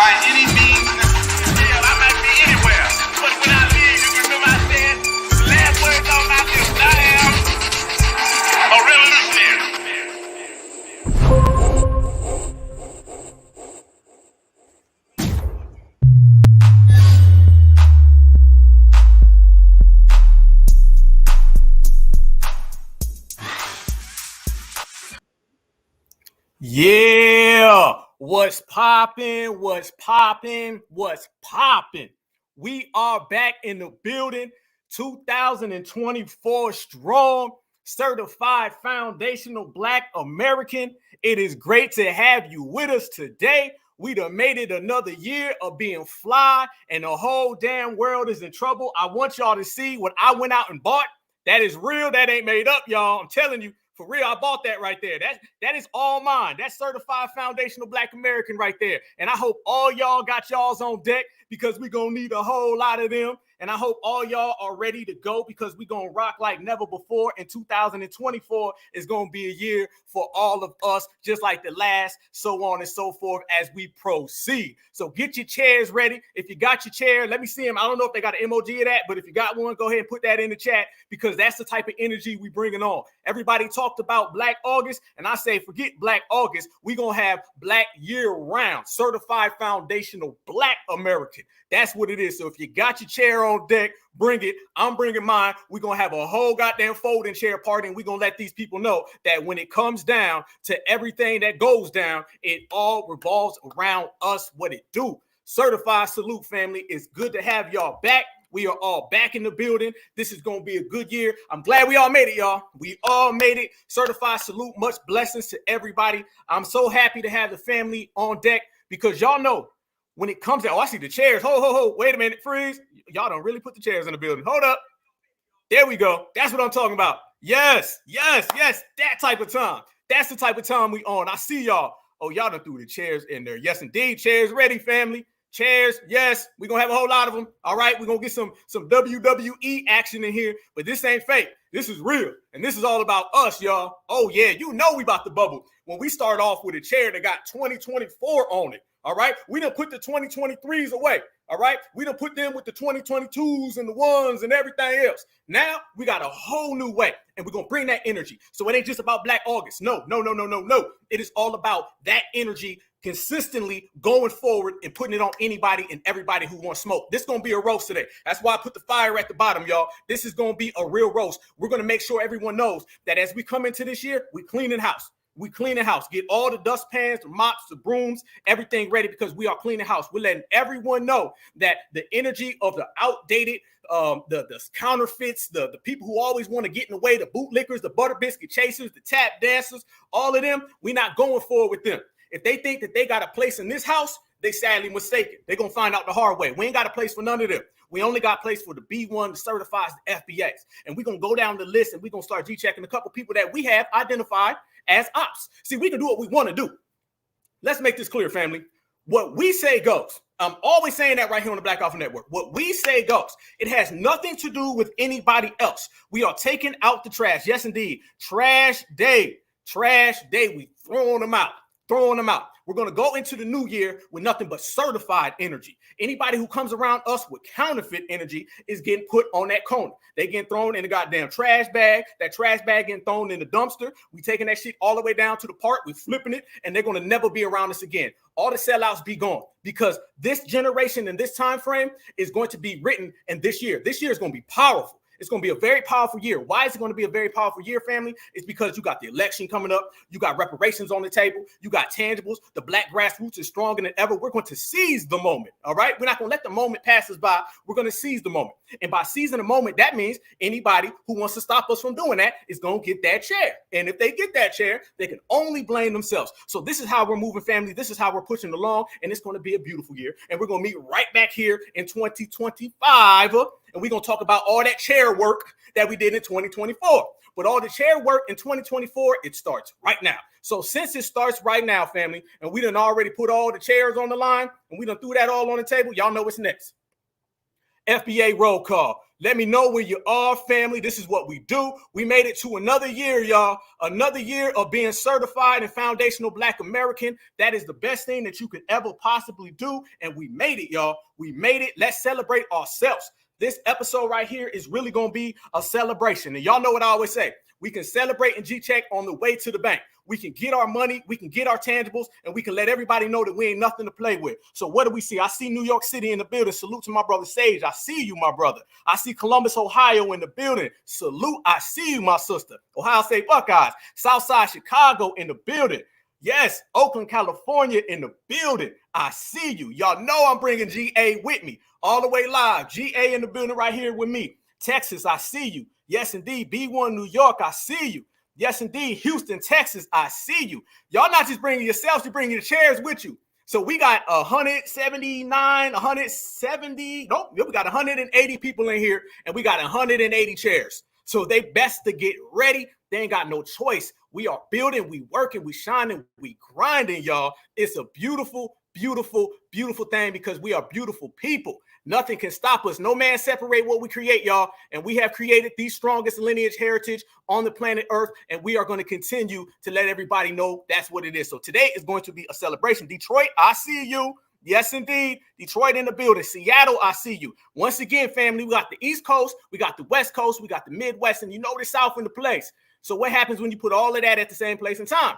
by any means necessary. Hell, I might be anywhere. But when I leave, you remember I said the last words on my lips, I am a revolutionary. Yeah, what's poppin', what's poppin', what's poppin'? We are back in the building, 2024 strong, certified foundational Black American. It is great to have you with us today. We done made it another year of being fly, and the whole damn world is in trouble. I want y'all to see what I went out and bought. That is real. That ain't made up, y'all. I'm telling you. For real, I bought that right there. That is all mine. That's certified foundational Black American right there. And I hope all y'all got y'all's on deck because we're going to need a whole lot of them. And I hope all y'all are ready to go because we're going to rock like never before. And 2024 is going to be a year for all of us, just like the last, so on and so forth as we proceed. So get your chairs ready. If you got your chair, let me see them. I don't know if they got an emoji of that, but if you got one, go ahead and put that in the chat because that's the type of energy we bringing on. Everybody talked about Black August, and I say forget Black August. We're going to have Black year-round, certified foundational Black American. That's what it is. So if you got your chair on deck, bring it. I'm bringing mine. We're going to have a whole goddamn folding chair party, and we're going to let these people know that when it comes down to everything that goes down, it all revolves around us, what it do. Certified salute, family. It's good to have y'all back. We are all back in the building. This is going to be a good year. I'm glad we all made it, y'all. We all made it. Certified salute. Much blessings to everybody. I'm so happy to have the family on deck because y'all know when it comes out, I see the chairs. Ho. Wait a minute. Freeze. Y'all don't really put the chairs in the building. Hold up. There we go. That's what I'm talking about. Yes. That type of time. That's the type of time we on. I see y'all. Oh, y'all done threw the chairs in there. Yes, indeed. Chairs ready, family. Chairs, yes, we're going to have a whole lot of them. All right, we're going to get some WWE action in here, but this ain't fake. This is real, and this is all about us, y'all. Oh, yeah, you know we about to bubble when we start off with a chair that got 2024 on it, all right? We done put the 2023s away, all right? We done put them with the 2022s and the ones and everything else. Now, we got a whole new way, and we're going to bring that energy. So it ain't just about Black August. No. It is all about that energy consistently going forward and putting it on anybody and everybody who wants smoke. This is going to be a roast today. That's why I put the fire at the bottom, y'all. This is going to be a real roast. We're going to make sure everyone knows that as we come into this year, we cleaning house. We cleaning house. Get all the dustpans, the mops, the brooms, everything ready because we are cleaning house. We're letting everyone know that the energy of the outdated, the counterfeits, the people who always want to get in the way, the bootlickers, the butter biscuit chasers, the tap dancers, all of them, we're not going forward with them. If they think that they got a place in this house, they sadly mistaken. They're going to find out the hard way. We ain't got a place for none of them. We only got a place for the B1, the certified, the FBAs. And we're going to go down the list and we're going to start G-checking a couple people that we have identified as ops. See, we can do what we want to do. Let's make this clear, family. What we say goes. I'm always saying that right here on the Black Alpha Network. What we say goes. It has nothing to do with anybody else. We are taking out the trash. Yes, indeed. Trash day. We throwing them out. We're going to go into the new year with nothing but certified energy. Anybody who comes around us with counterfeit energy is getting put on that corner. They getting thrown in the goddamn trash bag. That trash bag getting thrown in the dumpster. We taking that shit all the way down to the park. We flipping it, and they're going to never be around us again. All the sellouts be gone because this generation and this time frame is going to be written in this year. This year is going to be powerful. It's going to be a very powerful year. Why is it going to be a very powerful year, family? It's because you got the election coming up. You got reparations on the table. You got tangibles. The Black grassroots is stronger than ever. We're going to seize the moment, all right? We're not going to let the moment pass us by. We're going to seize the moment. And by seizing the moment, that means anybody who wants to stop us from doing that is going to get that chair. And if they get that chair, they can only blame themselves. So this is how we're moving, family. This is how we're pushing along. And it's going to be a beautiful year. And we're going to meet right back here in 2025. And we're going to talk about all that chair work that we did in 2024. But all the chair work in 2024, it starts right now. So since it starts right now, family, and we done already put all the chairs on the line, and we done threw that all on the table, y'all know what's next. FBA roll call. Let me know where you are, family. This is what we do. We made it to another year, y'all. Another year of being certified and foundational Black American. That is the best thing that you could ever possibly do. And we made it, y'all. We made it. Let's celebrate ourselves. This episode right here is really going to be a celebration. And y'all know what I always say. We can celebrate and G-check on the way to the bank. We can get our money, we can get our tangibles, and we can let everybody know that we ain't nothing to play with. So what do we see? I see New York City in the building. Salute to my brother Sage. I see you, my brother. I see Columbus, Ohio in the building. Salute. I see you, my sister. Ohio State Buckeyes. Southside Chicago in the building. Yes, Oakland, California in the building. I see you. Y'all know I'm bringing GA with me. All the way live. GA in the building right here with me. Texas, I see you. Yes, indeed. B1 New York, I see you. Yes, indeed. Houston, Texas, I see you. Y'all not just bringing yourselves, you're bringing the chairs with you. So we got 179, 170. Nope, we got 180 people in here, and we got 180 chairs. So they best to get ready. They ain't got no choice. We are building, we working, we shining, we grinding, y'all. It's a beautiful, beautiful, beautiful thing because we are beautiful people. Nothing can stop us. No man separate what we create, y'all. And we have created the strongest lineage heritage on the planet Earth. And we are going to continue to let everybody know that's what it is. So today is going to be a celebration. Detroit, I see you. Yes, indeed. Detroit in the building. Seattle, I see you. Once again, family, we got the East Coast, we got the West Coast, we got the Midwest, and you know the South in the place. So what happens when you put all of that at the same place and time?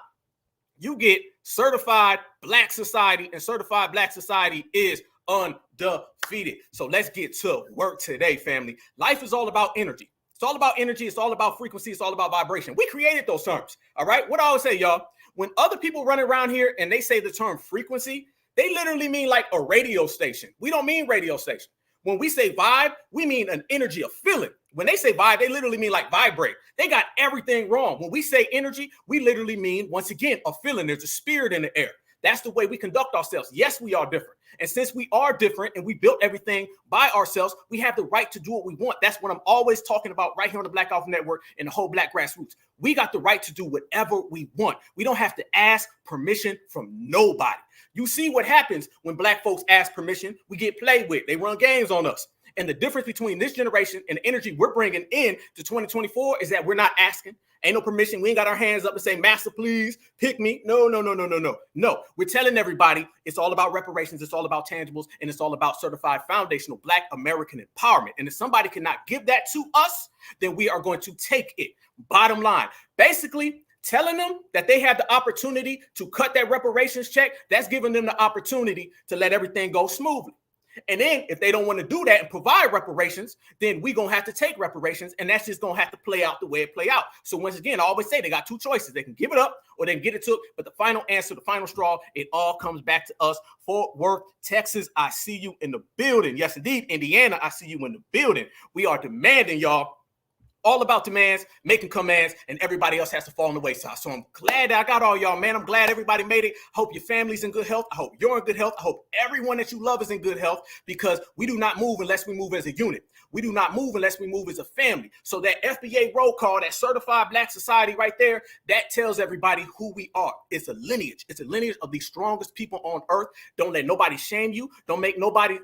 You get certified Black society, and certified Black society is undefeated. So let's get to work today, family. Life is all about energy. It's all about energy. It's all about frequency. It's all about vibration. We created those terms. All right. What I always say, y'all, when other people run around here and they say the term frequency, they literally mean like a radio station. We don't mean radio station. When we say vibe, we mean an energy, a feeling. When they say vibe, they literally mean like vibrate. They got everything wrong. When we say energy, we literally mean, once again, a feeling. There's a spirit in the air. That's the way we conduct ourselves. Yes, we are different. And since we are different and we built everything by ourselves, we have the right to do what we want. That's what I'm always talking about right here on the Black Alpha Network and the whole Black Grassroots. We got the right to do whatever we want. We don't have to ask permission from nobody. You see what happens when Black folks ask permission. We get played with. They run games on us. And the difference between this generation and the energy we're bringing in to 2024 is that we're not asking. Ain't no permission. We ain't got our hands up and say, master, please pick me. No. No, we're telling everybody it's all about reparations. It's all about tangibles. And it's all about certified foundational Black American empowerment. And if somebody cannot give that to us, then we are going to take it. Bottom line, basically telling them that they have the opportunity to cut that reparations check, that's giving them the opportunity to let everything go smoothly. And then if they don't want to do that and provide reparations, then we're going to have to take reparations, and that's just going to have to play out the way it play out. So once again, I always say they got two choices. They can give it up or they can get it took. But the final answer, the final straw, it all comes back to us. Fort Worth, Texas, I see you in the building. Yes, indeed. Indiana, I see you in the building. We are demanding, y'all. All about demands, making commands, and everybody else has to fall on the wayside. So I'm glad that I got all y'all, man. I'm glad everybody made it. I hope your family's in good health. I hope you're in good health. I hope everyone that you love is in good health, because we do not move unless we move as a unit. We do not move unless we move as a family. So that FBA roll call, that certified Black society right there, that tells everybody who we are. It's a lineage. It's a lineage of the strongest people on earth. Don't let nobody shame you. Don't let nobody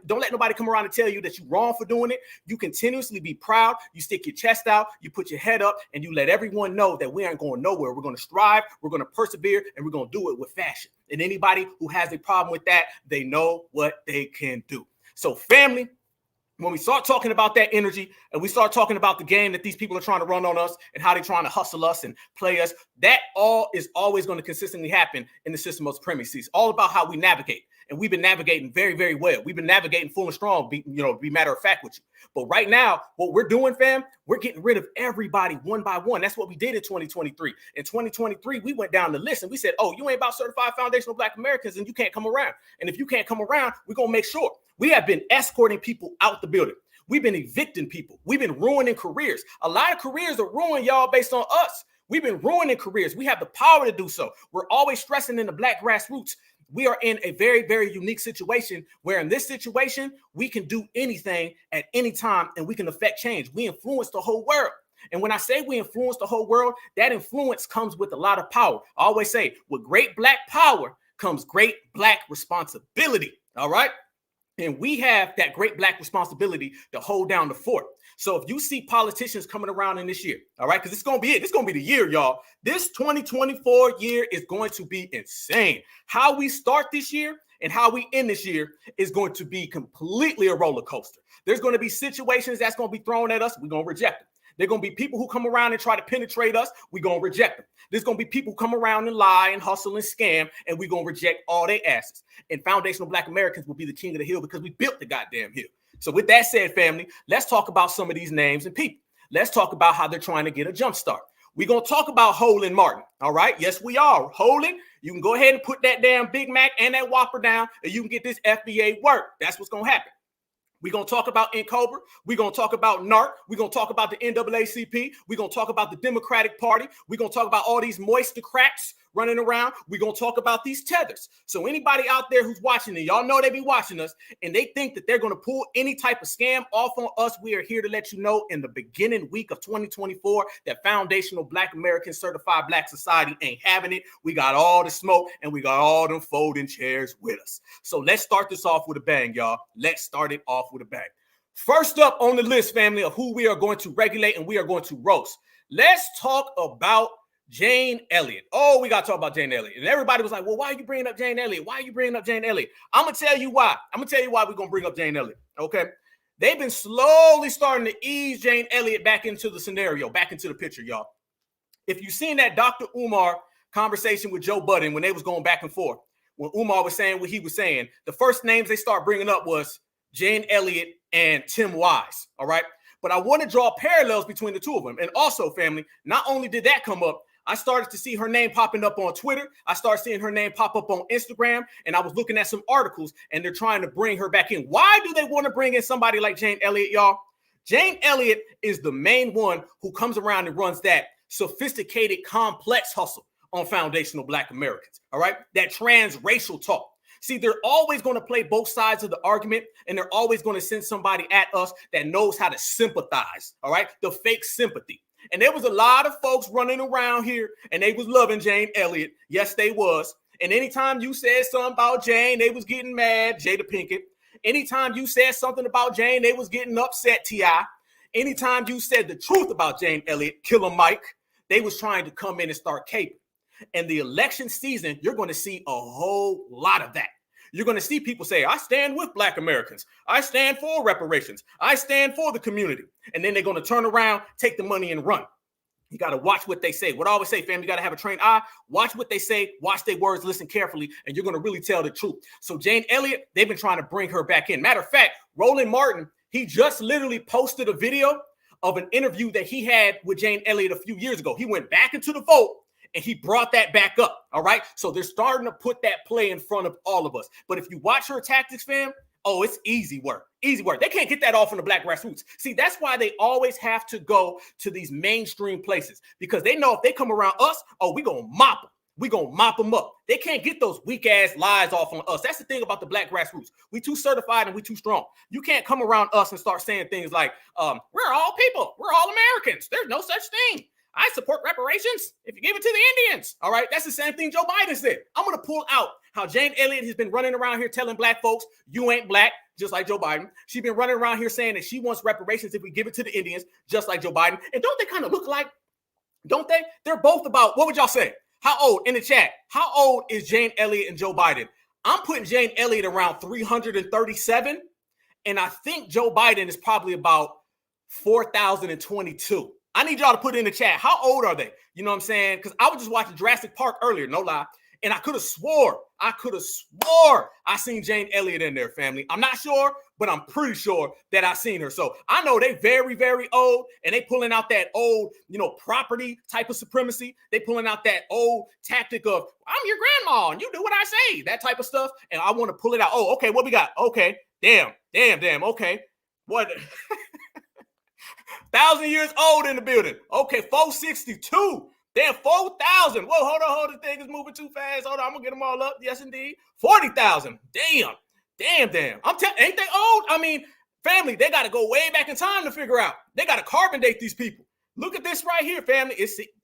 come around and tell you that you're wrong for doing it. You continuously be proud. You stick your chest out. You put your head up, and you let everyone know that we aren't going nowhere. We're going to strive. We're going to persevere, and we're going to do it with fashion. And anybody who has a problem with that, they know what they can do. So family, when we start talking about that energy and we start talking about the game that these people are trying to run on us and how they're trying to hustle us and play us, that all is always going to consistently happen in the system of supremacy. It's all about how we navigate. And we've been navigating very, very well. We've been navigating full and strong, be matter of fact with you. But right now, what we're doing, fam, we're getting rid of everybody one by one. That's what we did in 2023. In 2023, we went down the list and we said, oh, you ain't about certified foundational Black Americans and you can't come around. And if you can't come around, we're going to make sure. We have been escorting people out the building. We've been evicting people. We've been ruining careers. A lot of careers are ruined, y'all, based on us. We've been ruining careers. We have the power to do so. We're always stressing in the Black grassroots. We are in a very, very unique situation where in this situation, we can do anything at any time and we can affect change. We influence the whole world. And when I say we influence the whole world, that influence comes with a lot of power. I always say with great Black power comes great Black responsibility. All right. And we have that great Black responsibility to hold down the fort. So if you see politicians coming around in this year, all right, because it's going to be it. It's going to be the year, y'all. This 2024 year is going to be insane. How we start this year and how we end this year is going to be completely a roller coaster. There's going to be situations that's going to be thrown at us. We're going to reject them. There are going to be people who come around and try to penetrate us. We're going to reject them. There's going to be people who come around and lie and hustle and scam, and we're going to reject all their asses. And foundational Black Americans will be the king of the hill because we built the goddamn hill. So with that said, family, let's talk about some of these names and people. Let's talk about how they're trying to get a jump start. We're going to talk about Holland Martin, all right? Yes, we are. Holland, you can go ahead and put that damn Big Mac and that Whopper down, and you can get this FBA work. That's what's going to happen. We're going to talk about NCOBRA. We're going to talk about NARC. We're going to talk about the NAACP. We're going to talk about the Democratic Party. We're going to talk about all these moistocrats running around. We're going to talk about these tethers. So anybody out there who's watching, and y'all know they be watching us, and they think that they're going to pull any type of scam off on us, we are here to let you know in the beginning week of 2024 that foundational Black American Certified Black Society ain't having it. We got all the smoke, and we got all them folding chairs with us. So let's start this off with a bang, y'all. Let's start it off with a bang. First up on the list, family, of who we are going to regulate and we are going to roast. Let's talk about Jane Elliott. Oh, we got to talk about Jane Elliott. And everybody was like, well, why are you bringing up Jane Elliott? Why are you bringing up Jane Elliott? I'm going to tell you why. I'm going to tell you why we're going to bring up Jane Elliott. Okay. They've been slowly starting to ease Jane Elliott back into the scenario, back into the picture, y'all. If you've seen that Dr. Umar conversation with Joe Budden when they was going back and forth, when Umar was saying what he was saying, the first names they start bringing up was Jane Elliott and Tim Wise. All right. But I want to draw parallels between the two of them. And also, family, not only did that come up, I started to see her name popping up on Twitter. I started seeing her name pop up on Instagram, and I was looking at some articles, and they're trying to bring her back in. Why do they want to bring in somebody like Jane Elliott, y'all? Jane Elliott is the main one who comes around and runs that sophisticated, complex hustle on foundational Black Americans, all right? That transracial talk. See, they're always going to play both sides of the argument, and they're always going to send somebody at us that knows how to sympathize, all right? The fake sympathy. And there was a lot of folks running around here, and they was loving Jane Elliott. Yes, they was. And anytime you said something about Jane, they was getting mad, Jada Pinkett. Anytime you said something about Jane, they was getting upset, T.I. Anytime you said the truth about Jane Elliott, Killer Mike, they was trying to come in and start caping. And the election season, you're going to see a whole lot of that. You're going to see people say, I stand with Black Americans. I stand for reparations. I stand for the community. And then they're going to turn around, take the money and run. You got to watch what they say. What I always say, fam, you got to have a trained eye. Watch what they say. Watch their words. Listen carefully. And you're going to really tell the truth. So Jane Elliott, they've been trying to bring her back in. Matter of fact, Roland Martin, he just literally posted a video of an interview that he had with Jane Elliott a few years ago. He went back into the vote, and he brought that back up, all right? So they're starting to put that play in front of all of us. But if you watch her tactics, fam, oh, it's easy work. Easy work. They can't get that off in the Black grassroots. See, that's why they always have to go to these mainstream places, because they know if they come around us, oh, we're going to mop them. We're going to mop them up. They can't get those weak-ass lies off on us. That's the thing about the Black grassroots. We too certified and we too strong. You can't come around us and start saying things like, we're all people. We're all Americans. There's no such thing. I support reparations if you give it to the Indians. All right. That's the same thing Joe Biden said. I'm going to pull out how Jane Elliott has been running around here telling Black folks, you ain't Black, just like Joe Biden. She's been running around here saying that she wants reparations if we give it to the Indians, just like Joe Biden. And don't they kind of look like, don't they? They're both about, what would y'all say? How old in the chat? How old is Jane Elliott and Joe Biden? I'm putting Jane Elliott around 337. And I think Joe Biden is probably about 4,022. I need y'all to put in the chat. How old are they? You know what I'm saying? Because I was just watching Jurassic Park earlier, no lie. And I could have swore I seen Jane Elliott in there, family. I'm not sure, but I'm pretty sure that I seen her. So I know they very, very old, and they pulling out that old, property type of supremacy. They pulling out that old tactic of, I'm your grandma, and you do what I say, that type of stuff. And I want to pull it out. Oh, okay, what we got? Okay, damn, okay. What? 1,000 years old in the building. Okay, 462. Damn, 4,000. Whoa, hold on. The thing is moving too fast. Hold on, I'm going to get them all up. Yes, indeed. 40,000. Damn. Ain't they old? I mean, family, they got to go way back in time to figure out. They got to carbon date these people. Look at this right here, family.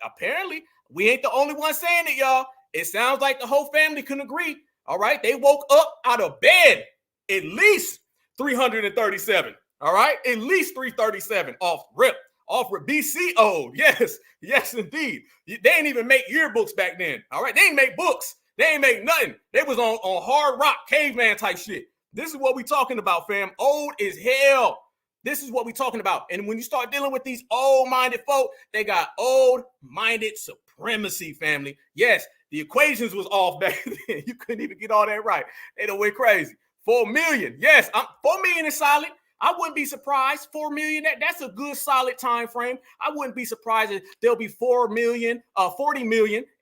Apparently, we ain't the only one saying it, y'all. It sounds like the whole family can agree. All right, they woke up out of bed at least 337. All right, at least 337 off rip. BC old. Yes, indeed. They ain't even make yearbooks back then. All right, they ain't make books. They ain't make nothing. They was on hard rock, caveman type shit. This is what we talking about, fam. Old as hell. This is what we talking about. And when you start dealing with these old-minded folk, they got old-minded supremacy, family. Yes, the equations was off back then. You couldn't even get all that right. They done went crazy. 4 million. Yes, 4 million is solid. I wouldn't be surprised. 4 million, that's a good solid time frame. I wouldn't be surprised if there'll be 40 million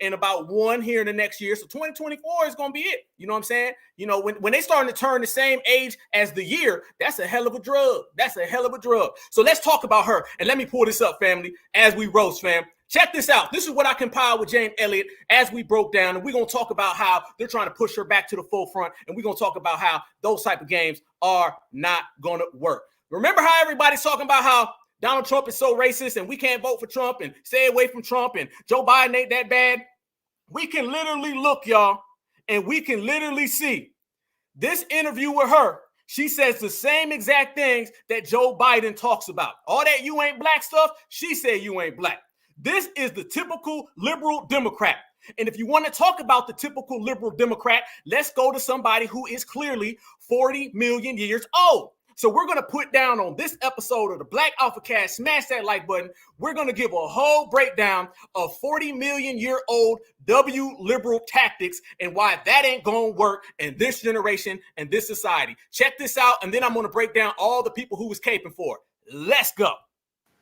and about one here in the next year. So 2024 is going to be it. You know what I'm saying? You know, when they starting to turn the same age as the year, that's a hell of a drug. That's a hell of a drug. So let's talk about her. And let me pull this up, family, as we roast, fam. Check this out. This is what I compiled with Jane Elliott as we broke down. And we're going to talk about how they're trying to push her back to the forefront. And we're going to talk about how those type of games are not going to work. Remember how everybody's talking about how Donald Trump is so racist and we can't vote for Trump and stay away from Trump and Joe Biden ain't that bad? We can literally look, y'all, and we can literally see this interview with her. She says the same exact things that Joe Biden talks about. All that you ain't black stuff, she said you ain't black. This is the typical liberal Democrat. And if you want to talk about the typical liberal Democrat, let's go to somebody who is clearly 40 million years old. So we're going to put down on this episode of the Black Alpha Cast, smash that like button. We're going to give a whole breakdown of 40 million year old W liberal tactics and why that ain't going to work in this generation and this society. Check this out. And then I'm going to break down all the people who was caping for it. Let's go.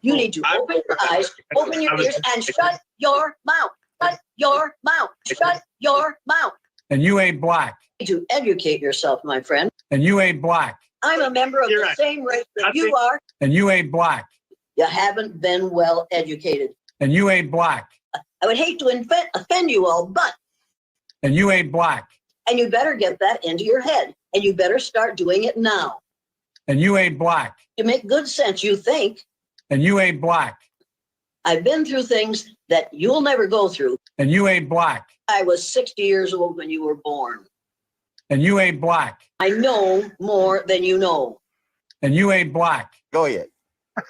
You need to open your eyes, open your ears, and shut your mouth. Shut your mouth. Shut your mouth. And you ain't black. You need to educate yourself, my friend. And you ain't black. I'm a member of the same race that you are. And you ain't black. You haven't been well educated. And you ain't black. I would hate to offend you all, but. And you ain't black. And you better get that into your head. And you better start doing it now. And you ain't black. To make good sense, you think. And you ain't black. I've been through things that you'll never go through. And you ain't black. I was 60 years old when you were born. And you ain't black. I know more than you know. And you ain't black. Go ahead.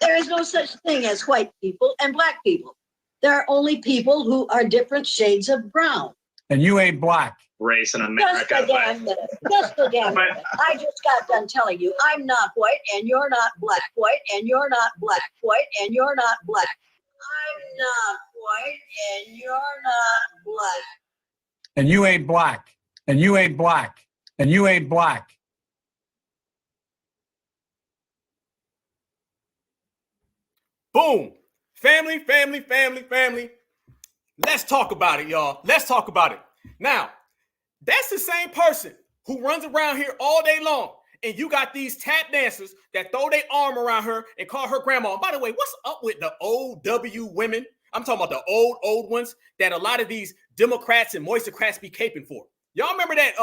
There is no such thing as white people and black people. There are only people who are different shades of brown. And you ain't black. Race in America. Just a damn minute. Just a damn minute. I just got done telling you I'm not white and you're not black. White and you're not black. White and you're not black. I'm not white and you're not black. And you ain't black. And you ain't black. And you ain't black. Boom. Family, family, family, family. Let's talk about it, y'all. Let's talk about it. Now, that's the same person who runs around here all day long. And you got these tap dancers that throw their arm around her and call her grandma. And by the way, what's up with the old W women? I'm talking about the old ones that a lot of these Democrats and moistocrats be caping for. Y'all remember that,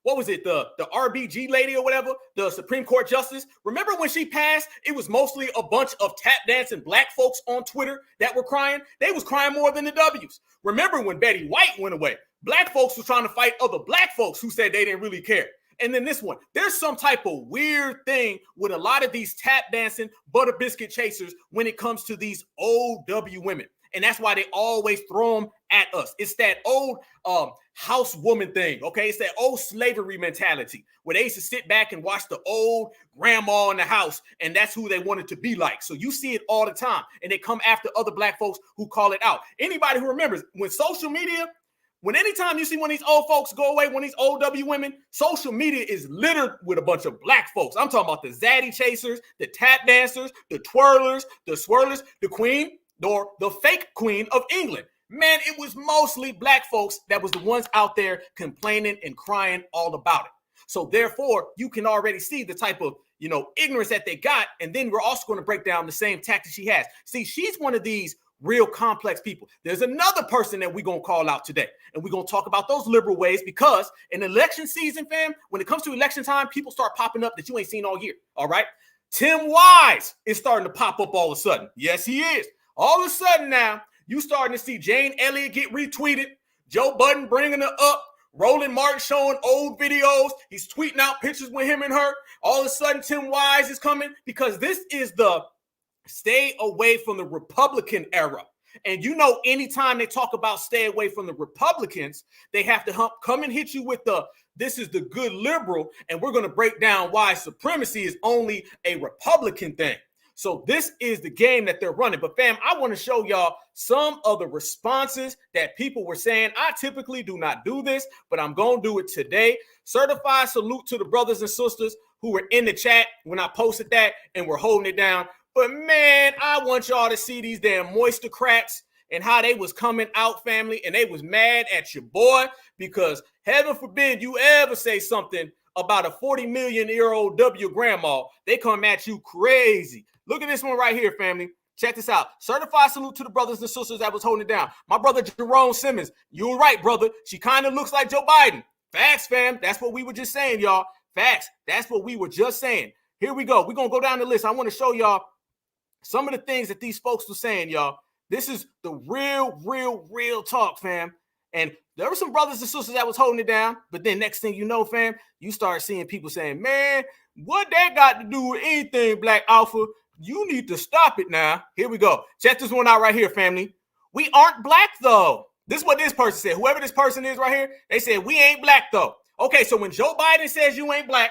what was it, the RBG lady or whatever, the Supreme Court Justice? Remember when she passed, it was mostly a bunch of tap dancing black folks on Twitter that were crying? They was crying more than the W's. Remember when Betty White went away? Black folks was trying to fight other black folks who said they didn't really care. And then this one, there's some type of weird thing with a lot of these tap dancing butter biscuit chasers when it comes to these old W women. And that's why they always throw them at us. It's that old housewoman thing, okay? It's that old slavery mentality where they used to sit back and watch the old grandma in the house, and that's who they wanted to be like. So you see it all the time, and they come after other black folks who call it out. Anybody who remembers, when social media, when anytime you see one of these old folks go away, one of these old W women, social media is littered with a bunch of black folks. I'm talking about the zaddy chasers, the tap dancers, the twirlers, the swirlers, the queen, or the fake queen of England. Man, it was mostly black folks that was the ones out there complaining and crying all about it. So therefore, you can already see the type of, ignorance that they got. And then we're also going to break down the same tactics she has. See, she's one of these real complex people. There's another person that we're going to call out today. And we're going to talk about those liberal ways because in election season, fam, when it comes to election time, people start popping up that you ain't seen all year. All right. Tim Wise is starting to pop up all of a sudden. Yes, he is. All of a sudden now, you starting to see Jane Elliott get retweeted, Joe Budden bringing her up, Roland Martin showing old videos. He's tweeting out pictures with him and her. All of a sudden, Tim Wise is coming because this is the stay away from the Republican era. And you know, anytime they talk about stay away from the Republicans, they have to come and hit you with this is the good liberal, and we're going to break down why supremacy is only a Republican thing. So this is the game that they're running. But fam, I want to show y'all some of the responses that people were saying. I typically do not do this, but I'm going to do it today. Certified salute to the brothers and sisters who were in the chat when I posted that and we're holding it down. But man, I want y'all to see these damn moistocrats and how they was coming out, family, and they was mad at your boy because heaven forbid you ever say something about a 40 million-year-old W grandma. They come at you crazy. Look at this one right here, family. Check this out. Certified salute to the brothers and sisters that was holding it down. My brother Jerome Simmons. You were right, brother. She kind of looks like Joe Biden. Facts, fam. That's what we were just saying, y'all. Facts. That's what we were just saying. Here we go. We're going to go down the list. I want to show y'all some of the things that these folks were saying, y'all. This is the real talk, fam. And there were some brothers and sisters that was holding it down. But then next thing you know, fam, you start seeing people saying, man, what that got to do with anything, Black Alpha? You need to stop it now. Here we go. Check this one out right here, family. We aren't black, though. This is what this person said. Whoever this person is right here, they said, we ain't black, though. Okay, so when Joe Biden says you ain't black,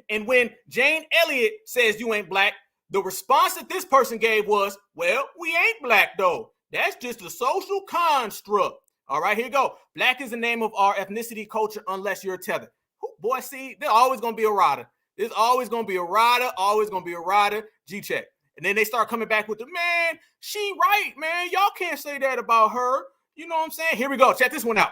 and when Jane Elliott says you ain't black, the response that this person gave was, well, we ain't black, though. That's just a social construct. All right, here you go. Black is the name of our ethnicity, culture, unless you're a tether. Boy, see, there's always going to be a rider. There's always going to be a rider, always going to be a rider. G-check. And then they start coming back with the, man, she right, man. Y'all can't say that about her. You know what I'm saying? Here we go. Check this one out.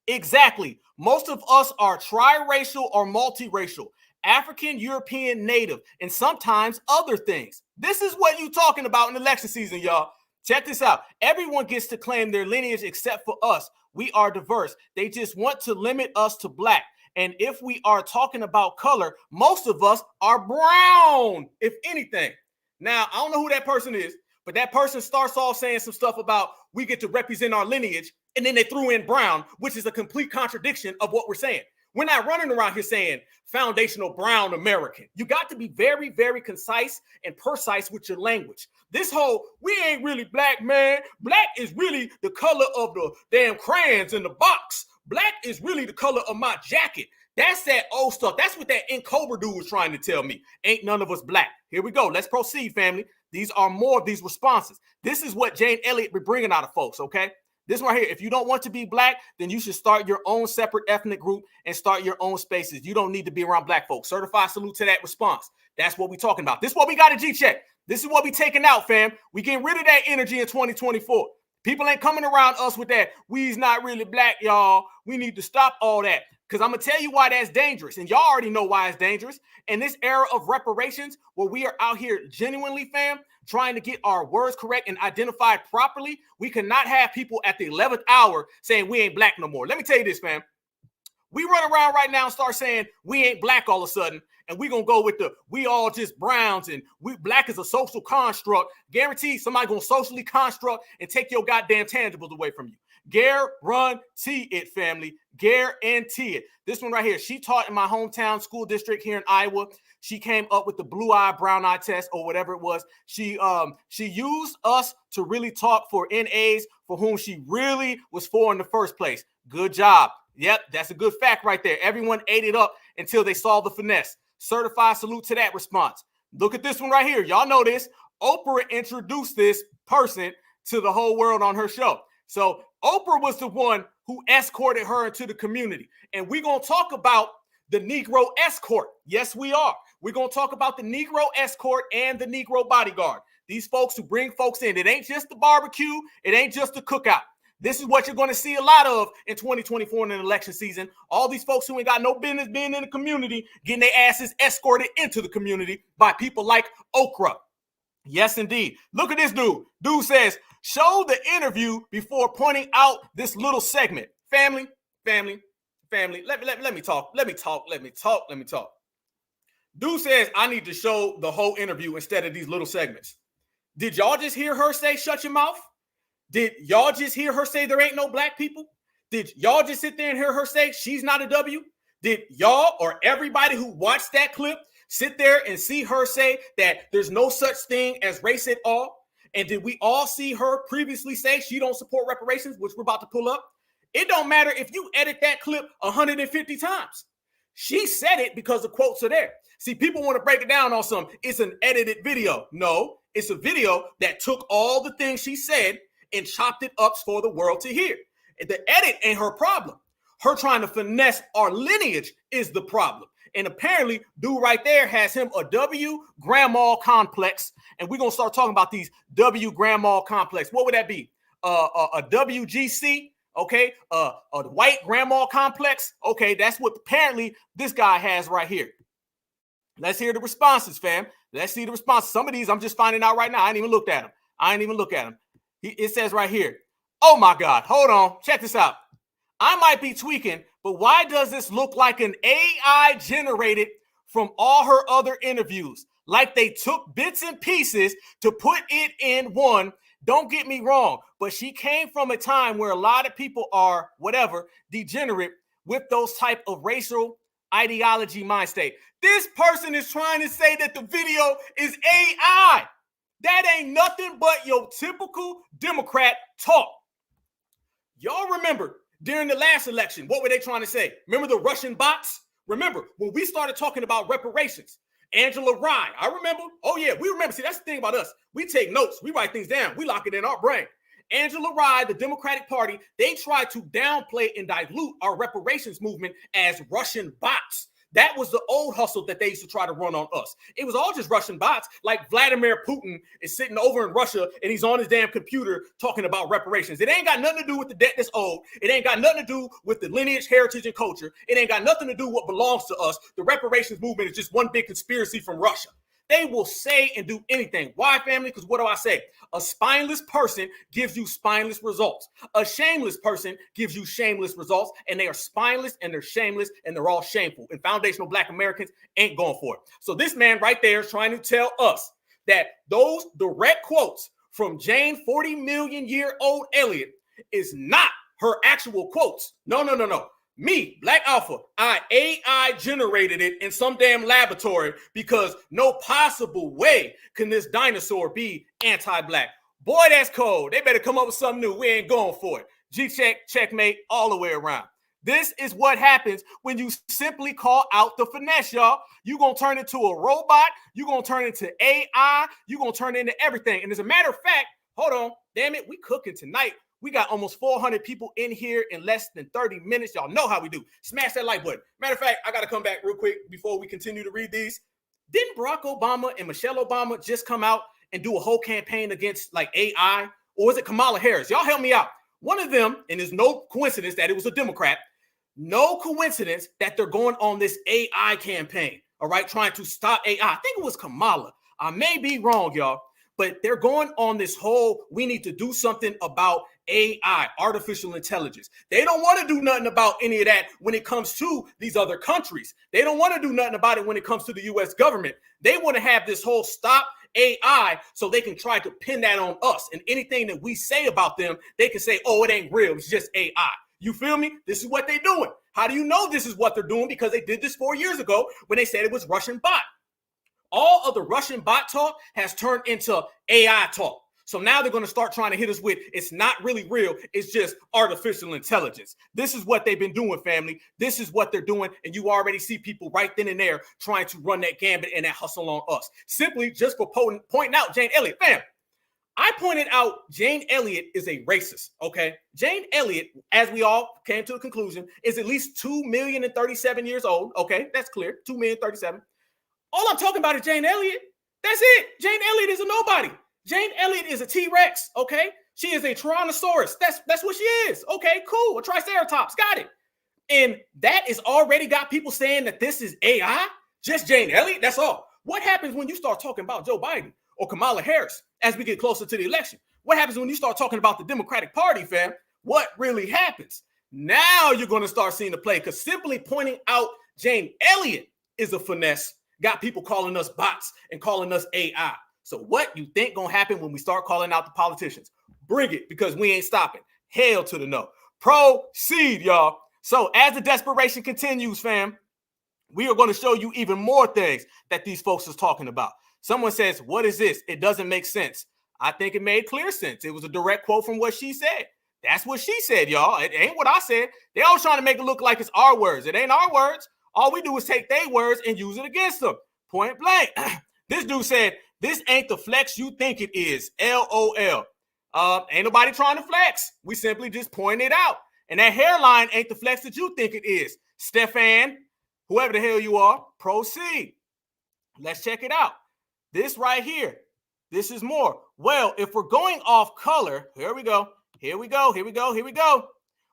Exactly. Most of us are triracial or multiracial, African, European, Native, and sometimes other things. This is what you talking about in election season, y'all. Check this out. Everyone gets to claim their lineage except for us. We are diverse. They just want to limit us to black. And if we are talking about color, most of us are brown, if anything. Now, I don't know who that person is, but that person starts off saying some stuff about we get to represent our lineage, and then they threw in brown, which is a complete contradiction of what we're saying. We're not running around here saying foundational brown American. You got to be very, very concise and precise with your language. This whole, we ain't really black, man. Black is really the color of the damn crayons in the box. Black is really the color of my jacket. That's that old stuff. That's what that Cobra dude was trying to tell me. Ain't none of us black. Here we go. Let's proceed, family. These are more of these responses. This is what Jane Elliott be bringing out of folks, okay? This right here, if you don't want to be black, then you should start your own separate ethnic group and start your own spaces. You don't need to be around black folks. Certified salute to that response. That's what we talking about. This is what we got to G-check. This is what we taking out, fam. We getting rid of that energy in 2024. People ain't coming around us with that. We's not really black, y'all. We need to stop all that. Because I'm going to tell you why that's dangerous. And y'all already know why it's dangerous. In this era of reparations, where we are out here genuinely, fam, trying to get our words correct and identified properly, we cannot have people at the 11th hour saying we ain't black no more. Let me tell you this, fam. We run around right now and start saying we ain't black all of a sudden, and we going to go with the we all just browns and we black is a social construct. Guaranteed somebody going to socially construct and take your goddamn tangibles away from you. Guarantee it, family. Guarantee it. This one right here, she taught in my hometown school district here in Iowa. She came up with the blue eye, brown eye test or whatever it was. She used us to really talk for NAs for whom she really was for in the first place. Good job. Yep, that's a good fact right there. Everyone ate it up until they saw the finesse. Certified salute to that response. Look at this one right here. Y'all know this. Oprah introduced this person to the whole world on her show. So Oprah was the one who escorted her into the community. And we're going to talk about the Negro escort. Yes, we are. We're going to talk about the Negro escort and the Negro bodyguard. These folks who bring folks in. It ain't just the barbecue. It ain't just the cookout. This is what you're going to see a lot of in 2024 in an election season. All these folks who ain't got no business being in the community, getting their asses escorted into the community by people like Oprah. Yes, indeed. Look at this dude. Dude says, show the interview before pointing out this little segment. Family. Let me talk. Dude says, I need to show the whole interview instead of these little segments. Did y'all just hear her say, shut your mouth? Did y'all just hear her say there ain't no black people? Did y'all just sit there and hear her say she's not a W? Did y'all or everybody who watched that clip sit there and see her say that there's no such thing as race at all? And did we all see her previously say she don't support reparations, which we're about to pull up? It don't matter if you edit that clip 150 times. She said it because the quotes are there. See, people want to break it down on some, it's an edited video. No, it's a video that took all the things she said and chopped it up for the world to hear. The edit ain't her problem. Her trying to finesse our lineage is the problem. And apparently, dude right there has him a W grandma complex. And we're going to start talking about these W grandma complex. What would that be? A WGC? Okay. A white grandma complex? Okay, that's what apparently this guy has right here. Let's hear the responses, fam. Let's see the responses. Some of these I'm just finding out right now. I ain't even looked at them. It says right here, oh my God, hold on. Check this out. I might be tweaking, but why does this look like an AI generated from all her other interviews? Like they took bits and pieces to put it in one. Don't get me wrong, but she came from a time where a lot of people are, whatever, degenerate with those type of racial ideology mind state. This person is trying to say that the video is AI. That ain't nothing but your typical Democrat talk. Y'all remember during the last election, what were they trying to say? Remember the Russian bots? Remember when we started talking about reparations, Angela Rye, I remember. Oh yeah, we remember. See, that's the thing about us. We take notes. We write things down. We lock it in our brain. Angela Rye, the Democratic Party, they tried to downplay and dilute our reparations movement as Russian bots. That was the old hustle that they used to try to run on us. It was all just Russian bots, like Vladimir Putin is sitting over in Russia and he's on his damn computer talking about reparations. It ain't got nothing to do with the debt that's owed. It ain't got nothing to do with the lineage, heritage, and culture. It ain't got nothing to do with what belongs to us. The reparations movement is just one big conspiracy from Russia. They will say and do anything. Why, family? Because what do I say? A spineless person gives you spineless results. A shameless person gives you shameless results, and they are spineless and they're shameless and they're all shameful. And foundational Black Americans ain't going for it. So this man right there is trying to tell us that those direct quotes from Jane 40 million year old Elliott is not her actual quotes. No. Me, Black Alpha, I AI generated it in some damn laboratory because no possible way can this dinosaur be anti-Black. Boy, that's cold. They better come up with something new. We ain't going for it. G-check, checkmate, all the way around. This is what happens when you simply call out the finesse, y'all. You're going to turn into a robot. You're going to turn into AI. You're going to turn into everything. And as a matter of fact, hold on, damn it, we cooking tonight. We got almost 400 people in here in less than 30 minutes. Y'all know how we do. Smash that like button. Matter of fact, I got to come back real quick before we continue to read these. Didn't Barack Obama and Michelle Obama just come out and do a whole campaign against like AI? Or was it Kamala Harris? Y'all help me out. One of them, and there's no coincidence that it was a Democrat, no coincidence that they're going on this AI campaign, all right, trying to stop AI. I think it was Kamala. I may be wrong, y'all, but they're going on this whole, we need to do something about AI, artificial intelligence. They don't want to do nothing about any of that when it comes to these other countries. They don't want to do nothing about it when it comes to the U.S. government. They want to have this whole stop AI so they can try to pin that on us. And anything that we say about them, they can say, oh, it ain't real. It's just AI. You feel me? This is what they're doing. How do you know this is what they're doing? Because they did this 4 years ago when they said it was Russian bot. All of the Russian bot talk has turned into AI talk. So now they're going to start trying to hit us with, it's not really real. It's just artificial intelligence. This is what they've been doing, family. This is what they're doing. And you already see people right then and there trying to run that gambit and that hustle on us. Simply just for pointing out Jane Elliott. Fam, I pointed out Jane Elliott is a racist, okay? Jane Elliott, as we all came to a conclusion, is at least 2,037 years old. Okay, that's clear. 2,037. All I'm talking about is Jane Elliott. That's it. Jane Elliott is a nobody. Jane Elliott is a T-Rex, okay? She is a Tyrannosaurus. That's what she is. Okay, cool. A Triceratops. Got it. And that is already got people saying that this is AI? Just Jane Elliott? That's all. What happens when you start talking about Joe Biden or Kamala Harris as we get closer to the election? What happens when you start talking about the Democratic Party, fam? What really happens? Now you're going to start seeing the play because simply pointing out Jane Elliott is a finesse. Got people calling us bots and calling us AI. So what you think gonna happen when we start calling out the politicians? Bring it, because we ain't stopping. Hell to the no. Proceed, y'all. So as the desperation continues, fam, we are going to show you even more things that these folks is talking about. Someone says, what is this? It doesn't make sense. I think it made clear sense. It was a direct quote from what she said. That's what she said, y'all. It ain't what I said. They always trying to make it look like it's our words. It ain't our words. All we do is take their words and use it against them. Point blank. This dude said, this ain't the flex you think it is. LOL. Ain't nobody trying to flex. We simply just point it out. And that hairline ain't the flex that you think it is. Stefan, whoever the hell you are, proceed. Let's check it out. This right here. This is more. Well, if we're going off color, here we go. Here we go. Here we go. Here we go.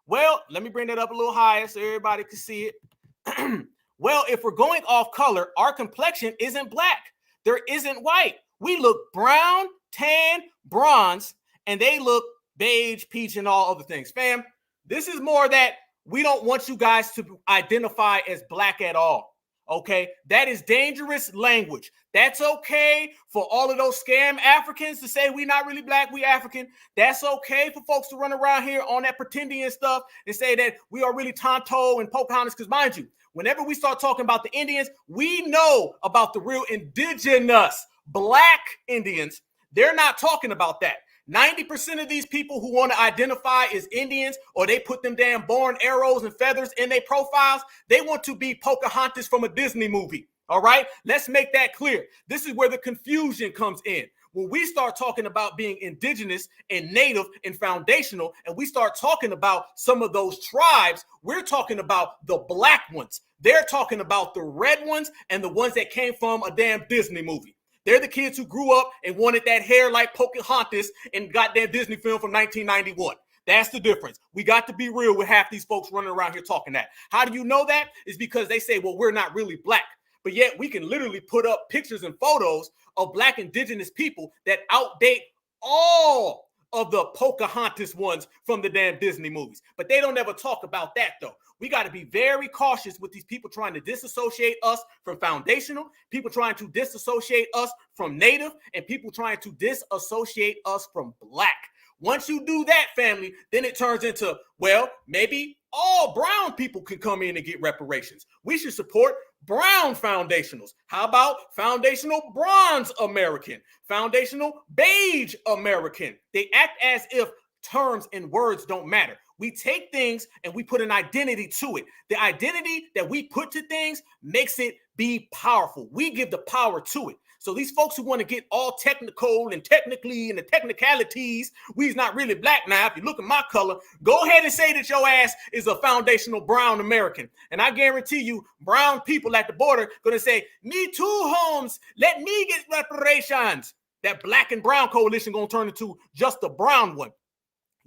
Well, let me bring that up a little higher so everybody can see it. Well, if we're going off color, our complexion isn't black. There isn't white. We look brown, tan, bronze, and they look beige, peach, and all other things. Fam, this is more that we don't want you guys to identify as black at all. Okay, that is dangerous language. That's okay for all of those scam Africans to say we not really black, we African. That's okay for folks to run around here on that pretending and stuff and say that we are really Tonto and Pocahontas. Because mind you, whenever we start talking about the Indians, we know about the real indigenous black Indians. They're not talking about that. 90% of these people who want to identify as Indians, or they put them damn bow and arrows and feathers in their profiles, they want to be Pocahontas from a Disney movie. All right, let's make that clear. This is where the confusion comes in. When we start talking about being indigenous and native and foundational, and we start talking about some of those tribes, we're talking about the black ones. They're talking about the red ones and the ones that came from a damn Disney movie. They're the kids who grew up and wanted that hair like Pocahontas in goddamn Disney film from 1991. That's the difference. We got to be real with half these folks running around here talking that. How do you know that? It's because they say, well, we're not really black. But yet we can literally put up pictures and photos of black indigenous people that outdate all of the Pocahontas ones from the damn Disney movies. But they don't ever talk about that, though. We got to be very cautious with these people trying to disassociate us from foundational, people trying to disassociate us from native, and people trying to disassociate us from black. Once you do that, family, then it turns into, well, maybe all brown people can come in and get reparations. We should support brown foundationals. How about foundational bronze American, foundational beige American? They act as if terms and words don't matter. We take things and we put an identity to it. The identity that we put to things makes it be powerful. We give the power to it. So these folks who want to get all technical and technically and the technicalities, we's not really black now. If you look at my color, go ahead and say that your ass is a foundational brown American. And I guarantee you, brown people at the border going to say, me too, Holmes, let me get reparations. That black and brown coalition going to turn into just the brown one.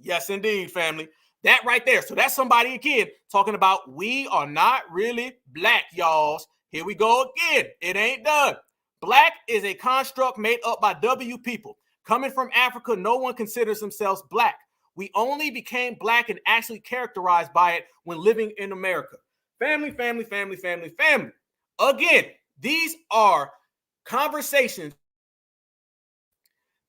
Yes, indeed, family. That right there. So that's somebody, again, talking about we are not really black, y'all. Here we go again. It ain't done. Black is a construct made up by W people. Coming from Africa, no one considers themselves black. We only became black and actually characterized by it when living in America. Family, family, family, family, family. Again, these are conversations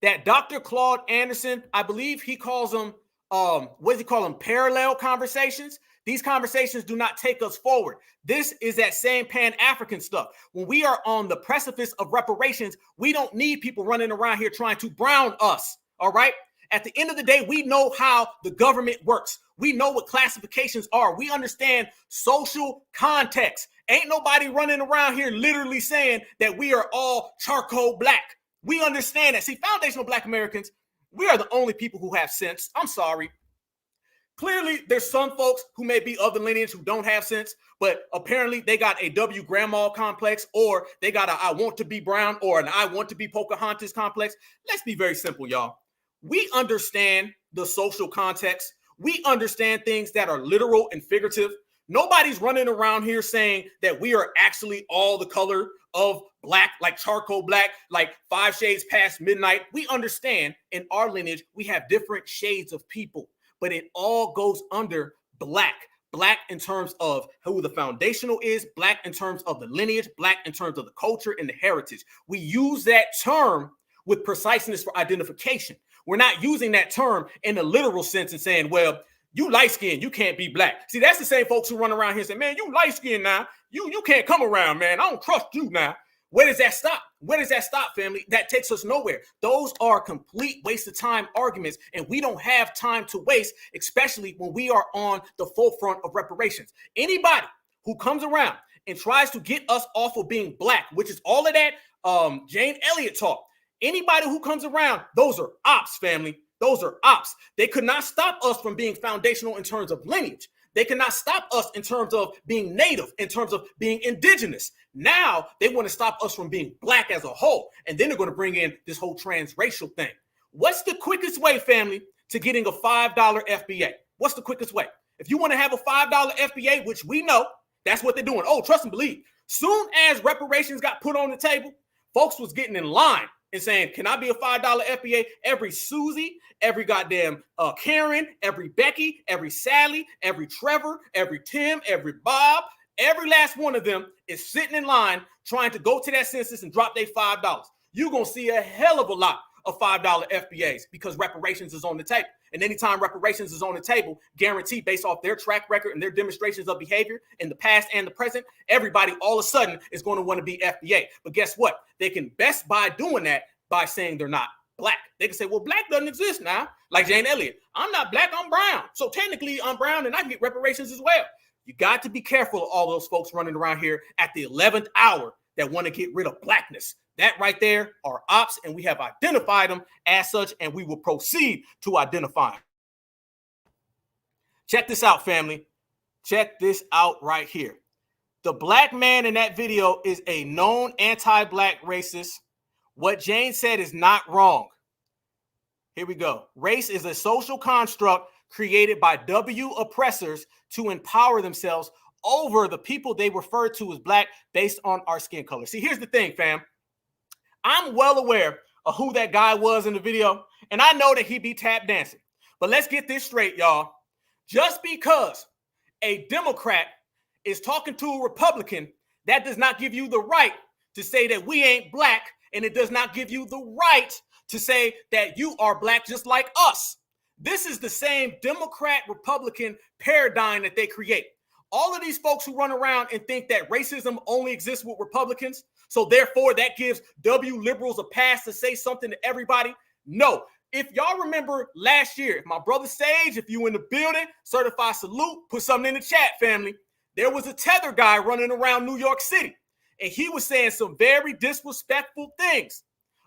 that Dr. Claude Anderson, I believe he calls them, what does he call them? Parallel conversations. These conversations do not take us forward. This is that same Pan-African stuff. When we are on the precipice of reparations, we don't need people running around here trying to brown us, all right? At the end of the day, we know how the government works. We know what classifications are. We understand social context. Ain't nobody running around here literally saying that we are all charcoal black. We understand that. See, foundational black Americans, we are the only people who have sense. I'm sorry. Clearly, there's some folks who may be of the lineage who don't have sense, but apparently they got a W grandma complex, or they got a I want to be brown or an I want to be Pocahontas complex. Let's be very simple, y'all. We understand the social context. We understand things that are literal and figurative. Nobody's running around here saying that we are actually all the color of black, like charcoal black, like 5 shades past midnight. We understand in our lineage, we have different shades of people, but it all goes under black. Black in terms of who the foundational is, black in terms of the lineage, black in terms of the culture and the heritage. We use that term with preciseness for identification. We're not using that term in a literal sense and saying, well, You light skinned, you can't be black. See, that's the same folks who run around here and say, man, you light skinned now. You can't come around, man. I don't trust you now. Where does that stop? Where does that stop, family? That takes us nowhere. Those are complete waste of time arguments, and we don't have time to waste, especially when we are on the forefront of reparations. Anybody who comes around and tries to get us off of being black, which is all of that Jane Elliott talk. Anybody who comes around, those are ops, family. Those are ops. They could not stop us from being foundational in terms of lineage. They cannot stop us in terms of being native, in terms of being indigenous. Now they want to stop us from being black as a whole. And then they're going to bring in this whole transracial thing. What's the quickest way, family, to getting a $5 FBA? What's the quickest way? If you want to have a $5 FBA, which we know, that's what they're doing. Oh, trust and believe. Soon as reparations got put on the table, folks was getting in line and saying, can I be a $5 FBA? Every Susie, every goddamn Karen, every Becky, every Sally, every Trevor, every Tim, every Bob, every last one of them is sitting in line trying to go to that census and drop their $5. You're going to see a hell of a lot of $5 FBAs because reparations is on the table. And anytime reparations is on the table, guaranteed based off their track record and their demonstrations of behavior in the past and the present, everybody all of a sudden is going to want to be FBA. But guess what? They can best by doing that by saying they're not black. They can say, well, black doesn't exist now. Like Jane Elliott, I'm not black, I'm brown. So technically I'm brown and I can get reparations as well. You got to be careful of all those folks running around here at the 11th hour that want to get rid of blackness. That right there are ops, and we have identified them as such, and we will proceed to identify them. Check this out, family. Check this out right here. The black man in that video is a known anti-black racist. What Jane said is not wrong. Here we go. Race is a social construct created by W oppressors to empower themselves over the people they refer to as black based on our skin color. See, here's the thing, fam. I'm well aware of who that guy was in the video, and I know that he be tap dancing. But let's get this straight, y'all. Just because a Democrat is talking to a Republican, that does not give you the right to say that we ain't black, and it does not give you the right to say that you are black just like us. This is the same Democrat-Republican paradigm that they create. All of these folks who run around and think that racism only exists with Republicans, so therefore that gives W liberals a pass to say something to everybody. No. If y'all remember last year, if my brother Sage, if you in the building, certified salute, put something in the chat, family. There was a tether guy running around New York City, and he was saying some very disrespectful things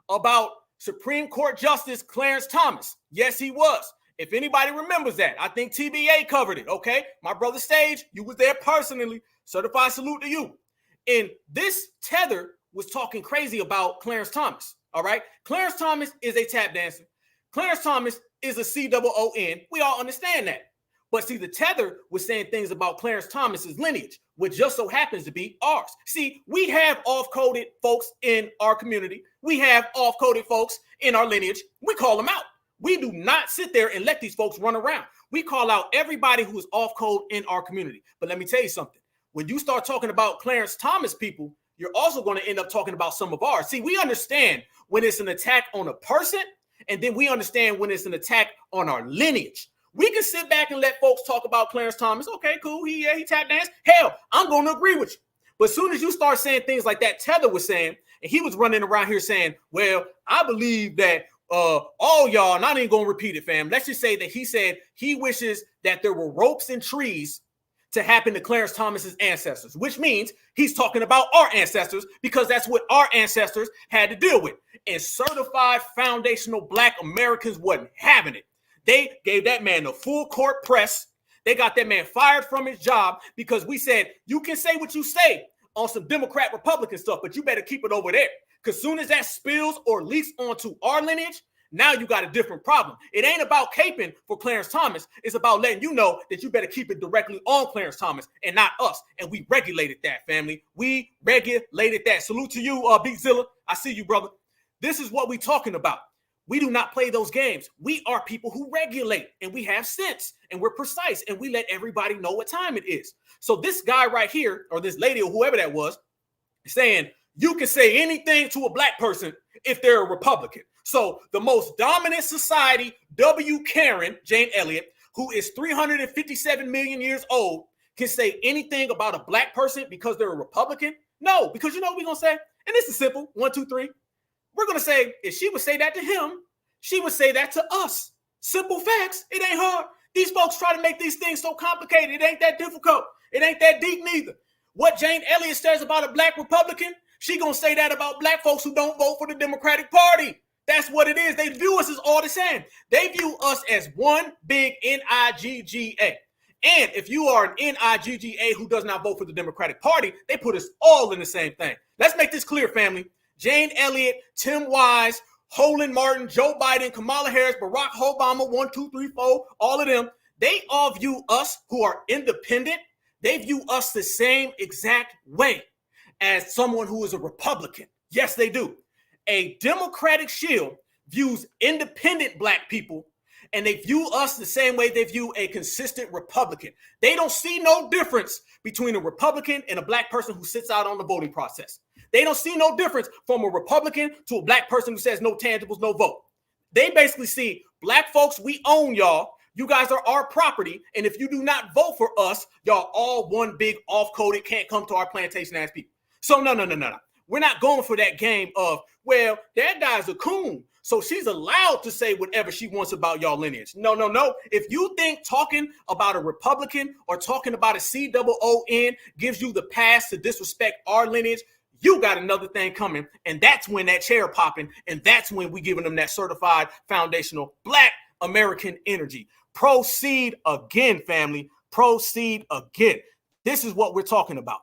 about Supreme Court Justice Clarence Thomas. Yes, he was. If anybody remembers that, I think TBA covered it, okay? My brother Sage, you was there personally. Certified salute to you. And this tether was talking crazy about Clarence Thomas, all right? Clarence Thomas is a tap dancer. Clarence Thomas is a COON. We all understand that. But see, the tether was saying things about Clarence Thomas's lineage, which just so happens to be ours. See, we have off-coded folks in our community. We have off-coded folks in our lineage. We call them out. We do not sit there and let these folks run around. We call out everybody who is off-code in our community. But let me tell you something. When you start talking about Clarence Thomas people, you're also going to end up talking about some of ours. See, we understand when it's an attack on a person, and then we understand when it's an attack on our lineage. We can sit back and let folks talk about Clarence Thomas. Okay, cool. He tap dance. Hell, I'm going to agree with you. But as soon as you start saying things like that Tether was saying, and he was running around here saying, well, I believe that all y'all, and I ain't going to repeat it, fam. Let's just say that he said he wishes that there were ropes and trees to happen to Clarence Thomas's ancestors, which means he's talking about our ancestors because that's what our ancestors had to deal with. And certified foundational Black Americans wasn't having it. They gave that man the full court press. They got that man fired from his job because we said, you can say what you say on some Democrat Republican stuff, but you better keep it over there. Because soon as that spills or leaks onto our lineage, now you got a different problem. It ain't about caping for Clarence Thomas. It's about letting you know that you better keep it directly on Clarence Thomas and not us. And we regulated that, family. We regulated that. Salute to you, Big Zilla. I see you, brother. This is what we talking about. We do not play those games. We are people who regulate, and we have sense, and we're precise, and we let everybody know what time it is. So this guy right here, or this lady or whoever that was, saying you can say anything to a Black person if they're a Republican. So the most dominant society, W. Karen, Jane Elliott, who is 357 million years old can say anything about a black person because they're a Republican? No, because you know what we're going to say? And this is simple. 1, 2, 3. We're going to say if she would say that to him, she would say that to us. Simple facts. It ain't hard. These folks try to make these things so complicated. It ain't that difficult. It ain't that deep neither. What Jane Elliott says about a black Republican, she going to say that about black folks who don't vote for the Democratic Party. That's what it is. They view us as all the same. They view us as one big N-I-G-G-A. And if you are an N-I-G-G-A who does not vote for the Democratic Party, they put us all in the same thing. Let's make this clear, family. Jane Elliott, Tim Wise, Holland Martin, Joe Biden, Kamala Harris, Barack Obama, 1, 2, 3, 4, all of them, they all view us who are independent. They view us the same exact way as someone who is a Republican. Yes, they do. A Democratic shield views independent black people, and they view us the same way they view a consistent Republican. They don't see no difference between a Republican and a black person who sits out on the voting process. They don't see no difference from a Republican to a black person who says no tangibles, no vote. They basically see black folks, we own y'all. You guys are our property. And if you do not vote for us, y'all all one big off-coded, can't come to our plantation ass people. So no. We're not going for that game of, well, that guy's a coon, so she's allowed to say whatever she wants about y'all lineage. No. If you think talking about a Republican or talking about a COON gives you the pass to disrespect our lineage, you got another thing coming. And that's when that chair popping, and that's when we giving them that certified foundational black American energy. Proceed again, family. Proceed again. This is what we're talking about.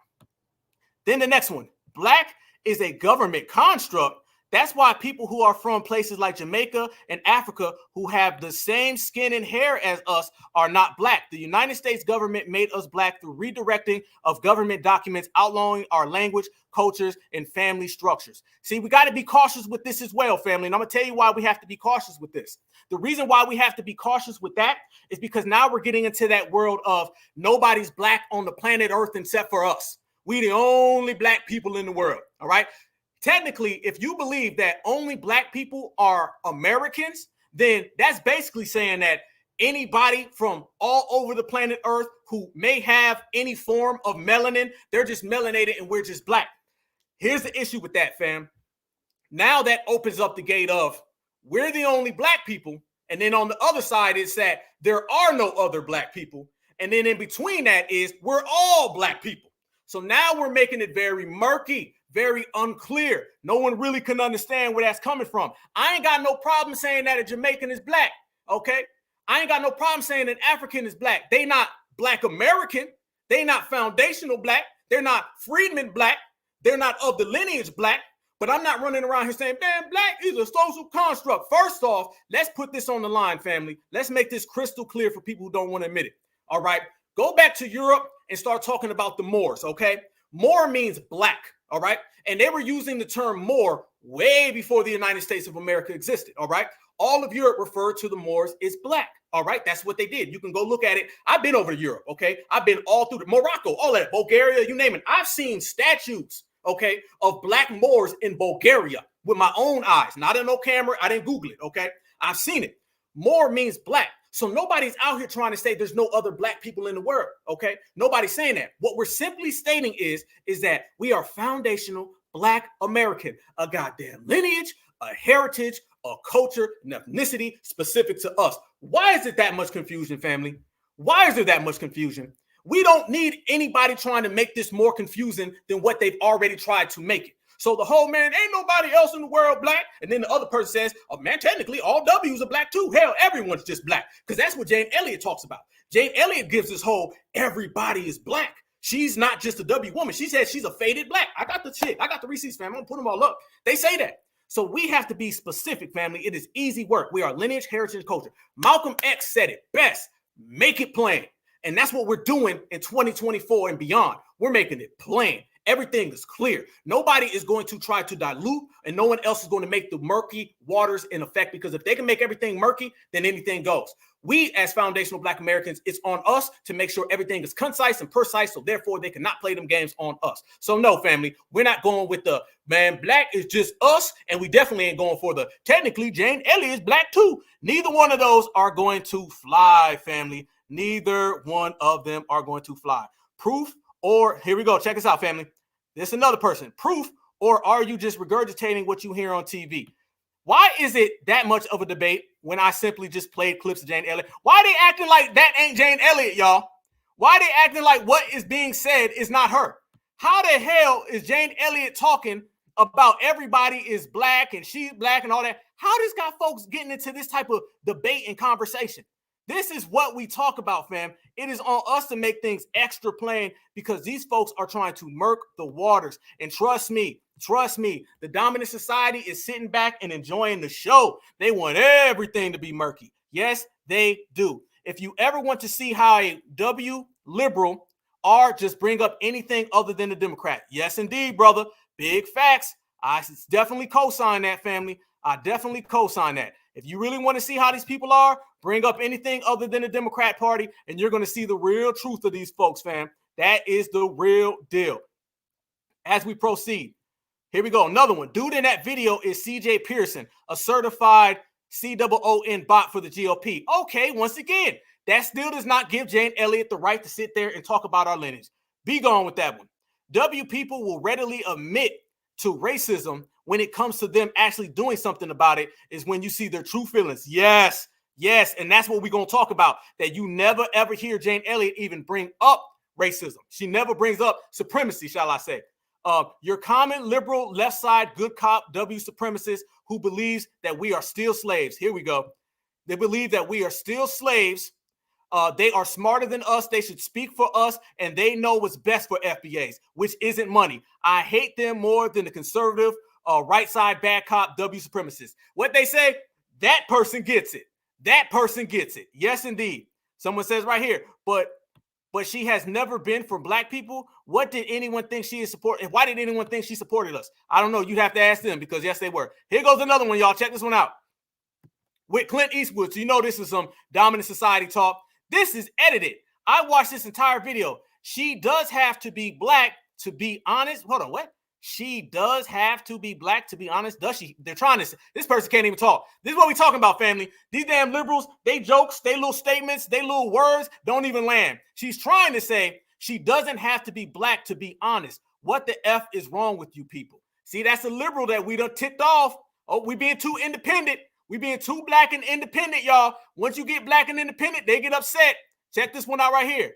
Then the next one, black is a government construct. That's why people who are from places like Jamaica and Africa who have the same skin and hair as us are not black. The United States government made us black through redirecting of government documents outlawing our language, cultures, and family structures. See, we got to be cautious with this as well, family. And I'm going to tell you why we have to be cautious with this. The reason why we have to be cautious with that is because now we're getting into that world of nobody's black on the planet Earth except for us. We the only black people in the world, all right? Technically, if you believe that only black people are Americans, then that's basically saying that anybody from all over the planet Earth who may have any form of melanin, they're just melanated and we're just black. Here's the issue with that, fam. Now that opens up the gate of we're the only black people. And then on the other side is that there are no other black people. And then in between that is we're all black people. So now we're making it very murky, very unclear. No one really can understand where that's coming from. I ain't got no problem saying that a Jamaican is black, okay? I ain't got no problem saying an African is black. They not black American. They not foundational black. They're not freedmen black. They're not of the lineage black. But I'm not running around here saying, man, black is a social construct. First off, let's put this on the line, family. Let's make this crystal clear for people who don't want to admit it. All right, go back to Europe and start talking about the Moors, okay? Moor means black, all right? And they were using the term Moor way before the United States of America existed, all right? All of Europe referred to the Moors as black, all right? That's what they did. You can go look at it. I've been over to Europe, okay? I've been all through Morocco, all that, Bulgaria, you name it. I've seen statues, okay, of black Moors in Bulgaria with my own eyes, not in no camera. I didn't Google it, okay? I've seen it. Moor means black. So nobody's out here trying to say there's no other black people in the world, okay? Nobody's saying that. What we're simply stating is that we are foundational black American, a goddamn lineage, a heritage, a culture, an ethnicity specific to us. Why is it that much confusion, family? Why is there that much confusion? We don't need anybody trying to make this more confusing than what they've already tried to make it. So the whole, man, ain't nobody else in the world black. And then the other person says, oh, man, technically all W's are black too. Hell, everyone's just black. Because that's what Jane Elliott talks about. Jane Elliott gives this whole everybody is black. She's not just a W woman. She says she's a faded black. I got the shit. I got the receipts, fam. I'm going to put them all up. They say that. So we have to be specific, family. It is easy work. We are lineage, heritage, and culture. Malcolm X said it best. Make it plain. And that's what we're doing in 2024 and beyond. We're making it plain. Everything is clear. Nobody is going to try to dilute, and no one else is going to make the murky waters in effect, because if they can make everything murky, then anything goes. We, as foundational Black Americans, it's on us to make sure everything is concise and precise, so therefore they cannot play them games on us. So no, family, we're not going with the, man, Black is just us, and we definitely ain't going for the, technically, Jane Elliott is Black too. Neither one of those are going to fly, family. Neither one of them are going to fly. Proof, or here we go. Check this out, family. This is another person. Proof, or are you just regurgitating what you hear on TV? Why is it that much of a debate when I simply just played clips of Jane Elliott? Why are they acting like that ain't Jane Elliott, y'all? Why are they acting like what is being said is not her? How the hell is Jane Elliott talking about everybody is Black and she's Black and all that? How this got folks getting into this type of debate and conversation? This is what we talk about, fam. It is on us to make things extra plain, because these folks are trying to murk the waters. And trust me, the dominant society is sitting back and enjoying the show. They want everything to be murky. Yes, they do. If you ever want to see how a W liberal are, just bring up anything other than a Democrat. Yes, indeed, brother. Big facts. I definitely co-sign that, family. I definitely co-sign that. If you really want to see how these people are, bring up anything other than the Democrat Party, and you're going to see the real truth of these folks, fam. That is the real deal. As we proceed, here we go. Another one. Dude in that video is CJ Pearson, a certified COON bot for the GOP. Okay, once again, that still does not give Jane Elliott the right to sit there and talk about our lineage. Be gone with that one. W people will readily admit to racism when it comes to them actually doing something about it is when you see their true feelings. Yes, and that's what we're going to talk about, that you never, ever hear Jane Elliott even bring up racism. She never brings up supremacy, shall I say. Your common liberal, left side, good cop, W supremacist who believes that we are still slaves. Here we go. They believe that we are still slaves. They are smarter than us. They should speak for us, and they know what's best for FBAs, which isn't money. I hate them more than the conservative, right side, bad cop, W supremacists. What they say, that person gets it. That person gets it. Yes, indeed. Someone says right here, but she has never been for Black people. What did anyone think she is supporting? Why did anyone think she supported us? I don't know. You'd have to ask them, because yes, they were. Here goes another one, y'all. Check this one out. With Clint Eastwood. So you know this is some dominant society talk. This is edited. I watched this entire video. She does have to be Black to be honest. Hold on, what? She does have to be Black to be honest. Does she? They're trying to. This person can't even talk. This is what we talking about, family. These damn liberals, they jokes, they little statements, they little words don't even land. She's trying to say she doesn't have to be Black to be honest. What the F is wrong with you people? See, that's a liberal that we done ticked off. Oh, we being too independent. We being too Black and independent, y'all. Once you get Black and independent, they get upset. Check this one out right here.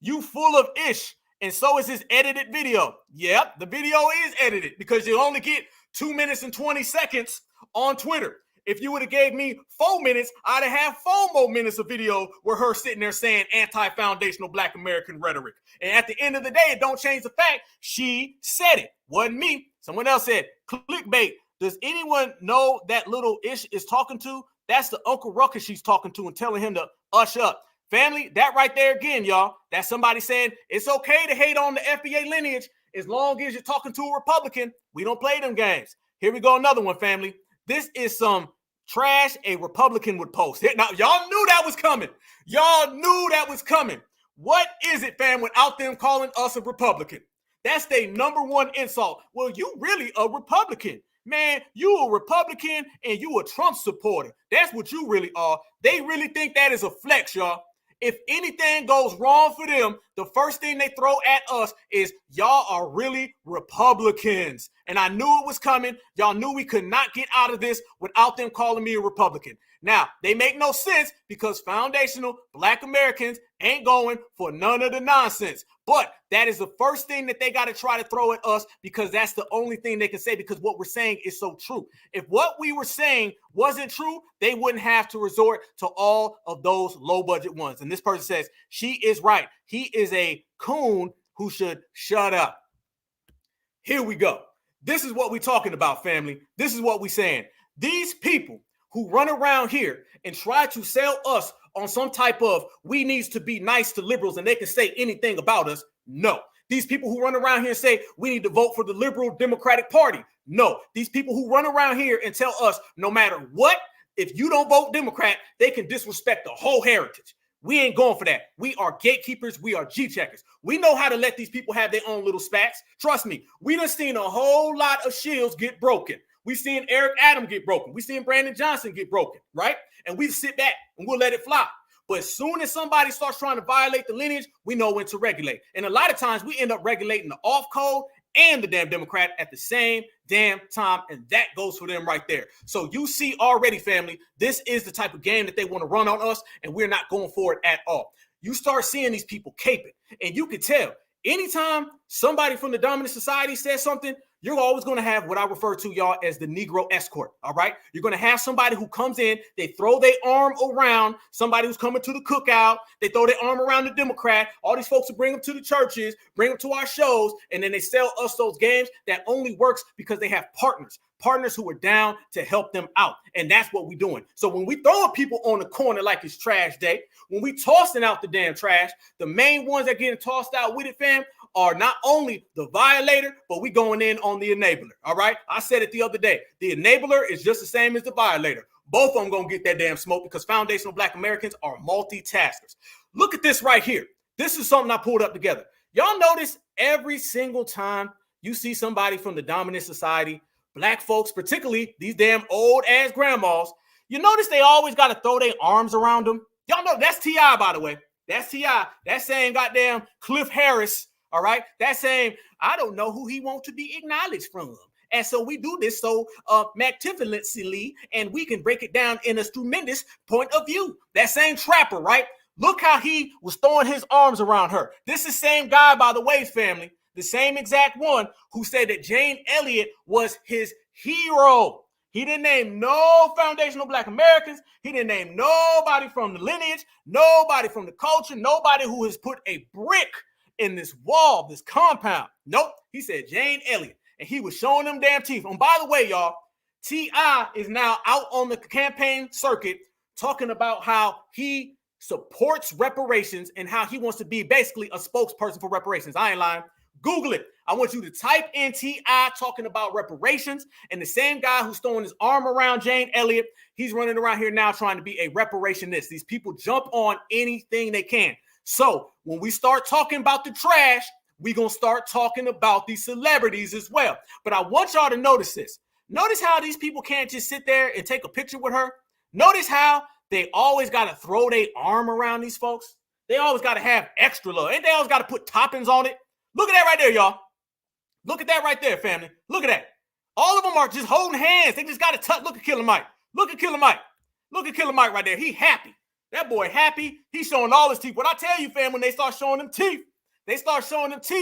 You full of ish. And so is this edited video. Yep, the video is edited because you only get 2 minutes and 20 seconds on Twitter. If you would have gave me 4 minutes, I'd have had 4 more minutes of video where her sitting there saying anti-foundational Black American rhetoric. And at the end of the day, it don't change the fact she said it. Wasn't me. Someone else said, clickbait. Does anyone know that little ish is talking to? That's the Uncle Ruckus she's talking to and telling him to ush up. Family, that right there again, y'all. That's somebody saying it's okay to hate on the FBA lineage as long as you're talking to a Republican. We don't play them games. Here we go, another one, family. This is some trash a Republican would post. Now, y'all knew that was coming. Y'all knew that was coming. What is it, fam, without them calling us a Republican? That's their number one insult. Well, you really a Republican. Man, you a Republican and you a Trump supporter. That's what you really are. They really think that is a flex, y'all. If anything goes wrong for them, the first thing they throw at us is y'all are really Republicans. And I knew it was coming. Y'all knew we could not get out of this without them calling me a Republican. Now, they make no sense because foundational Black Americans ain't going for none of the nonsense. But that is the first thing that they got to try to throw at us because that's the only thing they can say because what we're saying is so true. If what we were saying wasn't true, they wouldn't have to resort to all of those low budget ones. And this person says, she is right. He is a coon who should shut up. Here we go. This is what we're talking about, family. This is what we're saying. These people who run around here and try to sell us on some type of we needs to be nice to liberals and they can say anything about us. No, These people who run around here and say we need to vote for the liberal Democratic Party. No, these people who run around here and tell us no matter what, if you don't vote Democrat, they can disrespect the whole heritage. We ain't going for that. We are gatekeepers. We are G-checkers. We know how to let these people have their own little spats. Trust me, we done seen a whole lot of shields get broken. We seen Eric Adams get broken. We seen Brandon Johnson get broken, right? And we sit back and we'll let it fly. But as soon as somebody starts trying to violate the lineage, we know when to regulate. And a lot of times we end up regulating the off code and the damn Democrat at the same damn time. And that goes for them right there. So you see already, family, this is the type of game that they want to run on us, and we're not going for it at all. You start seeing these people caping, and you can tell anytime somebody from the dominant society says something, you're always going to have what I refer to, y'all, as the Negro escort, all right? You're going to have somebody who comes in, they throw their arm around somebody who's coming to the cookout, they throw their arm around the Democrat, all these folks will bring them to the churches, bring them to our shows, and then they sell us those games that only works because they have partners who are down to help them out, and that's what we're doing. So when we throwing people on the corner like it's trash day, when we tossing out the damn trash, the main ones that getting tossed out with it, fam, are not only the violator, but we going in on the enabler, all right? I said it the other day. The enabler is just the same as the violator. Both of them going to get that damn smoke because foundational Black Americans are multitaskers. Look at this right here. This is something I pulled up together. Y'all notice every single time you see somebody from the dominant society, Black folks, particularly these damn old-ass grandmas, you notice they always got to throw their arms around them. Y'all know that's T.I., by the way. That's T.I. That's saying goddamn Cliff Harris. All right. That's saying, I don't know who he wants to be acknowledged from. And so we do this so magnificently, and we can break it down in a tremendous point of view. That same Trapper, right? Look how he was throwing his arms around her. This is the same guy, by the way, family, the same exact one who said that Jane Elliott was his hero. He didn't name no foundational Black Americans. He didn't name nobody from the lineage, nobody from the culture, nobody who has put a brick in this wall, this compound. Nope. He said Jane Elliott, and he was showing them damn teeth. And by the way, y'all, T.I. is now out on the campaign circuit talking about how he supports reparations and how he wants to be basically a spokesperson for reparations. I ain't lying. Google it. I want you to type in T.I. talking about reparations, and the same guy who's throwing his arm around Jane Elliott, he's running around here now trying to be a reparationist. These people jump on anything they can. So when we start talking about the trash, we're going to start talking about these celebrities as well. But I want y'all to notice this. Notice how these people can't just sit there and take a picture with her. Notice how they always got to throw their arm around these folks. They always got to have extra love. And they always got to put toppings on it. Look at that right there, y'all. Look at that right there, family. Look at that. All of them are just holding hands. They just got to touch. Look at Killer Mike. Look at Killer Mike. Look at Killer Mike right there. He happy. That boy happy. He's showing all his teeth. What I tell you, fam, when they start showing them teeth,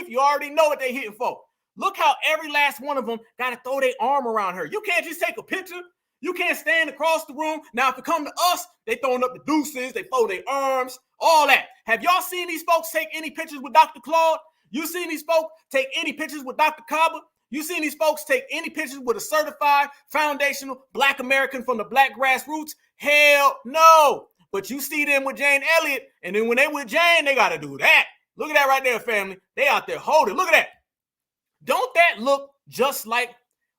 you already know what they're hitting for. Look how every last one of them got to throw their arm around her. You can't just take a picture. You can't stand across the room. Now, if it come to us, they throwing up the deuces. They fold their arms, all that. Have y'all seen these folks take any pictures with Dr. Claude? You seen these folks take any pictures with Dr. Kaba? You seen these folks take any pictures with a certified foundational Black American from the Black grassroots? Hell no. But you see them with Jane Elliott, and then when they with Jane, they got to do that. Look at that right there, family. They out there holding. Look at that. Don't that look just like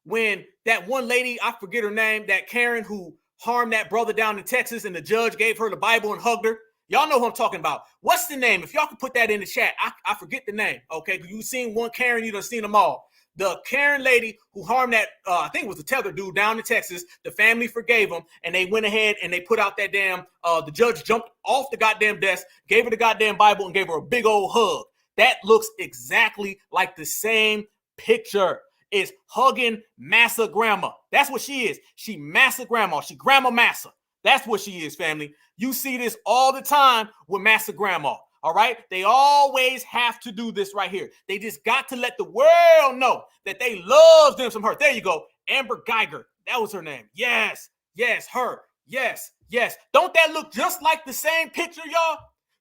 when that one lady, I forget her name, that Karen who harmed that brother down in Texas, and the judge gave her the Bible and hugged her? Y'all know who I'm talking about. What's the name? If y'all could put that in the chat. I forget the name, okay? You've seen one Karen, you done seen them all. The Karen lady who harmed that, I think it was the tether dude down in Texas, the family forgave him, and they went ahead and they put out that damn, the judge jumped off the goddamn desk, gave her the goddamn Bible, and gave her a big old hug. That looks exactly like the same picture. It's hugging Massa Grandma. That's what she is. She Massa Grandma. She Grandma Massa. That's what she is, family. You see this all the time with Massa Grandma. All right. They always have to do this right here. They just got to let the world know that they love them some her. There you go. Amber Geiger. That was her name. Yes. Yes. Her. Yes. Yes. Don't that look just like the same picture, y'all?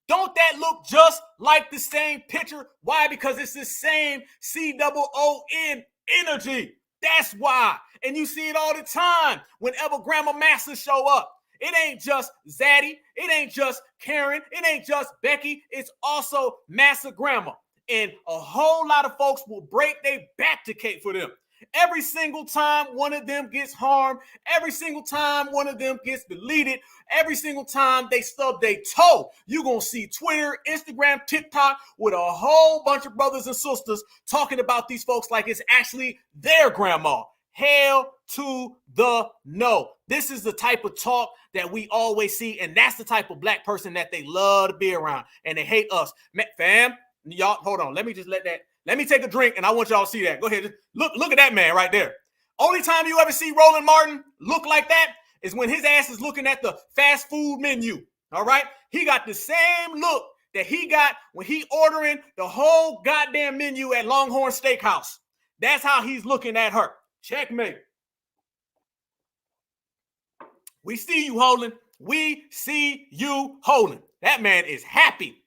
Don't that look just like the same picture? Why? Because it's the same COON energy. That's why. And you see it all the time whenever Grandma Massa show up. It ain't just Zaddy. It ain't just Karen. It ain't just Becky. It's also Massa Grandma. and a whole lot of folks will break their back to cape for them. Every single time one of them gets harmed, every single time one of them gets deleted, every single time they stub their toe, you're going to see Twitter, Instagram, TikTok with a whole bunch of brothers and sisters talking about these folks like it's actually their grandma. Hell to the no. This is the type of talk that we always see, and that's the type of black person that they love to be around, and they hate us. Fam, y'all, hold on. Let me take a drink, and I want y'all to see that. Go ahead. Look at that man right there. Only time you ever see Roland Martin look like that is when his ass is looking at the fast food menu. All right? He got the same look that he got when he ordering the whole goddamn menu at Longhorn Steakhouse. That's how he's looking at her. Checkmate. We see you, Holden. We see you, Holden. That man is happy.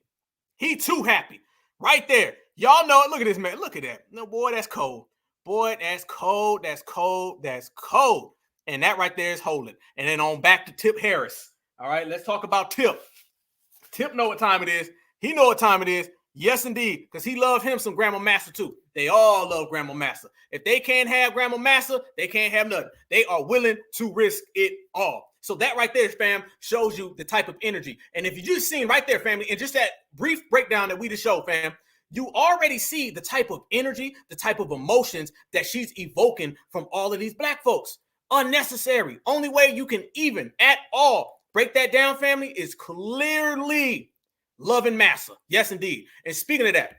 He too happy. Right there. Y'all know it. Look at this man. Look at that. No, boy, that's cold. Boy, that's cold. That's cold. That's cold. And that right there is Holden. And then on back to Tip Harris. All right, let's talk about Tip. Tip know what time it is. He know what time it is. Yes, indeed, because he loved him some Grandma Master too. They all love Grandma Master. If they can't have Grandma Master, they can't have nothing. They are willing to risk it all. So that right there, fam, shows you the type of energy. And if you just seen right there, family, and just that brief breakdown that we just showed, fam, you already see the type of energy, the type of emotions that she's evoking from all of these black folks. Unnecessary. Only way you can even at all break that down, family, is clearly loving massa. Yes, indeed. And speaking of that,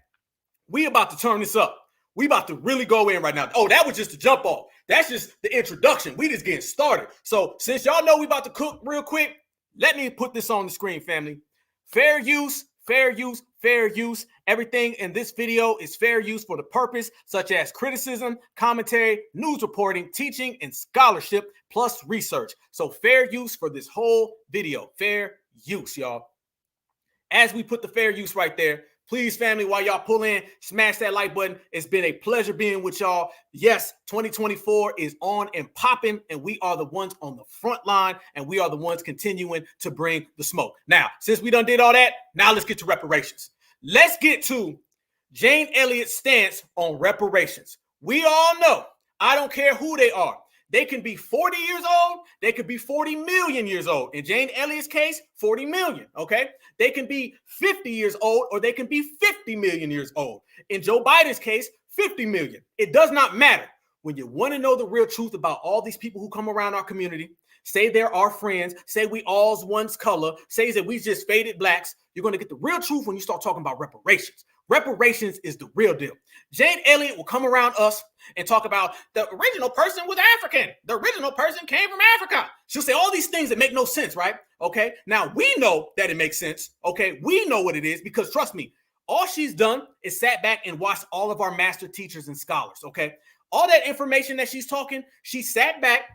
we about to turn this up. We about to really go in right now. Oh, that was just the jump off. That's just the introduction. We just getting started. So since y'all know we about to cook real quick, let me put this on the screen, family. Fair use, fair use, fair use. Everything in this video is fair use for the purpose, such as criticism, commentary, news reporting, teaching, and scholarship, plus research. So fair use for this whole video. Fair use, y'all. As we put the fair use right there, please, family, while y'all pull in, smash that like button. It's been a pleasure being with y'all. Yes, 2024 is on and popping, and we are the ones on the front line, and we are the ones continuing to bring the smoke. Now, since we done did all that, now let's get to reparations. Let's get to Jane Elliott's stance on reparations. We all know, I don't care who they are. They can be 40 years old. They could be 40 million years old. In Jane Elliott's case, 40 million, okay? They can be 50 years old or they can be 50 million years old. In Joe Biden's case, 50 million. It does not matter. When you want to know the real truth about all these people who come around our community, say they're our friends, say we all's one's color, say that we just faded blacks, you're going to get the real truth when you start talking about reparations. Reparations is the real deal. Jane Elliott will come around us and talk about the original person was African. The original person came from Africa. She'll say all these things that make no sense, right? Okay. Now we know that it makes sense. Okay. We know what it is because trust me, all she's done is sat back and watched all of our master teachers and scholars. Okay. All that information that she's talking, she sat back,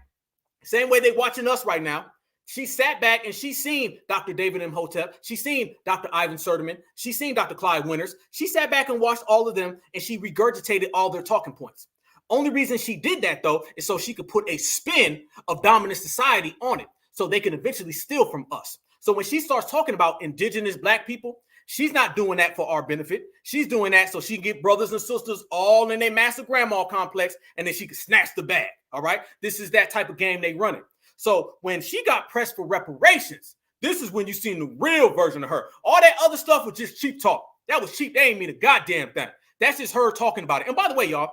same way they're watching us right now. She sat back and she's seen Dr. David M. Hotep. She's seen Dr. Ivan Sertiman. She's seen Dr. Clyde Winters. She sat back and watched all of them and she regurgitated all their talking points. Only reason she did that, though, is so she could put a spin of dominant society on it so they can eventually steal from us. So when she starts talking about indigenous black people, she's not doing that for our benefit. She's doing that so she can get brothers and sisters all in their massive grandma complex and then she can snatch the bag. All right. This is that type of game they running. So when she got pressed for reparations, this is when you seen the real version of her. All that other stuff was just cheap talk. That was cheap. They ain't mean a goddamn thing. That's just her talking about it. And by the way, y'all,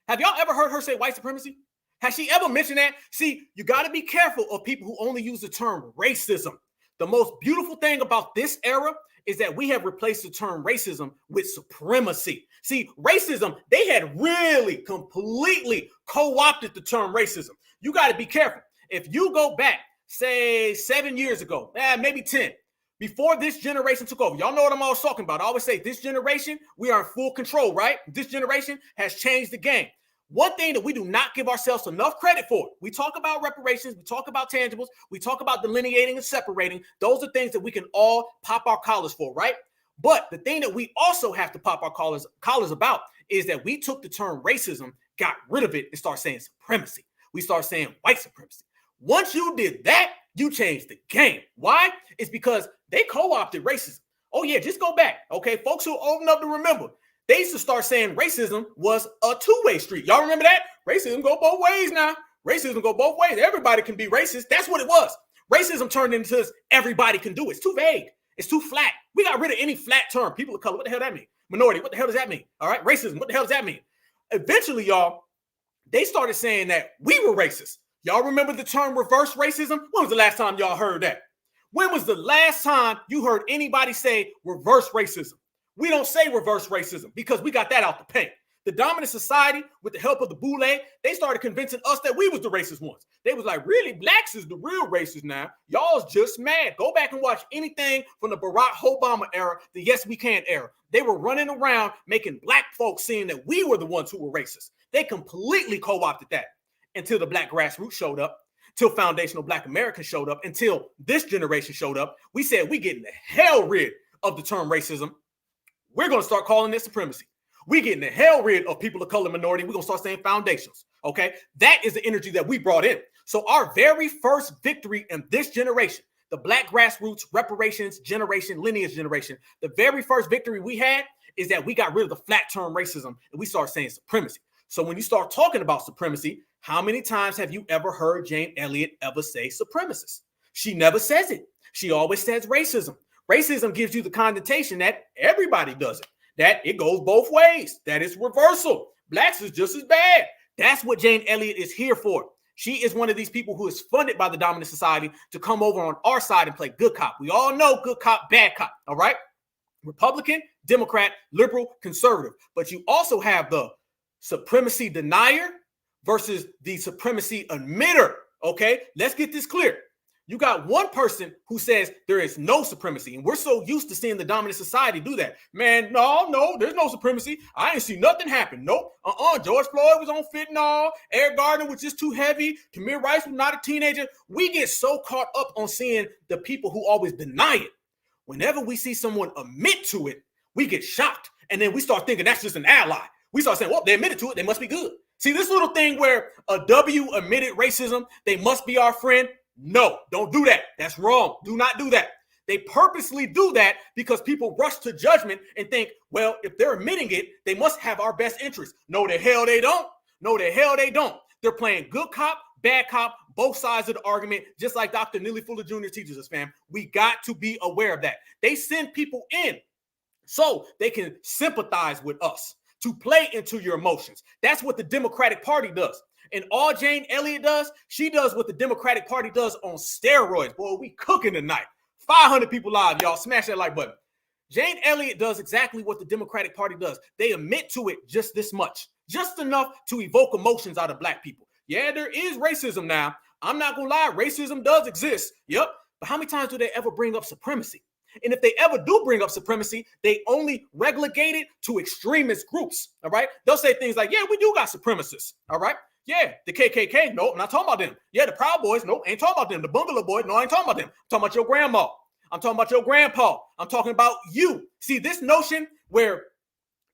have y'all ever heard her say white supremacy? Has she ever mentioned that? See, you got to be careful of people who only use the term racism. The most beautiful thing about this era is that we have replaced the term racism with supremacy. See, racism, they had really completely co-opted the term racism. You got to be careful. If you go back, say 7 years ago, maybe 10, before this generation took over, y'all know what I'm always talking about. I always say this generation, we are in full control, right? This generation has changed the game. One thing that we do not give ourselves enough credit for, we talk about reparations, we talk about tangibles, we talk about delineating and separating. Those are things that we can all pop our collars for, right? But the thing that we also have to pop our collars about is that we took the term racism, got rid of it, and started saying supremacy. We start saying white supremacy. Once you did that, you changed the game. Why? It's because they co-opted racism. Oh yeah, just go back. Okay, folks who are old enough to remember, they used to start saying racism was a two-way street. Y'all remember that? Racism go both ways now. Racism go both ways. Everybody can be racist. That's what it was. Racism turned into everybody can do it. It's too vague. It's too flat. We got rid of any flat term. People of color, what the hell that mean? Minority, what the hell does that mean? All right, racism, what the hell does that mean? Eventually, y'all, they started saying that we were racist. Y'all remember the term reverse racism? When was the last time y'all heard that? When was the last time you heard anybody say reverse racism? We don't say reverse racism because we got that out the paint. The dominant society, with the help of the boule, they started convincing us that we was the racist ones. They was like, really, blacks is the real racist now. Y'all's just mad. Go back and watch anything from the Barack Obama era, the Yes We Can era. They were running around making black folks seeing that we were the ones who were racist. They completely co-opted that until the black grassroots showed up, till foundational black Americans showed up, until this generation showed up. We said we getting the hell rid of the term racism. We're going to start calling it supremacy. We getting the hell rid of people of color, minority. We're going to start saying foundations, okay? That is the energy that we brought in. So our very first victory in this generation, the black grassroots, reparations generation, lineage generation, the very first victory we had is that we got rid of the flat term racism and we started saying supremacy. So when you start talking about supremacy, how many times have you ever heard Jane Elliott ever say supremacist? She never says it. She always says racism. Racism gives you the connotation that everybody does it, that it goes both ways, that it's reversal. Blacks is just as bad. That's what Jane Elliott is here for. She is one of these people who is funded by the dominant society to come over on our side and play good cop. We all know good cop, bad cop, all right? Republican, Democrat, liberal, conservative. But you also have the supremacy denier versus the supremacy admitter, okay? Let's get this clear. You got one person who says there is no supremacy, and we're so used to seeing the dominant society do that. Man, no, there's no supremacy. I ain't see nothing happen. Nope. George Floyd was on fentanyl. Eric Gardner was just too heavy. Tamir Rice was not a teenager. We get so caught up on seeing the people who always deny it. Whenever we see someone admit to it, we get shocked, and then we start thinking that's just an ally. We start saying, well, they admitted to it. They must be good. See, this little thing where a W admitted racism, they must be our friend. No, don't do that. That's wrong. Do not do that. They purposely do that because people rush to judgment and think, well, if they're admitting it, they must have our best interest. No, the hell they don't. No, the hell they don't. They're playing good cop, bad cop, both sides of the argument, just like Dr. Neely Fuller Jr. teaches us, fam. We got to be aware of that. They send people in so they can sympathize with us, to play into your emotions. That's what the Democratic Party does. And all Jane Elliott does, she does what the Democratic Party does on steroids. Boy, we cooking tonight. 500 people live, y'all. Smash that like button. Jane Elliott does exactly what the Democratic Party does. They admit to it just this much, just enough to evoke emotions out of black people. Yeah, there is racism now. I'm not going to lie. Racism does exist. Yep. But how many times do they ever bring up supremacy? And if they ever do bring up supremacy, they only relegate it to extremist groups. All right. They'll say things like, yeah, we do got supremacists. All right. Yeah, the KKK, no, I'm not talking about them. Yeah, the Proud Boys, no, ain't talking about them. The Bungalow Boys, no, I ain't talking about them. I'm talking about your grandma. I'm talking about your grandpa. I'm talking about you. See, this notion where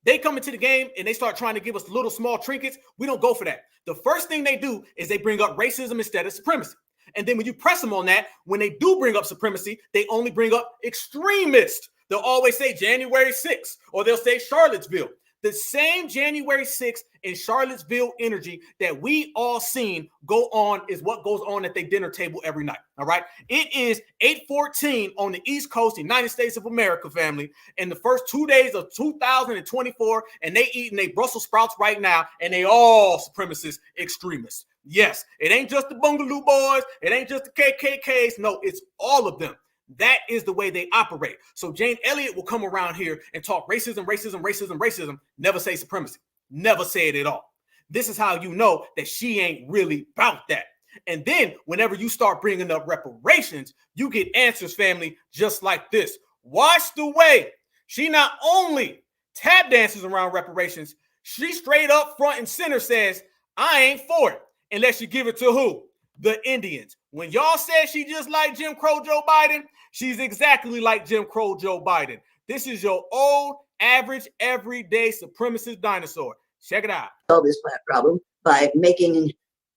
they come into the game and they start trying to give us little small trinkets, we don't go for that. The first thing they do is they bring up racism instead of supremacy. And then when you press them on that, when they do bring up supremacy, they only bring up extremists. They'll always say January 6th, or they'll say Charlottesville. The same January 6th in Charlottesville energy that we all seen go on is what goes on at their dinner table every night. All right. It is 8:14 on the East Coast, United States of America, family, in the first 2 days of 2024. And they eating their Brussels sprouts right now. And they all supremacist extremists. Yes, it ain't just the Bungalow Boys. It ain't just the KKKs. No, it's all of them. That is the way they operate. So Jane Elliott will come around here and talk racism, never say supremacy, never say it at all. This is how you know that she ain't really about that. And then whenever you start bringing up reparations, you get answers, family, just like this. Watch the way she not only tap dances around reparations, she straight up front and center says, I ain't for it unless you give it to who? The Indians. When y'all said she just like Jim Crow Joe Biden, she's exactly like Jim Crow Joe Biden. This is your old, average, everyday supremacist dinosaur. Check it out. Solve this problem by making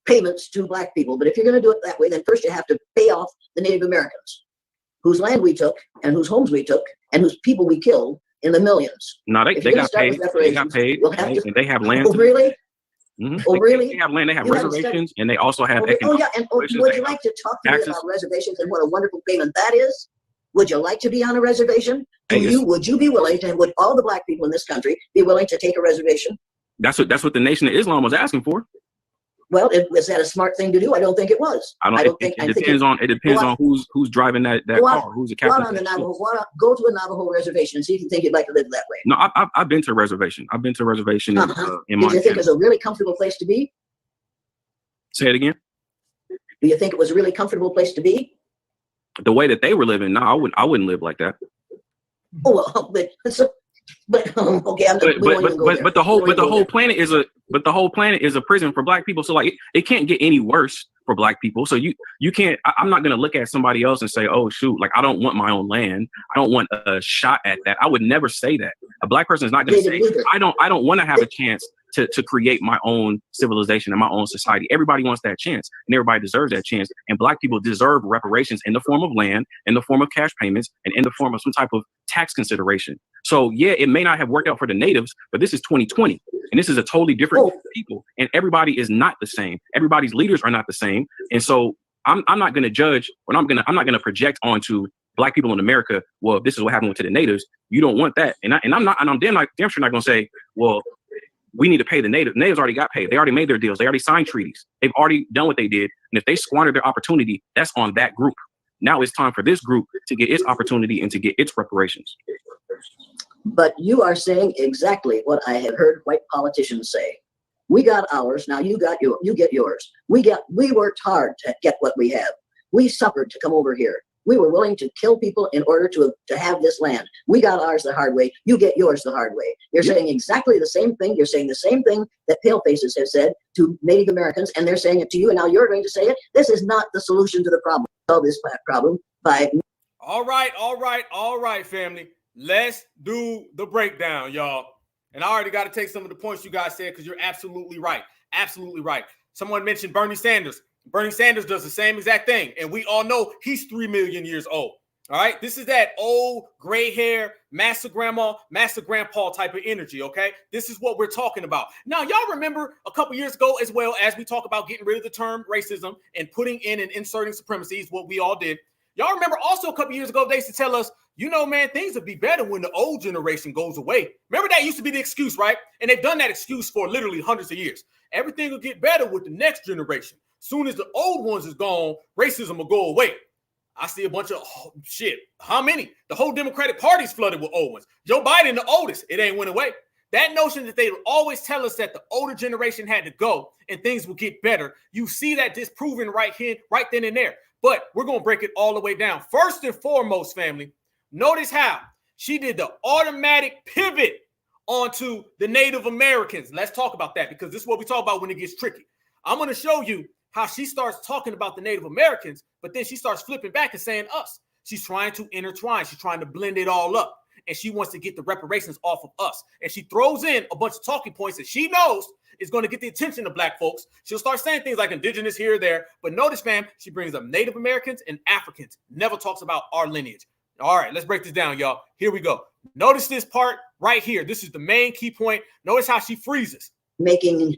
payments to black people. But if you're going to do it that way, then first you have to pay off the Native Americans. whose land we took and whose homes we took and whose people we killed in the millions. No, they got paid. They got paid. We'll have and they have land. Oh, really? Mm-hmm. Oh, really? They have land. They have You reservations, and they also have. Oh, yeah. And would you like to talk to me about reservations and what a wonderful payment that is? Would you like to be on a reservation? Would you be willing to, and would all the black people in this country be willing to take a reservation? That's what the Nation of Islam was asking for. Well, was that a smart thing to do? I don't think it was. It depends on who's driving that car, who's the captain. Go to a Navajo reservation and see if you think you'd like to live that way. No, I've been to a reservation. I've been to a reservation in Montana. Did you think it was a really comfortable place to be? Say it again. Do you think it was a really comfortable place to be? The way that they were living, no, I wouldn't live like that. Oh well, okay. But the whole planet is a prison for black people. So like it can't get any worse for black people. So you can't. I'm not gonna look at somebody else and say, oh shoot, like I don't want my own land. I don't want a shot at that. I would never say that. A black person is not gonna say I don't want to have a chance to create my own civilization and my own society. Everybody wants that chance, and everybody deserves that chance. And black people deserve reparations in the form of land, in the form of cash payments, and in the form of some type of tax consideration. So yeah, it may not have worked out for the natives, but this is 2020, and this is a totally different group of people, and everybody is not the same. Everybody's leaders are not the same, and so I'm not going to judge, or I'm not going to project onto black people in America. Well, this is what happened to the natives. You don't want that, and I'm damn sure not going to say, well, we need to pay the natives. Natives already got paid. They already made their deals. They already signed treaties. They've already done what they did. And if they squandered their opportunity, that's on that group. Now it's time for this group to get its opportunity and to get its reparations. But you are saying exactly what I have heard white politicians say. We got ours. Now you get yours. We worked hard to get what we have. We suffered to come over here. We were willing to kill people in order to have this land. We got ours the hard way. You get yours the hard way. You're saying exactly the same thing. You're saying the same thing that palefaces have said to Native Americans, and they're saying it to you, and now you're going to say it. This is not the solution to the problem. Solve this problem by... All right, family. Let's do the breakdown, y'all. And I already got to take some of the points you guys said because you're absolutely right. Absolutely right. Someone mentioned Bernie Sanders. Bernie Sanders does the same exact thing. And we all know he's 3 million years old. All right. This is that old gray hair, master grandma, master grandpa type of energy. OK, this is what we're talking about. Now, y'all remember a couple years ago, as well as we talk about getting rid of the term racism and putting in and inserting supremacy is what we all did. Y'all remember also a couple years ago, they used to tell us, you know, man, things would be better when the old generation goes away. Remember that used to be the excuse, right? And they've done that excuse for literally hundreds of years. Everything will get better with the next generation. Soon as the old ones is gone, racism will go away. I see a bunch of shit. How many? The whole Democratic Party's flooded with old ones. Joe Biden, the oldest, it ain't went away. That notion that they always tell us that the older generation had to go and things will get better. You see that disproven right then and there. But we're going to break it all the way down. First and foremost, family, notice how she did the automatic pivot onto the Native Americans. Let's talk about that because this is what we talk about when it gets tricky. I'm going to show you how she starts talking about the Native Americans, but then she starts flipping back and saying us. She's trying to intertwine. She's trying to blend it all up. And she wants to get the reparations off of us. And she throws in a bunch of talking points that she knows is going to get the attention of black folks. She'll start saying things like indigenous here or there. But notice, fam, she brings up Native Americans and Africans. Never talks about our lineage. All right, let's break this down, y'all. Here we go. Notice this part right here. This is the main key point. Notice how she freezes. Making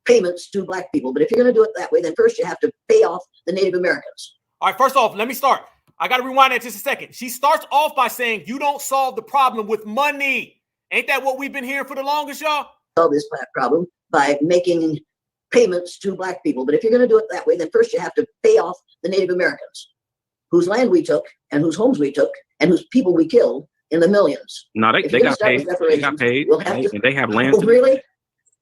payments to black people. But if you're going to do it that way, then first you have to pay off the Native Americans. All right, first off, let me start. I got to rewind that just a second. She starts off by saying you don't solve the problem with money. Ain't that what we've been hearing for the longest, y'all? Solve this problem by making payments to black people. But if you're going to do it that way, then first you have to pay off the Native Americans, whose land we took and whose homes we took and whose people we killed in the millions. No, they got paid. They got paid. And they have land. Oh, really?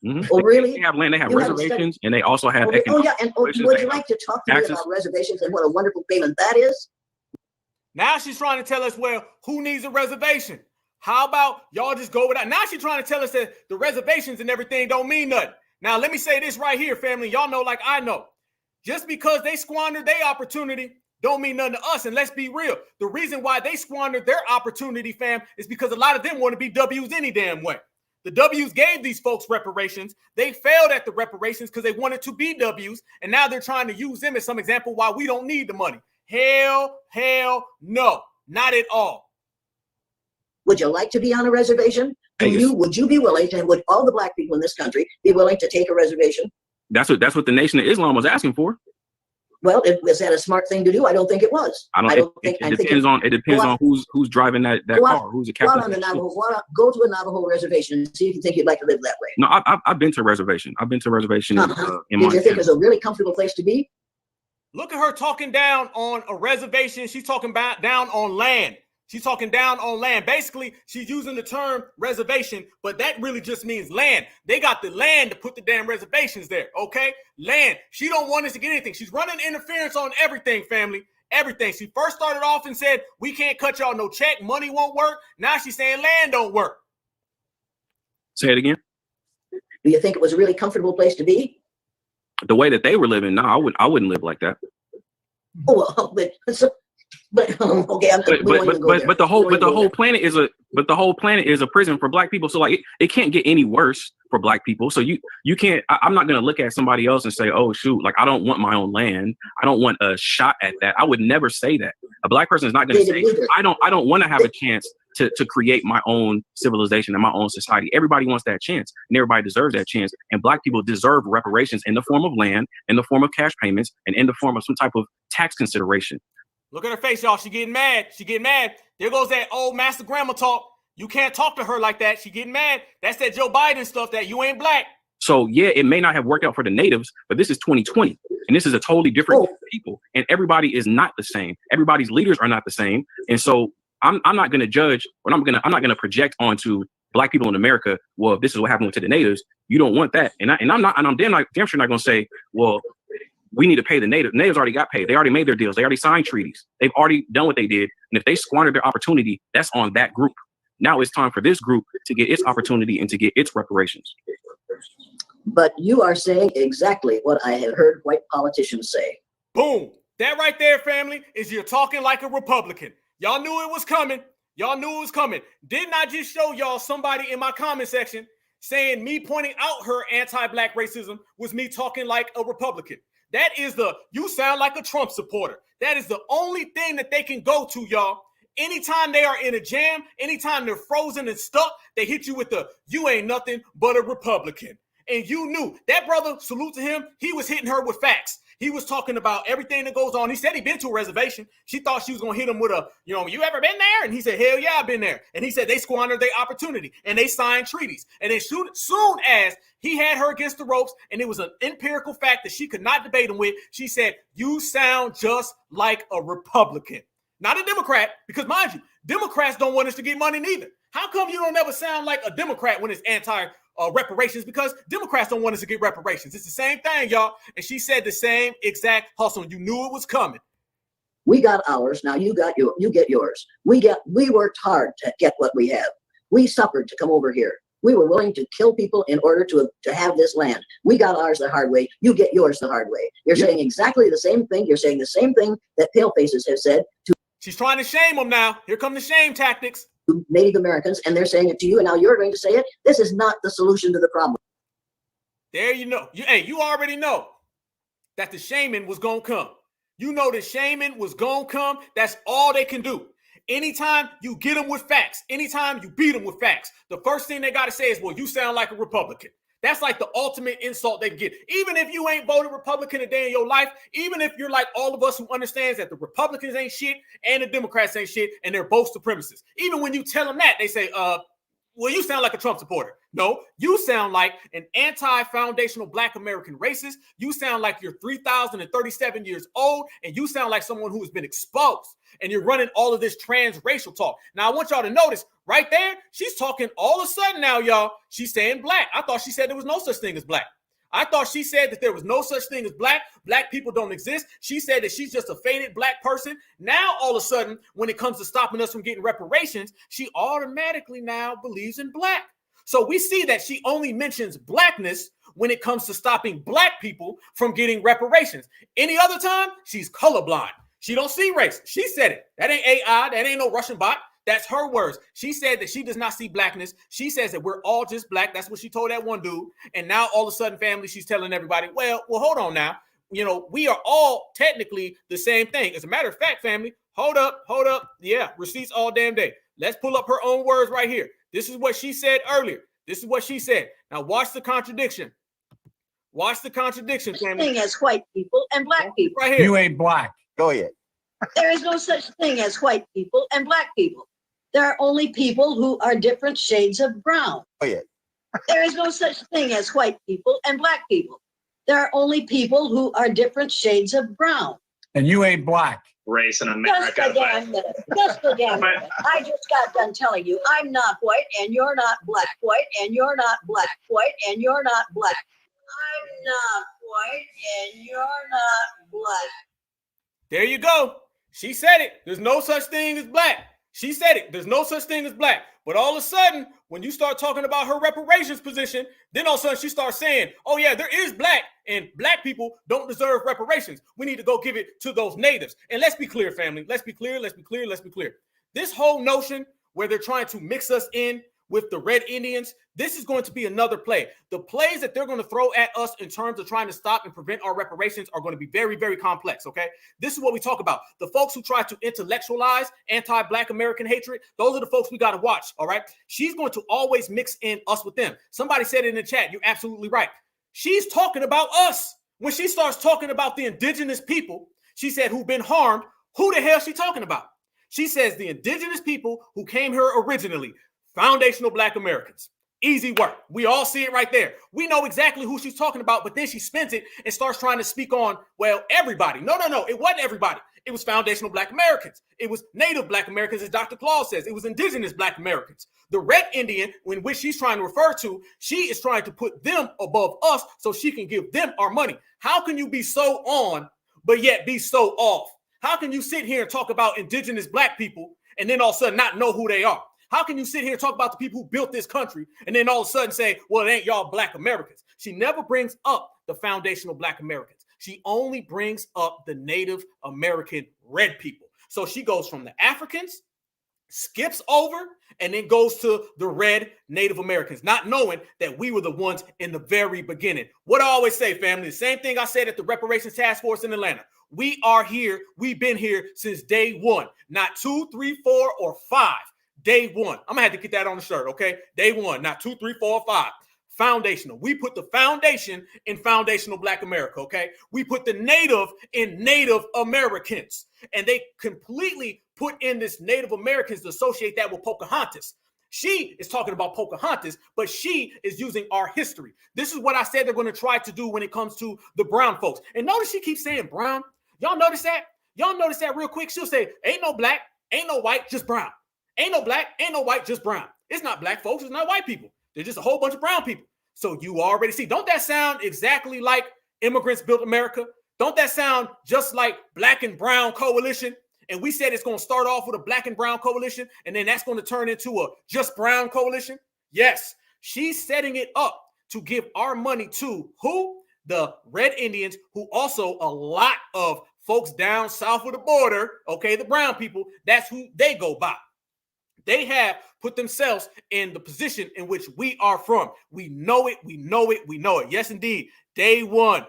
Mm-hmm. Oh, really? They have land. They have reservations, and they also have. Oh, yeah. And would you like to talk to me about reservations and what a wonderful payment that is? Now she's trying to tell us, well, who needs a reservation? How about y'all just go without? Now she's trying to tell us that the reservations and everything don't mean nothing. Now, let me say this right here, family. Y'all know like I know. Just because they squandered their opportunity don't mean nothing to us. And let's be real. The reason why they squandered their opportunity, fam, is because a lot of them want to be W's any damn way. The W's gave these folks reparations. They failed at the reparations because they wanted to be W's. And now they're trying to use them as some example why we don't need the money. Hell no. Not at all. Would you like to be on a reservation? Would you be willing to, would all the black people in this country be willing to take a reservation? That's what the Nation of Islam was asking for. Well, was that a smart thing to do? I don't think it was. It depends on who's driving that car, who's the captain. Go to a Navajo reservation and see if you think you'd like to live that way. No, I've been to a reservation. I've been to a reservation in Did you think it was a really comfortable place to be? Look at her talking down on a reservation. She's talking about down on land. She's talking down on land. Basically, she's using the term reservation, but that really just means land. They got the land to put the damn reservations there, okay? Land. She don't want us to get anything. She's running interference on everything, family. Everything. She first started off and said, we can't cut y'all no check. Money won't work. Now she's saying land don't work. Say it again. Do you think it was a really comfortable place to be? The way that they were living, no, I wouldn't live like that. Oh, well, but okay, but the whole planet is a prison for black people. So like it can't get any worse for black people. So you can't. I'm not gonna look at somebody else and say, oh shoot, like I don't want my own land. I don't want a shot at that. I would never say that. A black person is not gonna say I don't want to have a chance to create my own civilization and my own society. Everybody wants that chance, and everybody deserves that chance. And black people deserve reparations in the form of land, in the form of cash payments, and in the form of some type of tax consideration. Look at her face, y'all. She getting mad. She getting mad. There goes that old master grandma talk. You can't talk to her like that. She getting mad. That's that Joe Biden stuff that you ain't black. So yeah, it may not have worked out for the natives, but this is 2020, and this is a totally different group of people, and everybody is not the same. Everybody's leaders are not the same, and so I'm not going to judge, or I'm not going to project onto black people in America. Well, if this is what happened to the natives, you don't want that, and I'm damn sure not going to say, well, we need to pay the natives. Natives already got paid. They already made their deals. They already signed treaties. They've already done what they did. And if they squandered their opportunity, that's on that group. Now it's time for this group to get its opportunity and to get its reparations. But you are saying exactly what I have heard white politicians say. Boom. That right there, family, is you're talking like a Republican. Y'all knew it was coming. Y'all knew it was coming. Didn't I just show y'all somebody in my comment section saying me pointing out her anti-black racism was me talking like a Republican? That is you sound like a Trump supporter. That is the only thing that they can go to, y'all. Anytime they are in a jam, anytime they're frozen and stuck, they hit you with you ain't nothing but a Republican. And you knew that brother, salute to him, he was hitting her with facts. He was talking about everything that goes on. He said he'd been to a reservation. She thought she was going to hit him with you ever been there? And he said, hell yeah, I've been there. And he said they squandered their opportunity and they signed treaties. And then soon as he had her against the ropes and it was an empirical fact that she could not debate him with, she said, you sound just like a Republican, not a Democrat, because mind you, Democrats don't want us to get money neither. How come you don't ever sound like a Democrat when it's reparations? Because Democrats don't want us to get reparations. It's the same thing, y'all. And she said the same exact hustle. You knew it was coming. We got ours. Now you get yours. We worked hard to get what we have. We suffered to come over here. We were willing to kill people in order to have this land. We got ours the hard way. You get yours the hard way. You're saying exactly the same thing. You're saying the same thing that pale faces have said to. She's trying to shame them now. Here come the shame tactics. Native Americans, and they're saying it to you, and now you're going to say it. This is not the solution to the problem. There you know. You already know that the shaming was going to come. You know the shaming was going to come. That's all they can do. Anytime you get them with facts, anytime you beat them with facts, the first thing they got to say is, well, you sound like a Republican. That's like the ultimate insult they can get. Even if you ain't voted Republican a day in your life, even if you're like all of us who understands that the Republicans ain't shit and the Democrats ain't shit and they're both supremacists. Even when you tell them that, they say, well, you sound like a Trump supporter. No, you sound like an anti-foundational Black American racist. You sound like you're 3,037 years old, and you sound like someone who has been exposed, and you're running all of this transracial talk. Now, I want y'all to notice right there, she's talking all of a sudden now, y'all. She's saying black. I thought she said there was no such thing as black. I thought she said that there was no such thing as black. Black people don't exist. She said that she's just a faded black person. Now, all of a sudden, when it comes to stopping us from getting reparations, she automatically now believes in black. So we see that she only mentions blackness when it comes to stopping black people from getting reparations. Any other time, she's colorblind. She don't see race. She said it. That ain't AI. That ain't no Russian bot. That's her words. She said that she does not see blackness. She says that we're all just black. That's what she told that one dude. And now all of a sudden, family, she's telling everybody, well, hold on now. We are all technically the same thing. As a matter of fact, family, Hold up. Yeah, receipts all damn day. Let's pull up her own words right here. This is what she said earlier. This is what she said. Now watch the contradiction. Watch the contradiction, family. Thing as white people and black people. Right here. You ain't black. Go ahead. There is no such thing as white people and black people. There are only people who are different shades of brown. Go ahead. There is no such thing as white people and black people. There are only people who are different shades of brown. And you ain't black. Race in Just America. a damn minute. Just a damn minute. I just got done telling you, I'm not white and you're not black. White and you're not black. White and you're not black. I'm not white and you're not black. There you go. She said it. There's no such thing as black. She said it. There's no such thing as black. But all of a sudden, when you start talking about her reparations position, then all of a sudden she starts saying, oh yeah, there is black and black people don't deserve reparations. We need to go give it to those natives. And let's be clear, family. Let's be clear. This whole notion where they're trying to mix us in with the Red Indians, this is going to be another play. The plays that they're going to throw at us in terms of trying to stop and prevent our reparations are going to be very, very complex, okay? This is what we talk about. The folks who try to intellectualize anti-Black American hatred, those are the folks we got to watch, all right? She's going to always mix in us with them. Somebody said it in the chat. You're absolutely right. She's talking about us. When she starts talking about the indigenous people, she said, who've been harmed, who the hell is she talking about? She says the indigenous people who came here originally, foundational Black Americans. Easy work. We all see it right there. We know exactly who she's talking about, but then she spins it and starts trying to speak on, well, everybody. No. It wasn't everybody. It was foundational Black Americans. It was Native Black Americans, as Dr. Claus says. It was indigenous Black Americans. The Red Indian, in which she's trying to refer to, she is trying to put them above us so she can give them our money. How can you be so on, but yet be so off? How can you sit here and talk about indigenous Black people and then all of a sudden not know who they are? How can you sit here and talk about the people who built this country and then all of a sudden say, well, it ain't y'all Black Americans? She never brings up the foundational Black Americans. She only brings up the Native American red people. So she goes from the Africans, skips over, and then goes to the red Native Americans, not knowing that we were the ones in the very beginning. What I always say, family, the same thing I said at the Reparations Task Force in Atlanta. We are here. We've been here since day one, not 2, 3, 4, or 5. Day one. I'm gonna have to get that on the shirt, okay? Day one, not 2, 3, 4, 5. Foundational. We put the foundation in foundational Black America, okay? We put the Native in Native Americans. And they completely put in this Native Americans to associate that with Pocahontas. She is talking about Pocahontas, but she is using our history. This is what I said they're going to try to do when it comes to the brown folks. And notice she keeps saying brown. Y'all notice that? Y'all notice that real quick? She'll say, ain't no black, ain't no white, just brown. Ain't no black, ain't no white, just brown. It's not black folks, it's not white people. They're just a whole bunch of brown people. So you already see, don't that sound exactly like immigrants built America? Don't that sound just like Black and Brown coalition? And we said it's going to start off with a Black and Brown coalition, and then that's going to turn into a just brown coalition? Yes, she's setting it up to give our money to who? The Red Indians, who also a lot of folks down south of the border, okay, the brown people, that's who they go by. They have put themselves in the position in which we are from. We know it. We know it. We know it. Yes, indeed. Day one,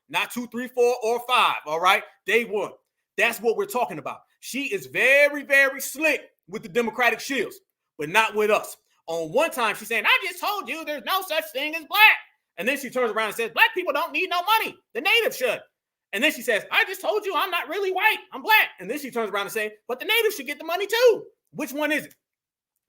not 2, 3, 4, or 5. All right. Day one. That's what we're talking about. She is very, very slick with the Democratic shields, but not with us. On one time, she's saying, I just told you there's no such thing as black. And then she turns around and says, black people don't need no money. The natives should. And then she says, I just told you I'm not really white. I'm black. And then she turns around and says, but the natives should get the money too. Which one is it?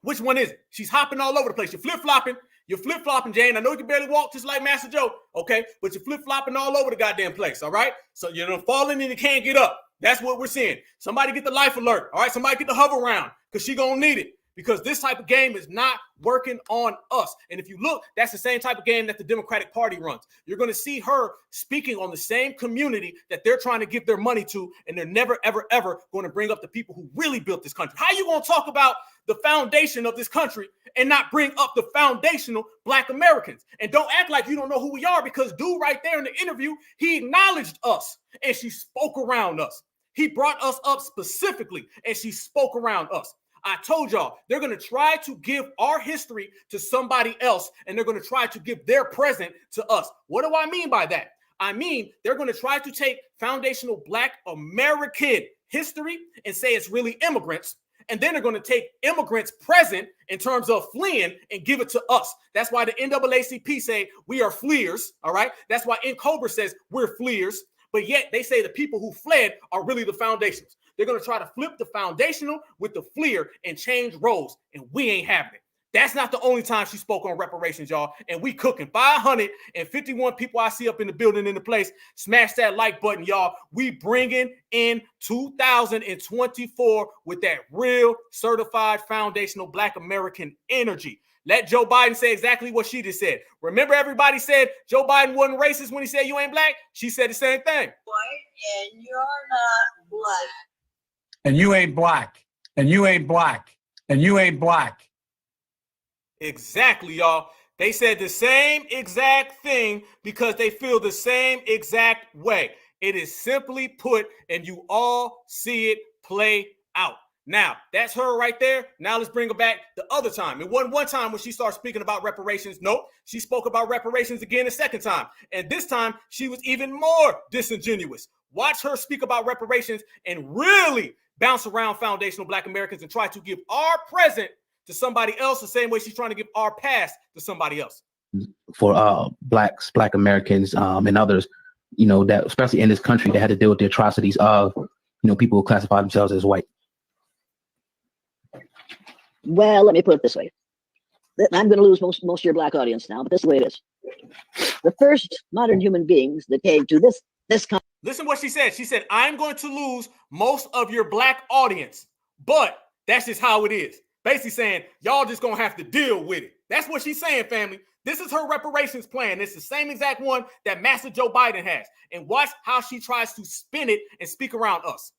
Which one is it? She's hopping all over the place. You're flip-flopping. You're flip-flopping, Jane. I know you can barely walk just like Master Joe, okay? But you're flip-flopping all over the goddamn place, all right? So you're falling and you can't get up. That's what we're seeing. Somebody get the life alert, all right? Somebody get the hover round because she's going to need it because this type of game is not working on us. And if you look, that's the same type of game that the Democratic Party runs. You're going to see her speaking on the same community that they're trying to give their money to, and they're never, ever, ever going to bring up the people who really built this country. How are you going to talk about the foundation of this country and not bring up the foundational Black Americans? And don't act like you don't know who we are, because dude right there in the interview, he acknowledged us and she spoke around us. He brought us up specifically and she spoke around us. I told y'all, they're going to try to give our history to somebody else, and they're going to try to give their present to us. What do I mean by that? I mean, they're going to try to take foundational Black American history and say it's really immigrants. And then they're going to take immigrants present in terms of fleeing and give it to us. That's why the NAACP say we are fleers, all right? That's why NCOBRA says we're fleers, but yet they say the people who fled are really the foundationals. They're going to try to flip the foundational with the fleer and change roles, and we ain't having it. That's not the only time she spoke on reparations, y'all. And we cooking 551 people I see up in the building in the place. Smash that like button, y'all. We bringing in 2024 with that real certified foundational Black American energy. Let Joe Biden say exactly what she just said. Remember, everybody said Joe Biden wasn't racist when he said you ain't black? She said the same thing. White and you're not black. And you ain't black. And you ain't black. And you ain't black. Exactly, y'all. They said the same exact thing because they feel the same exact way. It is simply put, and you all see it play out. Now, that's her right there. Now let's bring her back the other time. It wasn't one time when she started speaking about reparations. Nope. She spoke about reparations again a second time. And this time, she was even more disingenuous. Watch her speak about reparations and really bounce around foundational Black Americans and try to give our present to somebody else the same way she's trying to give our past to somebody else. For Black Americans and others, you know, that especially in this country that had to deal with the atrocities of, you know, people who classify themselves as white. Well, let me put it this way. I'm going to lose most of your Black audience now, but this is the way it is. The first modern human beings that came to this country. Listen what she said. She said, I'm going to lose most of your Black audience, but that's just how it is. Basically saying, y'all just going to have to deal with it. That's what she's saying, family. This is her reparations plan. It's the same exact one that Master Joe Biden has. And watch how she tries to spin it and speak around us.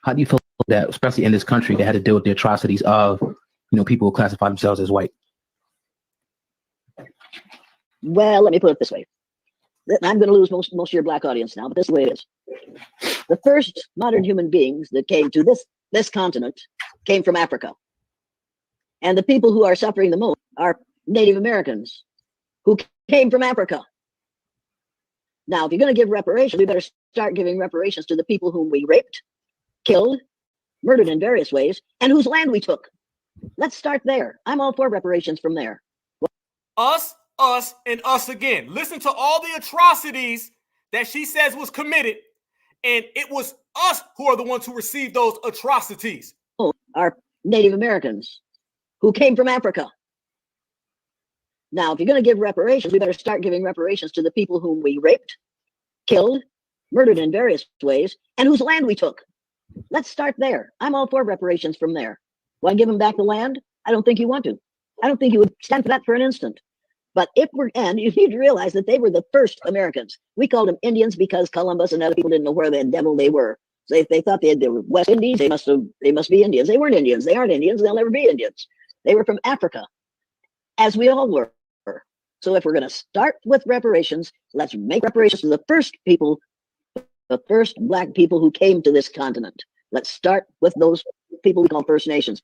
How do you feel that, especially in this country that had to deal with the atrocities of, you know, people who classify themselves as white? Well, let me put it this way. I'm going to lose most of your Black audience now, but this is the way it is. The first modern human beings that came to this continent came from Africa. And the people who are suffering the most are Native Americans who came from Africa. Now, if you're going to give reparations, we better start giving reparations to the people whom we raped, killed, murdered in various ways, and whose land we took. Let's start there. I'm all for reparations from there. Us, and us again. Listen to all the atrocities that she says was committed, and it was us who are the ones who received those atrocities. Are Native Americans who came from Africa. Now, if you're going to give reparations, we better start giving reparations to the people whom we raped, killed, murdered in various ways, and whose land we took. Let's start there. I'm all for reparations from there. Want to give them back the land? I don't think you want to. I don't think you would stand for that for an instant. But and you need to realize that they were the first Americans. We called them Indians because Columbus and other people didn't know where the devil they were. So if they thought they were West Indies, they must be Indians. They weren't Indians. They aren't Indians. They'll never be Indians. They were from Africa, as we all were. So if we're going to start with reparations, let's make reparations to the first people, the first Black people who came to this continent. Let's start with those people we call First Nations.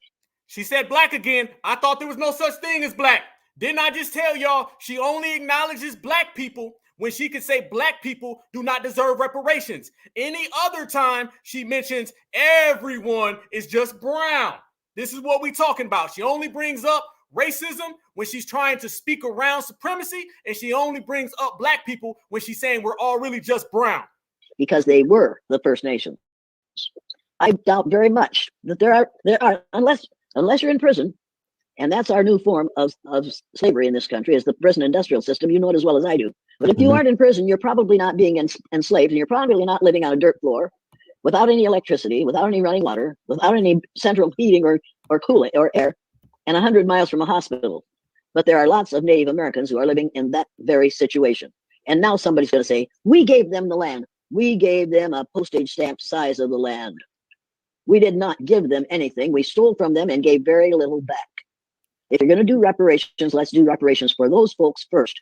She said Black again. I thought there was no such thing as Black. Didn't I just tell y'all she only acknowledges Black people when she could say Black people do not deserve reparations? Any other time she mentions everyone is just brown. This is what we're talking about. She only brings up racism when she's trying to speak around supremacy, and she only brings up Black people when she's saying we're all really just brown. Because they were the First Nations. I doubt very much that there are unless you're in prison, and that's our new form of slavery in this country, is the prison industrial system. You know it as well as I do. But if you aren't in prison, you're probably not being enslaved, and you're probably not living on a dirt floor without any electricity, without any running water, without any central heating or cooling or air, and 100 miles from a hospital. But there are lots of Native Americans who are living in that very situation. And now somebody's going to say, we gave them the land. We gave them a postage stamp size of the land. We did not give them anything. We stole from them and gave very little back. If you're going to do reparations, let's do reparations for those folks first.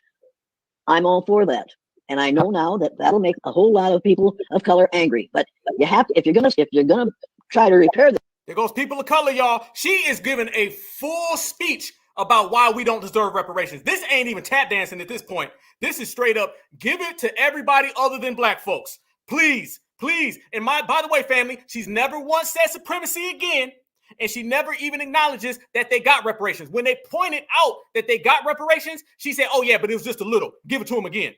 I'm all for that. And I know now that that'll make a whole lot of people of color angry. But you have to, if you're going to try to repair this. There goes people of color, y'all. She is giving a full speech about why we don't deserve reparations. This ain't even tap dancing at this point. This is straight up, give it to everybody other than black folks. Please, please. And by the way, family, she's never once said supremacy again. And she never even acknowledges that they got reparations. When they pointed out that they got reparations, she said, oh yeah, but it was just a little. Give it to them again.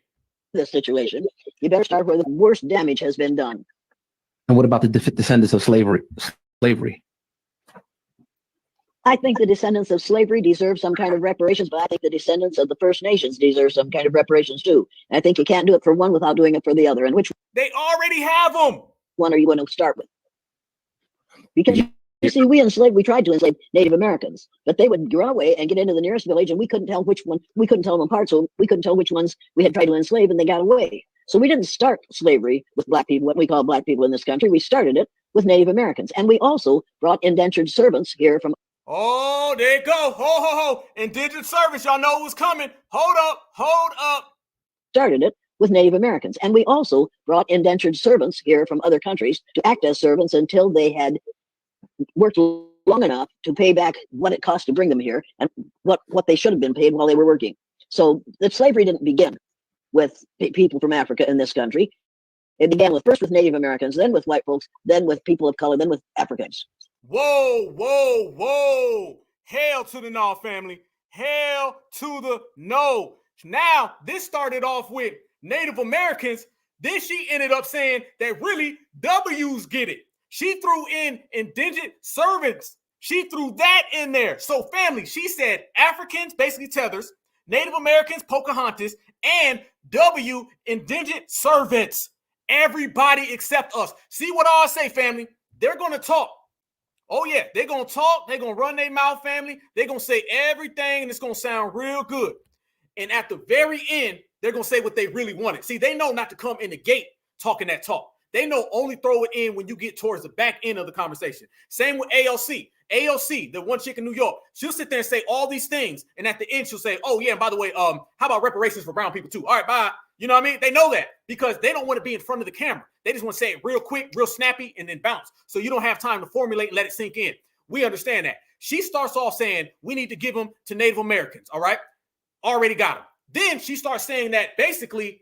This situation, you better start where the worst damage has been done. And what about the descendants of slavery? I think the descendants of slavery deserve some kind of reparations, but I think the descendants of the First Nations deserve some kind of reparations too. And I think you can't do it for one without doing it for the other. And which They already have them. one are you going to start with? Because you see, we tried to enslave Native Americans, but they would run away and get into the nearest village, and we couldn't tell which one, we couldn't tell them apart, so we couldn't tell which ones we had tried to enslave, and they got away. So we didn't start slavery with black people, what we call black people in this country. We started it with Native Americans, and we also brought indentured servants here from. Oh, there you go. Ho, ho, ho. Indigent service. Y'all know it was coming. Hold up. Started it with Native Americans, and we also brought indentured servants here from other countries to act as servants until they had worked long enough to pay back what it cost to bring them here and what they should have been paid while they were working. So the slavery didn't begin with people from Africa in this country. It began first with Native Americans, then with white folks, then with people of color, then with Africans. Whoa. Hail to the no, family. Hail to the no. Now, this started off with Native Americans. Then she ended up saying that really W's get it. She threw in indigent servants. She threw that in there. So family, she said Africans, basically tethers, Native Americans, Pocahontas, and W, indigent servants. Everybody except us. See what I say, family? They're going to talk. Oh yeah, they're going to talk. They're going to run their mouth, family. They're going to say everything, and it's going to sound real good. And at the very end, they're going to say what they really wanted. See, they know not to come in the gate talking that talk. They know only throw it in when you get towards the back end of the conversation. Same with AOC. AOC, the one chick in New York, she'll sit there and say all these things. And at the end, she'll say, oh, yeah, and by the way, how about reparations for brown people too? All right, bye. You know what I mean? They know that because they don't want to be in front of the camera. They just want to say it real quick, real snappy, and then bounce. So you don't have time to formulate and let it sink in. We understand that. She starts off saying, we need to give them to Native Americans. All right? Already got them. Then she starts saying that basically,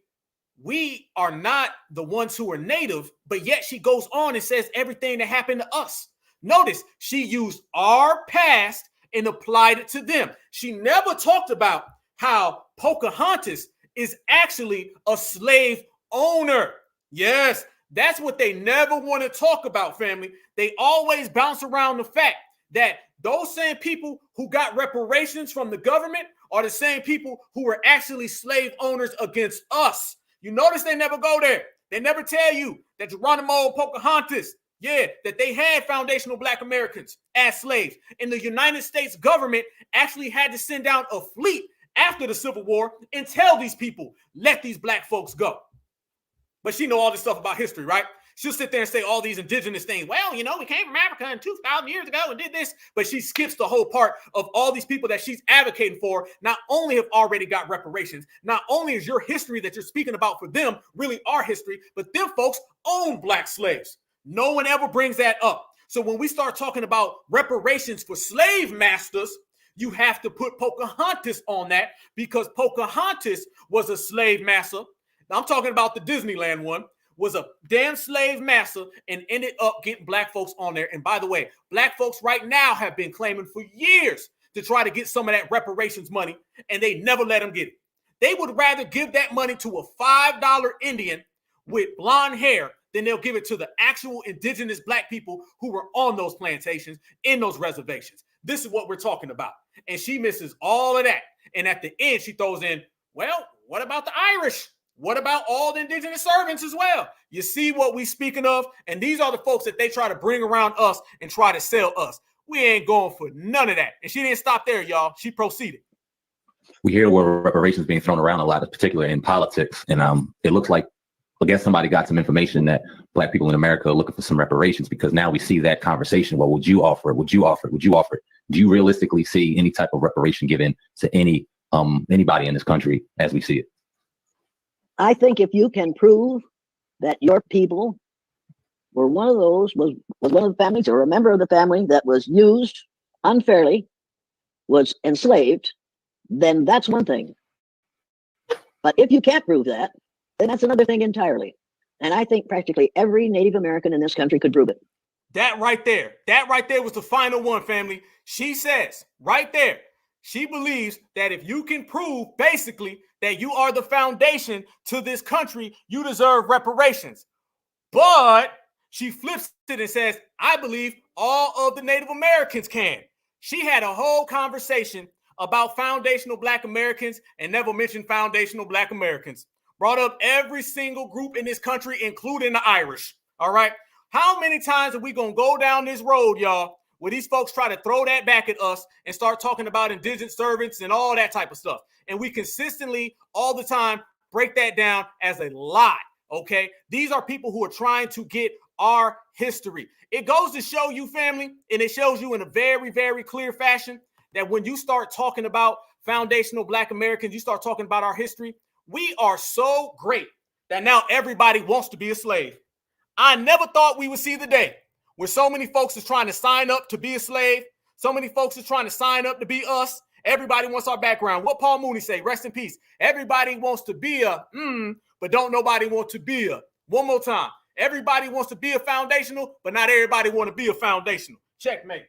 we are not the ones who are native, but yet she goes on and says everything that happened to us. Notice she used our past and applied it to them. She never talked about how Pocahontas is actually a slave owner. Yes, that's what they never want to talk about, family. They always bounce around the fact that those same people who got reparations from the government are the same people who were actually slave owners against us. You notice they never go there. They never tell you that Geronimo and Pocahontas, that they had foundational black Americans as slaves. And the United States government actually had to send down a fleet after the Civil War and tell these people, let these black folks go. But she know all this stuff about history, right? She'll sit there and say all these indigenous things. Well, you know, we came from Africa 2,000 years ago and did this. But she skips the whole part of all these people that she's advocating for not only have already got reparations, not only is your history that you're speaking about for them really our history, but them folks own black slaves. No one ever brings that up. So when we start talking about reparations for slave masters, you have to put Pocahontas on that because Pocahontas was a slave master. Now I'm talking about the Disneyland one. Was a damn slave master and ended up getting black folks on there. And by the way, black folks right now have been claiming for years to try to get some of that reparations money, and they never let them get it. They would rather give that money to a $5 Indian with blonde hair than they'll give it to the actual indigenous black people who were on those plantations, in those reservations. This is what we're talking about. And she misses all of that. And at the end, she throws in, well, what about the Irish? What about all the indigenous servants as well? You see what we speaking of? And these are the folks that they try to bring around us and try to sell us. We ain't going for none of that. And she didn't stop there, y'all. She proceeded. We hear the word reparations being thrown around a lot, particularly in politics. And it looks like, I guess somebody got some information that black people in America are looking for some reparations because now we see that conversation. Well, would you offer it? Would you offer it? Would you offer it? Do you realistically see any type of reparation given to anybody in this country as we see it? I think if you can prove that your people were one of those, was one of the families or a member of the family that was used unfairly, was enslaved, then that's one thing. But if you can't prove that, then that's another thing entirely. And I think practically every Native American in this country could prove it. That right there was the final one, family. She says right there, she believes that if you can prove basically that you are the foundation to this country, you deserve reparations. But she flips it and says, I believe all of the Native Americans can. She had a whole conversation about foundational Black Americans and never mentioned foundational Black Americans. Brought up every single group in this country, including the Irish. All right. How many times are we going to go down this road, y'all, where these folks try to throw that back at us and start talking about indigent servants and all that type of stuff? And we consistently, all the time, break that down as a lie. Okay. These are people who are trying to get our history. It goes to show you, family, and it shows you in a very, very clear fashion that when you start talking about foundational Black Americans, you start talking about our history. We are so great that now everybody wants to be a slave. I never thought we would see the day where so many folks is trying to sign up to be a slave. So many folks is trying to sign up to be us. Everybody wants our background. What Paul Mooney say, rest in peace. Everybody wants to be a, but don't nobody want to be a. One more time. Everybody wants to be a foundational, but not everybody want to be a foundational. Checkmate.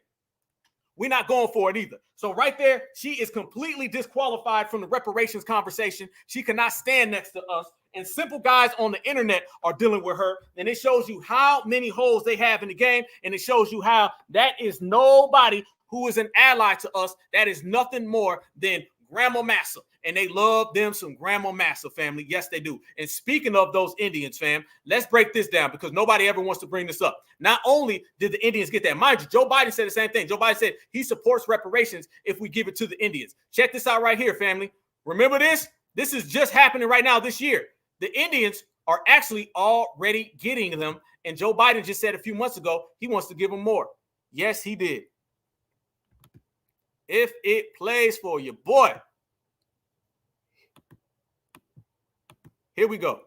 We're not going for it either. So right there, she is completely disqualified from the reparations conversation. She cannot stand next to us. And simple guys on the internet are dealing with her. And it shows you how many holes they have in the game. And it shows you how that is nobody who is an ally to us. That is nothing more than Grandma Massa. And they love them some Grandma Massa, family. Yes, they do. And speaking of those Indians, fam, let's break this down because nobody ever wants to bring this up. Not only did the Indians get that, mind you, Joe Biden said the same thing. Joe Biden said he supports reparations if we give it to the Indians. Check this out right here, family. Remember this? This is just happening right now this year. The Indians are actually already getting them. And Joe Biden just said a few months ago, he wants to give them more. Yes, he did. If it plays for you, boy. Here we go.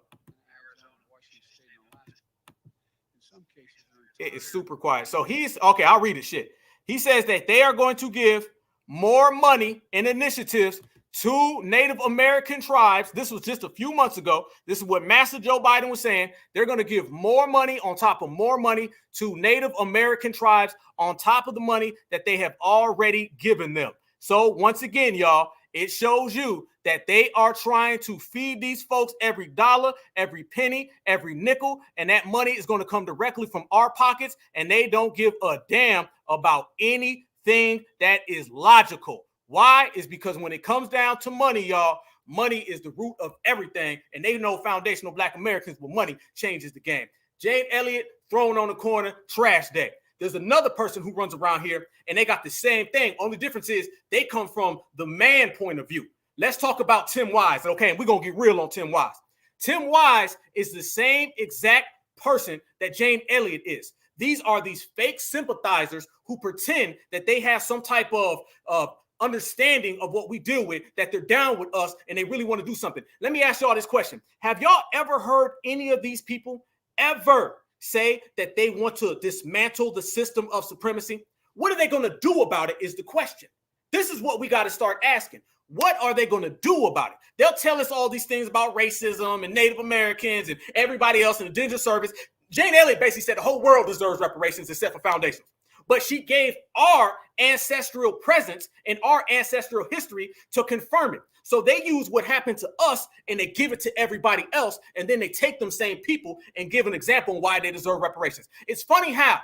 It is super quiet. So he's, okay, I'll read it, shit. He says that they are going to give more money and initiatives to Native American tribes. This was just a few months ago. This is what Master Joe Biden was saying. They're going to give more money on top of more money to Native American tribes on top of the money that they have already given them. So once again, y'all, it shows you that they are trying to feed these folks every dollar, every penny, every nickel, and that money is going to come directly from our pockets, and they don't give a damn about anything that is logical. Why? Is because when it comes down to money, y'all, money is the root of everything, and they know foundational Black Americans with money changes the game. Jane Elliott thrown on the corner, trash day. There's another person who runs around here, and they got the same thing. Only difference is they come from the man point of view. Let's talk about Tim Wise, okay? And we're going to get real on Tim Wise. Tim Wise is the same exact person that Jane Elliott is. These are these fake sympathizers who pretend that they have some type of understanding of what we deal with, that they're down with us, and they really want to do something. Let me ask y'all this question. Have y'all ever heard any of these people ever say that they want to dismantle the system of supremacy? What are they going to do about it is the question. This is what we got to start asking. What are they going to do about it? They'll tell us all these things about racism and Native Americans and everybody else in the digital service. Jane Elliott basically said the whole world deserves reparations except for foundations. But she gave our ancestral presence and our ancestral history to confirm it. So they use what happened to us and they give it to everybody else. And then they take them same people and give an example on why they deserve reparations. It's funny how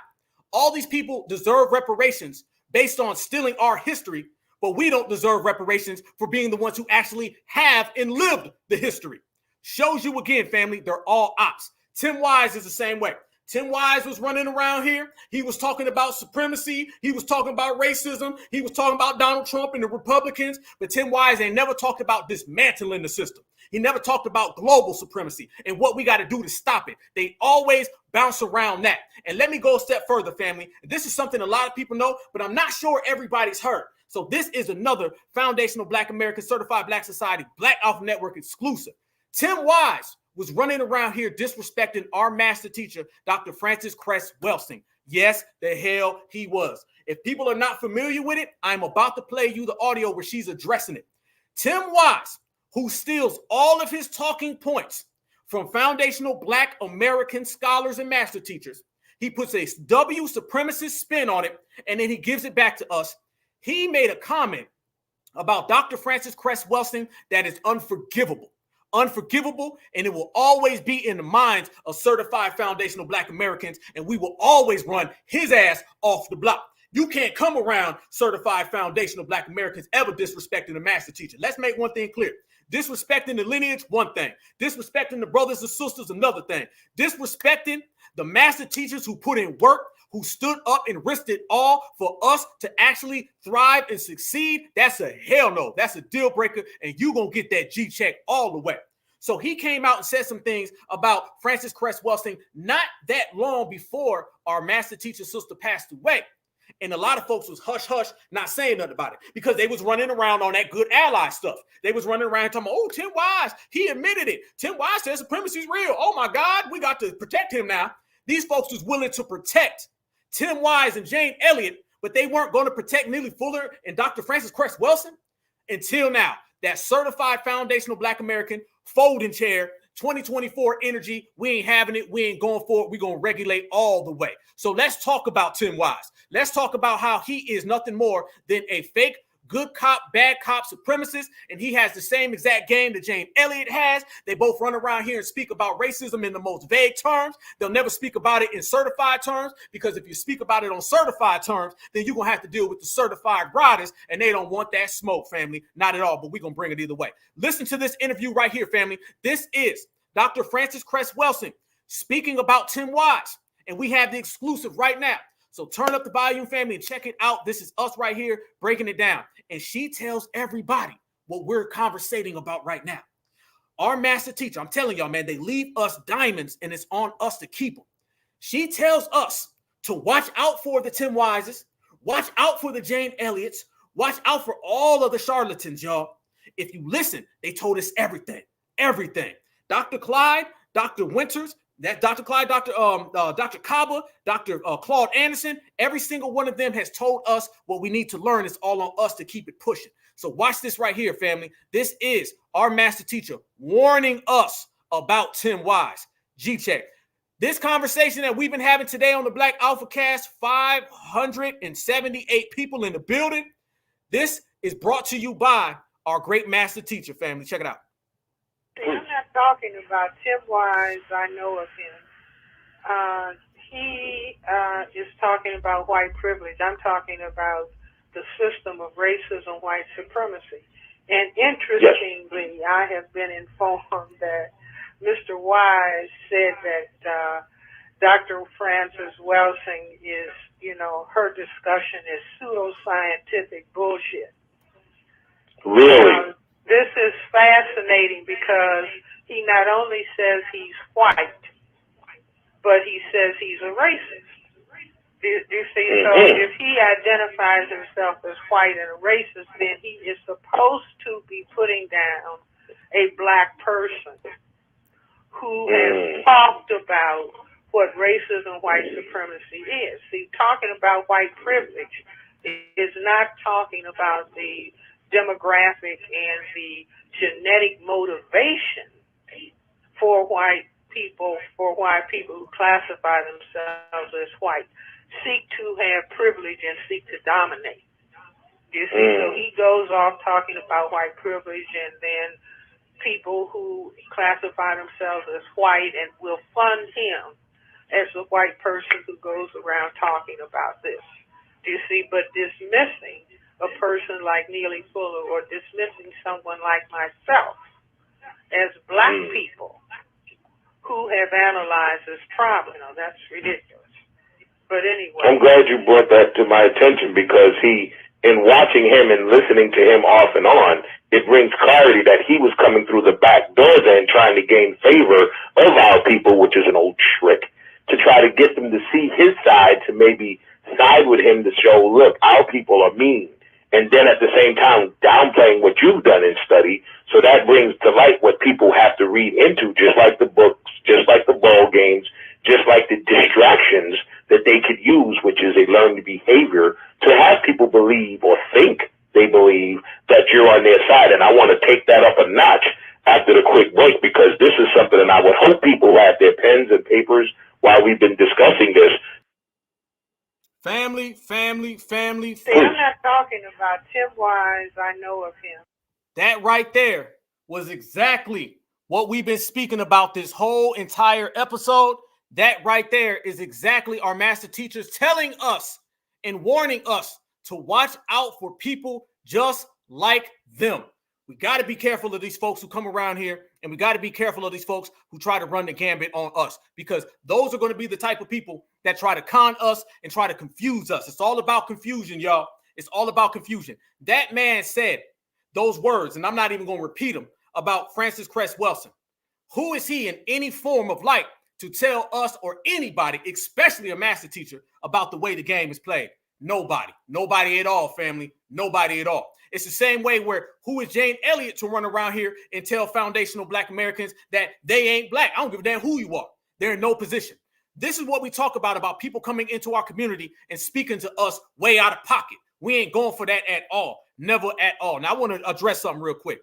all these people deserve reparations based on stealing our history, but we don't deserve reparations for being the ones who actually have and lived the history. Shows you again, family, they're all ops. Tim Wise is the same way. Tim Wise was running around here. He was talking about supremacy. He was talking about racism. He was talking about Donald Trump and the Republicans. But Tim Wise ain't never talked about dismantling the system. He never talked about global supremacy and what we got to do to stop it. They always bounce around that. And let me go a step further, family. This is something a lot of people know, but I'm not sure everybody's heard. So this is another foundational Black American Certified Black Society Black Alpha Network exclusive. Tim Wise was running around here disrespecting our master teacher, Dr. Francis Cress Welsing. Yes, the hell he was. If people are not familiar with it, I'm about to play you the audio where she's addressing it. Tim Wise who steals all of his talking points from foundational Black American scholars and master teachers. He puts a W supremacist spin on it, and then he gives it back to us. He made a comment about Dr. Frances Cress Welsing that is unforgivable. Unforgivable, and it will always be in the minds of certified foundational Black Americans, and we will always run his ass off the block. You can't come around certified foundational Black Americans ever disrespecting the master teacher. Let's make one thing clear. Disrespecting the lineage, one thing. Disrespecting the brothers and sisters, another thing. Disrespecting the master teachers who put in work, who stood up and risked it all for us to actually thrive and succeed, that's a hell no. That's a deal breaker, and you're going to get that G check all the way. So he came out and said some things about Frances Cress Welsing not that long before our master teacher sister passed away. And a lot of folks was hush-hush, not saying nothing about it, because they was running around on that good ally stuff. They was running around talking about, oh, Tim Wise, he admitted it. Tim Wise says supremacy is real. Oh, my God, we got to protect him now. These folks was willing to protect Tim Wise and Jane Elliott, but they weren't going to protect Neely Fuller and Dr. Frances Cress Welsing until now. That certified foundational Black American folding chair, 2024 energy, we ain't having it. We ain't going for it. We're going to regulate all the way. So let's talk about Tim Wise. Let's talk about how he is nothing more than a fake good cop, bad cop supremacist, and he has the same exact game that Jane Elliott has. They both run around here and speak about racism in the most vague terms. They'll never speak about it in certified terms, because if you speak about it on certified terms, then you're going to have to deal with the certified riders, and they don't want that smoke, family. Not at all, but we're going to bring it either way. Listen to this interview right here, family. This is Dr. Frances Cress Welsing speaking about Tim Wise, and we have the exclusive right now. So turn up the volume, family, and check it out. This is us right here breaking it down. And she tells everybody what we're conversating about right now. Our master teacher, I'm telling y'all, man, they leave us diamonds, and it's on us to keep them. She tells us to watch out for the Tim Wises, watch out for the Jane Elliots, watch out for all of the charlatans, y'all. If you listen, they told us everything, everything. Dr. Clyde, Dr. Winters, that Dr. Clyde, Dr. Kaba, Dr. Claude Anderson, every single one of them has told us what we need to learn. It's all on us to keep it pushing. So watch this right here, family. This is our master teacher warning us about Tim Wise. G-check. This conversation that we've been having today on the Black Alpha Cast, 578 people in the building. This is brought to you by our great master teacher, family. Check it out. I'm not talking about Tim Wise. I know of him. He is talking about white privilege. I'm talking about the system of racism, white supremacy. And interestingly, I have been informed that Mr. Wise said that Dr. Frances Welsing is, her discussion is pseudoscientific bullshit. Really? This is fascinating because he not only says he's white, but he says he's a racist. You see, so if he identifies himself as white and a racist, then he is supposed to be putting down a Black person who has talked about what racism, white supremacy is. See, talking about white privilege is not talking about the demographic and the genetic motivation for white people who classify themselves as white seek to have privilege and seek to dominate. You see, so he goes off talking about white privilege, and then people who classify themselves as white and will fund him as a white person who goes around talking about this. You see, but dismissing a person like Neely Fuller or dismissing someone like myself as Black people who have analyzed this problem. That's ridiculous. But anyway. I'm glad you brought that to my attention, because in watching him and listening to him off and on, it brings clarity that he was coming through the back door then trying to gain favor of our people, which is an old trick, to try to get them to see his side, to maybe side with him to show, look, our people are mean. And then at the same time, downplaying what you've done in study. So that brings to light what people have to read into, just like the books, just like the ball games, just like the distractions that they could use, which is a learned behavior to have people believe or think they believe that you're on their side. And I want to take that up a notch after the quick break, because this is something that I would hope people have their pens and papers while we've been discussing this. Family. See, I'm not talking about Tim Wise. I know of him. That right there was exactly what we've been speaking about this whole entire episode. That right there is exactly our master teachers telling us and warning us to watch out for people just like them. We got to be careful of these folks who come around here, and we got to be careful of these folks who try to run the gambit on us, because those are going to be the type of people that try to con us and try to confuse us. It's all about confusion, y'all. It's all about confusion. That man said those words, and I'm not even going to repeat them, about Francis Cress Welsing. Who is he in any form of light to tell us or anybody, especially a master teacher, about the way the game is played? Nobody. Nobody at all, family. Nobody at all. It's the same way where who is Jane Elliott to run around here and tell foundational Black Americans that they ain't Black? I don't give a damn who you are. They're in no position. This is what we talk about people coming into our community and speaking to us way out of pocket. We ain't going for that at all. Never at all. Now, I want to address something real quick.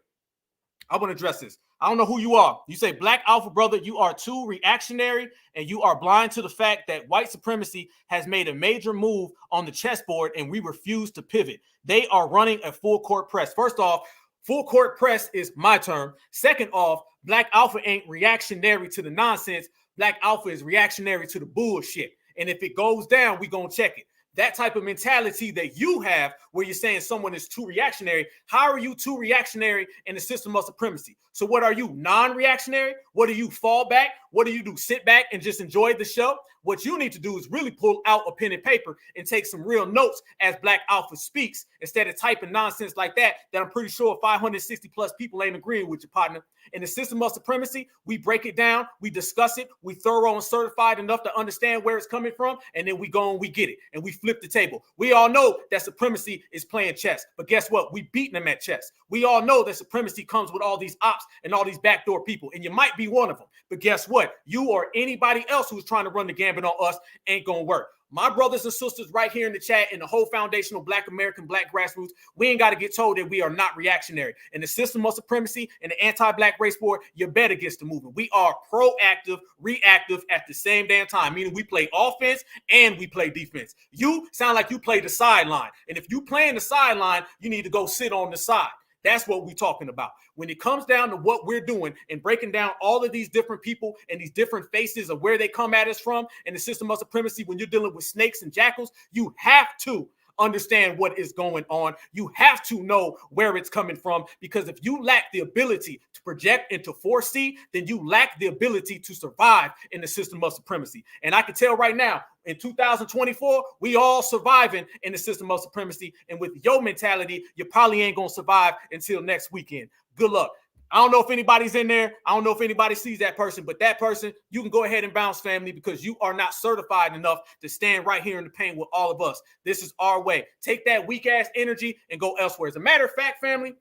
I want to address this. I don't know who you are. You say, Black Alpha brother, you are too reactionary and you are blind to the fact that white supremacy has made a major move on the chessboard and we refuse to pivot. They are running a full court press. First off, full court press is my term. Second off, Black Alpha ain't reactionary to the nonsense. Black Alpha is reactionary to the bullshit. And if it goes down, we gonna check it. That type of mentality that you have where you're saying someone is too reactionary, how are you too reactionary in the system of supremacy? So what are you, non-reactionary? What do you, fall back? What do you do, sit back and just enjoy the show? What you need to do is really pull out a pen and paper and take some real notes as Black Alpha speaks, instead of typing nonsense like that I'm pretty sure 560 plus people ain't agreeing with your partner. In the system of supremacy, we break it down, we discuss it, we thorough and certified enough to understand where it's coming from, and then we go and we get it, and we flip the table. We all know that supremacy is playing chess, but guess what? We beating them at chess. We all know that supremacy comes with all these ops and all these backdoor people, and you might be one of them. But guess what? You or anybody else who's trying to run the gambit on us ain't gonna work. My brothers and sisters right here in the chat and the whole foundational Black American, Black grassroots, we ain't got to get told that we are not reactionary. In the system of supremacy and the anti-Black race war, you better get to moving. We are proactive, reactive at the same damn time, meaning we play offense and we play defense. You sound like you play the sideline. And if you playing the sideline, you need to go sit on the side. That's what we're talking about. When it comes down to what we're doing and breaking down all of these different people and these different faces of where they come at us from in the system of supremacy, when you're dealing with snakes and jackals, you have to understand what is going on. You have to know where it's coming from, because if you lack the ability to project and to foresee, then you lack the ability to survive in the system of supremacy. And I can tell right now, in 2024, we all surviving in the system of supremacy. And with your mentality, you probably ain't going to survive until next weekend. Good luck. I don't know if anybody's in there. I don't know if anybody sees that person, but that person, you can go ahead and bounce, family, because you are not certified enough to stand right here in the pain with all of us. This is our way. Take that weak ass energy and go elsewhere. As a matter of fact, family,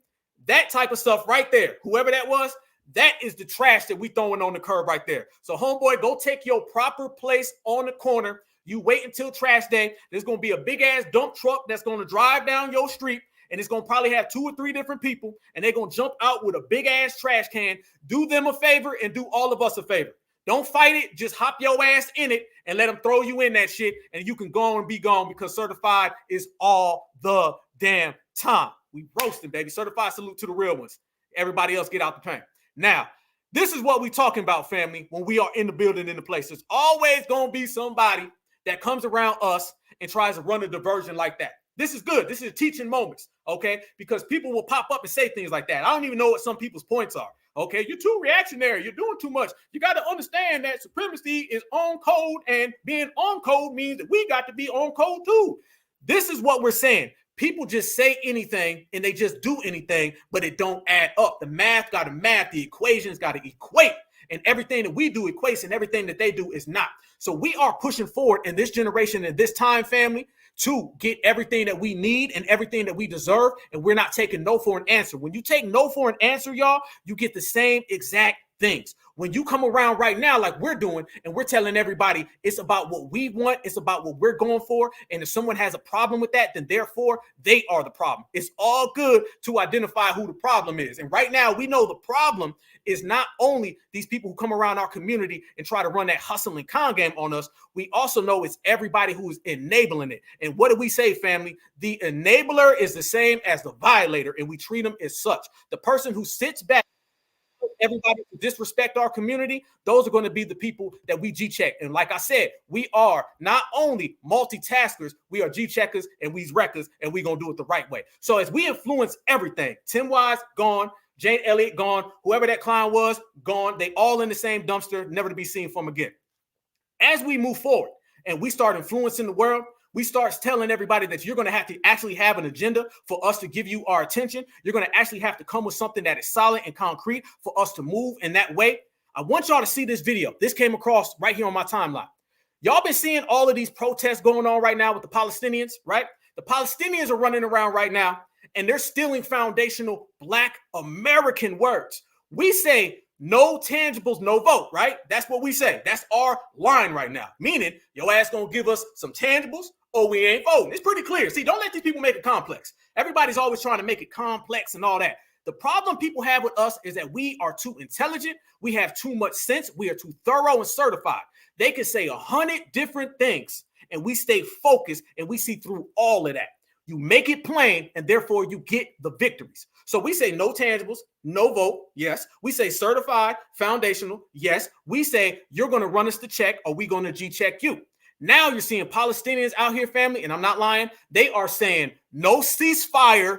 that type of stuff right there, whoever that was, that is the trash that we throwing on the curb right there. So homeboy, go take your proper place on the corner. You wait until trash day. There's going to be a big ass dump truck that's going to drive down your street. And it's going to probably have 2 or 3 different people, and they're going to jump out with a big ass trash can. Do them a favor and do all of us a favor. Don't fight it. Just hop your ass in it and let them throw you in that shit, and you can go on and be gone, because certified is all the damn time. We roasting, baby. Certified, salute to the real ones. Everybody else get out the paint. Now, this is what we talking about, family, when we are in the building, in the place. There's always going to be somebody that comes around us and tries to run a diversion like that. This is good. This is teaching moments, okay? Because people will pop up and say things like that. I don't even know what some people's points are, okay? You're too reactionary. You're doing too much. You got to understand that supremacy is on code, and being on code means that we got to be on code too. This is what we're saying. People just say anything and they just do anything, but it don't add up. The math got to math. The equations got to equate. And everything that we do equates, and everything that they do is not. So we are pushing forward in this generation and this time, family, to get everything that we need and everything that we deserve, and we're not taking no for an answer. When you take no for an answer, y'all, you get the same exact things. When you come around right now, like we're doing, and we're telling everybody it's about what we want, it's about what we're going for. And if someone has a problem with that, then therefore they are the problem. It's all good to identify who the problem is. And right now, we know the problem is not only these people who come around our community and try to run that hustle and con game on us. We also know it's everybody who is enabling it. And what do we say, family? The enabler is the same as the violator, and we treat them as such. The person who sits back, everybody to disrespect our community, those are going to be the people that we G-check. And like I said, we are not only multitaskers, we are G-checkers and we's wreckers, and we're going to do it the right way. So as we influence everything, Tim Wise gone, Jane Elliott gone, whoever that clown was gone, they all in the same dumpster, never to be seen from again. As we move forward and we start influencing the world, we start telling everybody that you're going to have to actually have an agenda for us to give you our attention. You're going to actually have to come with something that is solid and concrete for us to move in that way. I want y'all to see this video. This came across right here on my timeline. Y'all been seeing all of these protests going on right now with the Palestinians, right? The Palestinians are running around right now, and they're stealing foundational Black American words. We say, no tangibles, no vote, right? That's what we say. That's our line right now. Meaning, your ass gonna give us some tangibles or we ain't voting. It's pretty clear. See, don't let these people make it complex. Everybody's always trying to make it complex and all that. The problem people have with us is that we are too intelligent. We have too much sense. We are too thorough and certified. They can say 100 different things and we stay focused and we see through all of that. You make it plain and therefore you get the victories. So we say no tangibles, no vote. Yes. We say certified, foundational. Yes. We say you're going to run us the check or we're going to G-check you. Now you're seeing Palestinians out here, family, and I'm not lying. They are saying no ceasefire,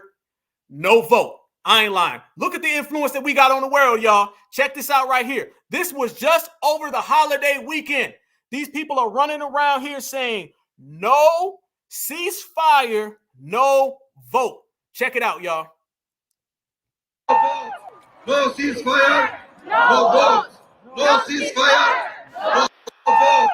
no vote. I ain't lying. Look at the influence that we got on the world, y'all. Check this out right here. This was just over the holiday weekend. These people are running around here saying no ceasefire, no vote. Check it out, y'all. No ceasefire, no vote. No ceasefire, no vote.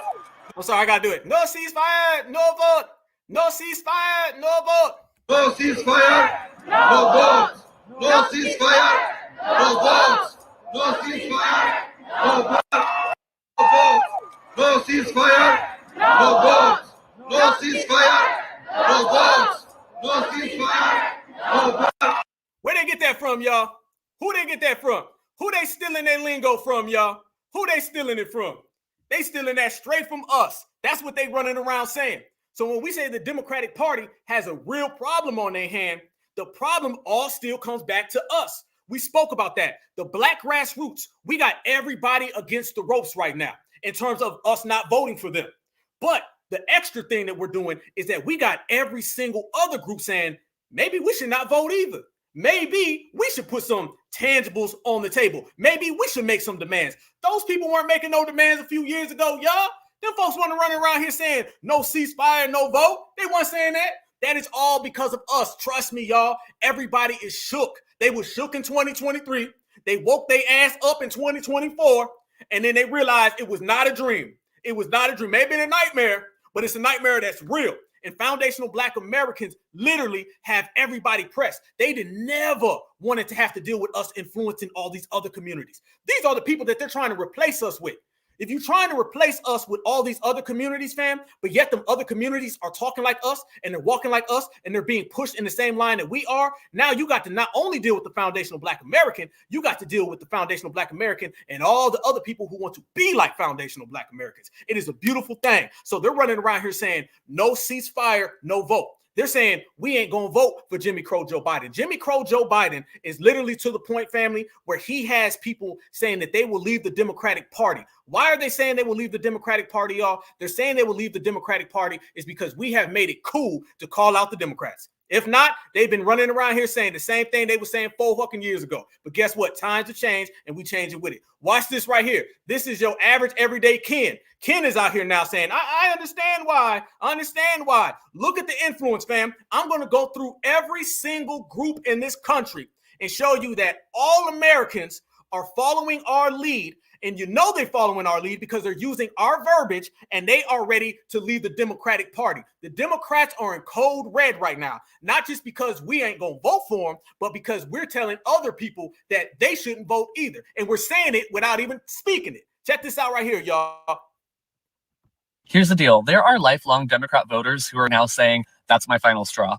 I'm sorry, I gotta do it. No ceasefire, no vote. No ceasefire, no vote. No ceasefire, no vote. No ceasefire, no vote. No ceasefire, no vote. No ceasefire, no vote. No ceasefire, no vote. No ceasefire, no vote. Where they get that from, y'all? Who they get that from? Who they stealing their lingo from, y'all? Who they stealing it from? They stealing that straight from us. That's what they running around saying. So when we say the Democratic Party has a real problem on their hand, the problem all still comes back to us. We spoke about that. The Black grassroots, we got everybody against the ropes right now in terms of us not voting for them. But the extra thing that we're doing is that we got every single other group saying, maybe we should not vote either. Maybe we should put some tangibles on the table. Maybe we should make some demands. Those people weren't making no demands a few years ago, y'all. Them folks want to run around here saying no ceasefire, no vote. They weren't saying that. That is all because of us. Trust me, y'all. Everybody is shook. They were shook in 2023. They woke their ass up in 2024. And then they realized it was not a dream. It was not a dream. Maybe a nightmare, but it's a nightmare that's real. And foundational Black Americans literally have everybody pressed. They never wanted to have to deal with us influencing all these other communities. These are the people that they're trying to replace us with. If you're trying to replace us with all these other communities, fam, but yet them other communities are talking like us and they're walking like us and they're being pushed in the same line that we are, now you got to not only deal with the foundational Black American, you got to deal with the foundational Black American and all the other people who want to be like foundational Black Americans. It is a beautiful thing. So they're running around here saying no ceasefire, no vote. They're saying we ain't going to vote for Jimmy Crow Joe Biden. Jimmy Crow Joe Biden is literally to the point, family, where he has people saying that they will leave the Democratic Party. Why are they saying they will leave the Democratic Party, y'all? They're saying they will leave the Democratic Party is because we have made it cool to call out the Democrats. If not, they've been running around here saying the same thing they were saying 4 fucking years ago. But guess what? Times have changed and we change it with it. Watch this right here. This is your average everyday Ken. Ken is out here now saying, I understand why. I understand why. Look at the influence, fam. I'm going to go through every single group in this country and show you that all Americans are following our lead And you know they're following our lead because they're using our verbiage and they are ready to leave the Democratic Party. The Democrats are in code red right now, not just because we ain't going to vote for them, but because we're telling other people that they shouldn't vote either. And we're saying it without even speaking it. Check this out right here, y'all. Here's the deal. There are lifelong Democrat voters who are now saying, that's my final straw.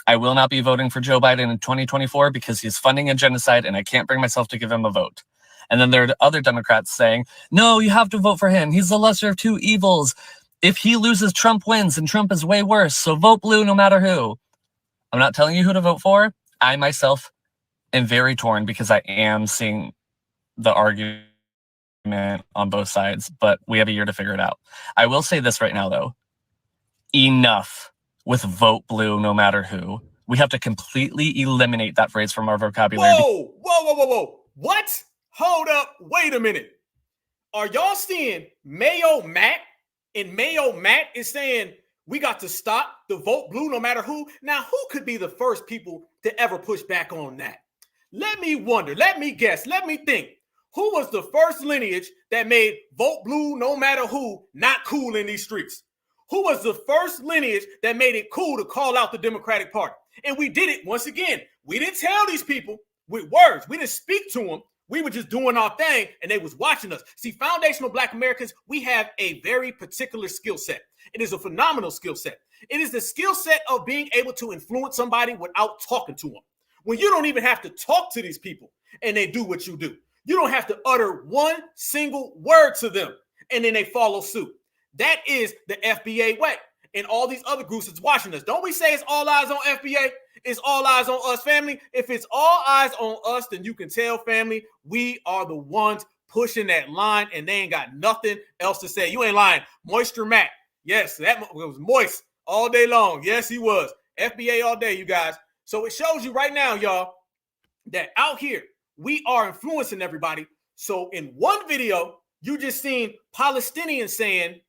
I will not be voting for Joe Biden in 2024 because he's funding a genocide and I can't bring myself to give him a vote. And then there are other Democrats saying, no, you have to vote for him. He's the lesser of two evils. If he loses, Trump wins, and Trump is way worse. So vote blue no matter who. I'm not telling you who to vote for. I myself am very torn because I am seeing the argument on both sides, but we have a year to figure it out. I will say this right now, though. Enough with vote blue no matter who. We have to completely eliminate that phrase from our vocabulary. Whoa. What? Hold up. Wait a minute. Are y'all seeing Mayo Matt? And Mayo Matt is saying we got to stop the vote blue no matter who. Now, who could be the first people to ever push back on that? Let me wonder. Let me guess. Let me think. Who was the first lineage that made vote blue no matter who not cool in these streets? Who was the first lineage that made it cool to call out the Democratic Party? And we did it once again. We didn't tell these people with words. We didn't speak to them. We were just doing our thing and they was watching us. See, foundational Black Americans, we have a very particular skill set. It is a phenomenal skill set. It is the skill set of being able to influence somebody without talking to them. When you don't even have to talk to these people and they do what you do. You don't have to utter one single word to them and then they follow suit. That is the FBA way. And all these other groups that's watching us. Don't we say it's all eyes on FBA? It's all eyes on us, family. If it's all eyes on us, then you can tell, family, we are the ones pushing that line and they ain't got nothing else to say. You ain't lying. Moisture Matt. Yes, that was moist all day long. Yes, he was. FBA all day, you guys. So it shows you right now, y'all, that out here, we are influencing everybody. So in one video, you just seen Palestinians saying,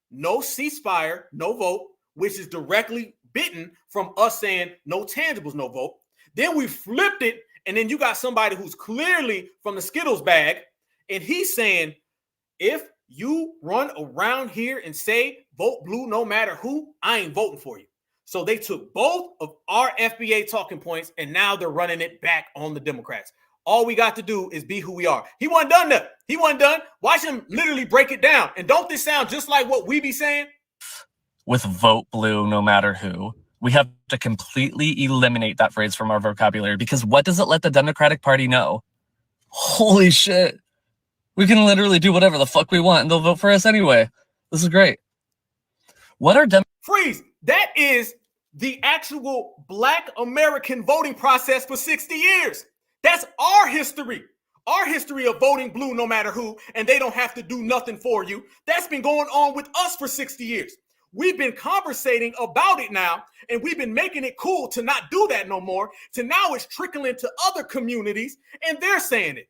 no ceasefire, no vote, which is directly bitten from us saying no tangibles, no vote. Then we flipped it, and then you got somebody who's clearly from the Skittles bag, and he's saying, if you run around here and say vote blue no matter who, I ain't voting for you. So they took both of our FBA talking points, and now they're running it back on the Democrats. All we got to do is be who we are. He wasn't done that. He wasn't done. Watch him literally break it down. And don't this sound just like what we be saying? With vote blue no matter who. We have to completely eliminate that phrase from our vocabulary because what does it let the Democratic Party know? Holy shit. We can literally do whatever the fuck we want and they'll vote for us anyway. This is great. What are Freeze. That is the actual Black American voting process for 60 years. That's our history of voting blue no matter who, and they don't have to do nothing for you. That's been going on with us for 60 years. We've been conversating about it now, and we've been making it cool to not do that no more, to now it's trickling to other communities, and they're saying it.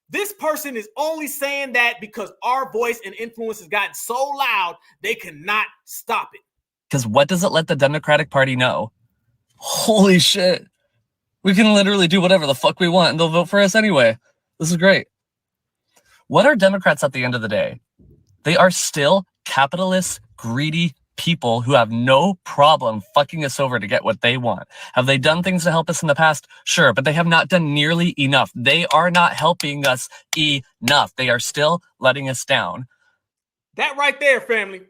This person is only saying that because our voice and influence has gotten so loud, they cannot stop it. Because what does it let the Democratic Party know? Holy shit. We can literally do whatever the fuck we want and they'll vote for us anyway. This is great. What are Democrats at the end of the day? They are still capitalist, greedy people who have no problem fucking us over to get what they want. Have they done things to help us in the past? Sure, but they have not done nearly enough. They are not helping us enough. They are still letting us down. That right there, family.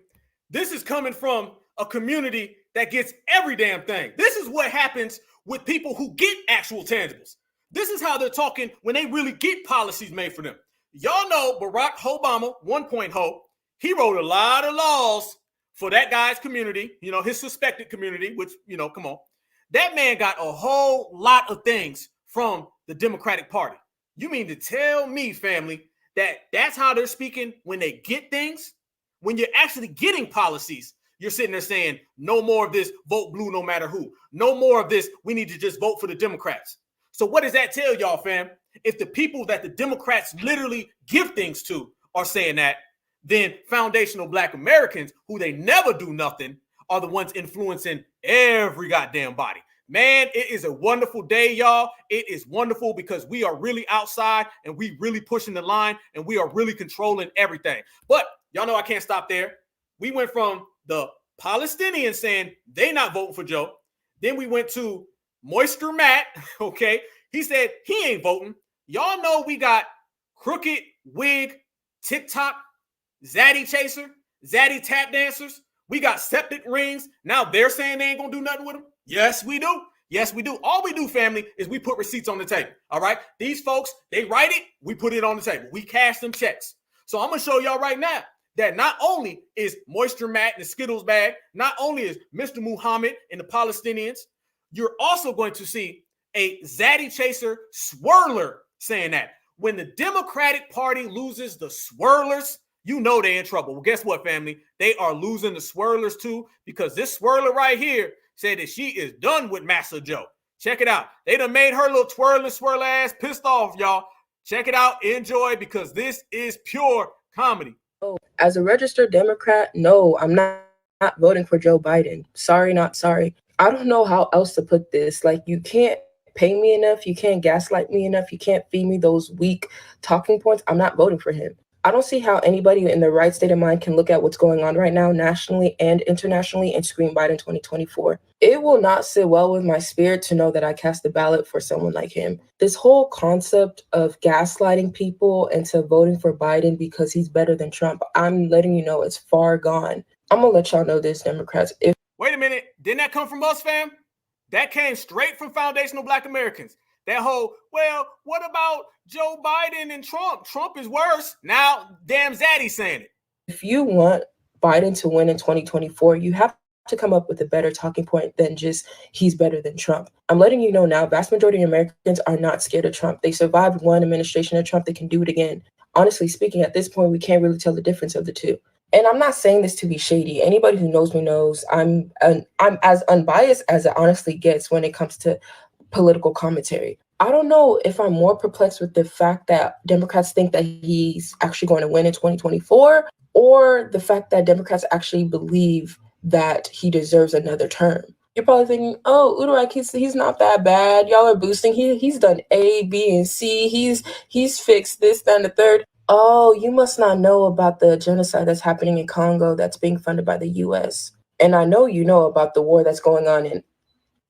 This is coming from a community that gets every damn thing. This is what happens with people who get actual tangibles. This is how they're talking when they really get policies made for them. Y'all know Barack Obama, 1 Ho, he wrote a lot of laws for that guy's community, you know, his suspected community, which, you know, come on. That man got a whole lot of things from the Democratic Party. You mean to tell me, family, that that's how they're speaking when they get things? When you're actually getting policies, you're sitting there saying, no more of this, vote blue no matter who. No more of this, we need to just vote for the Democrats. So what does that tell y'all, fam? If the people that the Democrats literally give things to are saying that, then foundational Black Americans, who they never do nothing, are the ones influencing every goddamn body. Man, it is a wonderful day, y'all. It is wonderful because we are really outside and we really pushing the line and we are really controlling everything. But y'all know I can't stop there. We went from the Palestinians saying they not voting for Joe. Then we went to Moisture Matt, okay? He said he ain't voting. Y'all know we got Crooked Wig, TikTok, Zaddy Chaser, Zaddy Tap Dancers. We got septic rings. Now they're saying they ain't gonna do nothing with them. Yes, we do. Yes, we do. All we do, family, is we put receipts on the table. All right. These folks, they write it, we put it on the table. We cash them checks. So I'm gonna show y'all right now that not only is Moisture Matt in the Skittles bag, not only is Mr. Muhammad and the Palestinians, you're also going to see a Zaddy Chaser swirler saying that. When the Democratic Party loses the swirlers, you know they're in trouble. Well, guess what, family? They are losing the swirlers too, because this swirler right here said that she is done with Massa Joe. Check it out. They done made her little twirling, swirl ass pissed off, y'all. Check it out. Enjoy, because this is pure comedy. As a registered Democrat, no, I'm not voting for Joe Biden. Sorry, not sorry. I don't know how else to put this. Like, you can't pay me enough. You can't gaslight me enough. You can't feed me those weak talking points. I'm not voting for him. I don't see how anybody in the right state of mind can look at what's going on right now, nationally and internationally, and scream Biden 2024. It will not sit well with my spirit to know that I cast a ballot for someone like him. This whole concept of gaslighting people into voting for Biden because he's better than Trump, I'm letting you know it's far gone. I'm going to let y'all know this, Democrats. Wait a minute. Didn't that come from us, fam? That came straight from foundational Black Americans. That whole, well, what about Joe Biden and Trump? Trump is worse. Now, damn Zaddy saying it. If you want Biden to win in 2024, you have to come up with a better talking point than just he's better than Trump. I'm letting you know now, vast majority of Americans are not scared of Trump. They survived one administration of Trump. They can do it again. Honestly speaking, at this point, we can't really tell the difference of the two. And I'm not saying this to be shady. Anybody who knows me knows I'm as unbiased as it honestly gets when it comes to political commentary. I don't know if I'm more perplexed with the fact that Democrats think that he's actually going to win in 2024, or the fact that Democrats actually believe that he deserves another term. You're probably thinking, oh, Uduak, he's not that bad. Y'all are boosting. He's done A, B, and C. He's fixed this, that, and the third. Oh, you must not know about the genocide that's happening in Congo that's being funded by the U.S. And I know you know about the war that's going on in.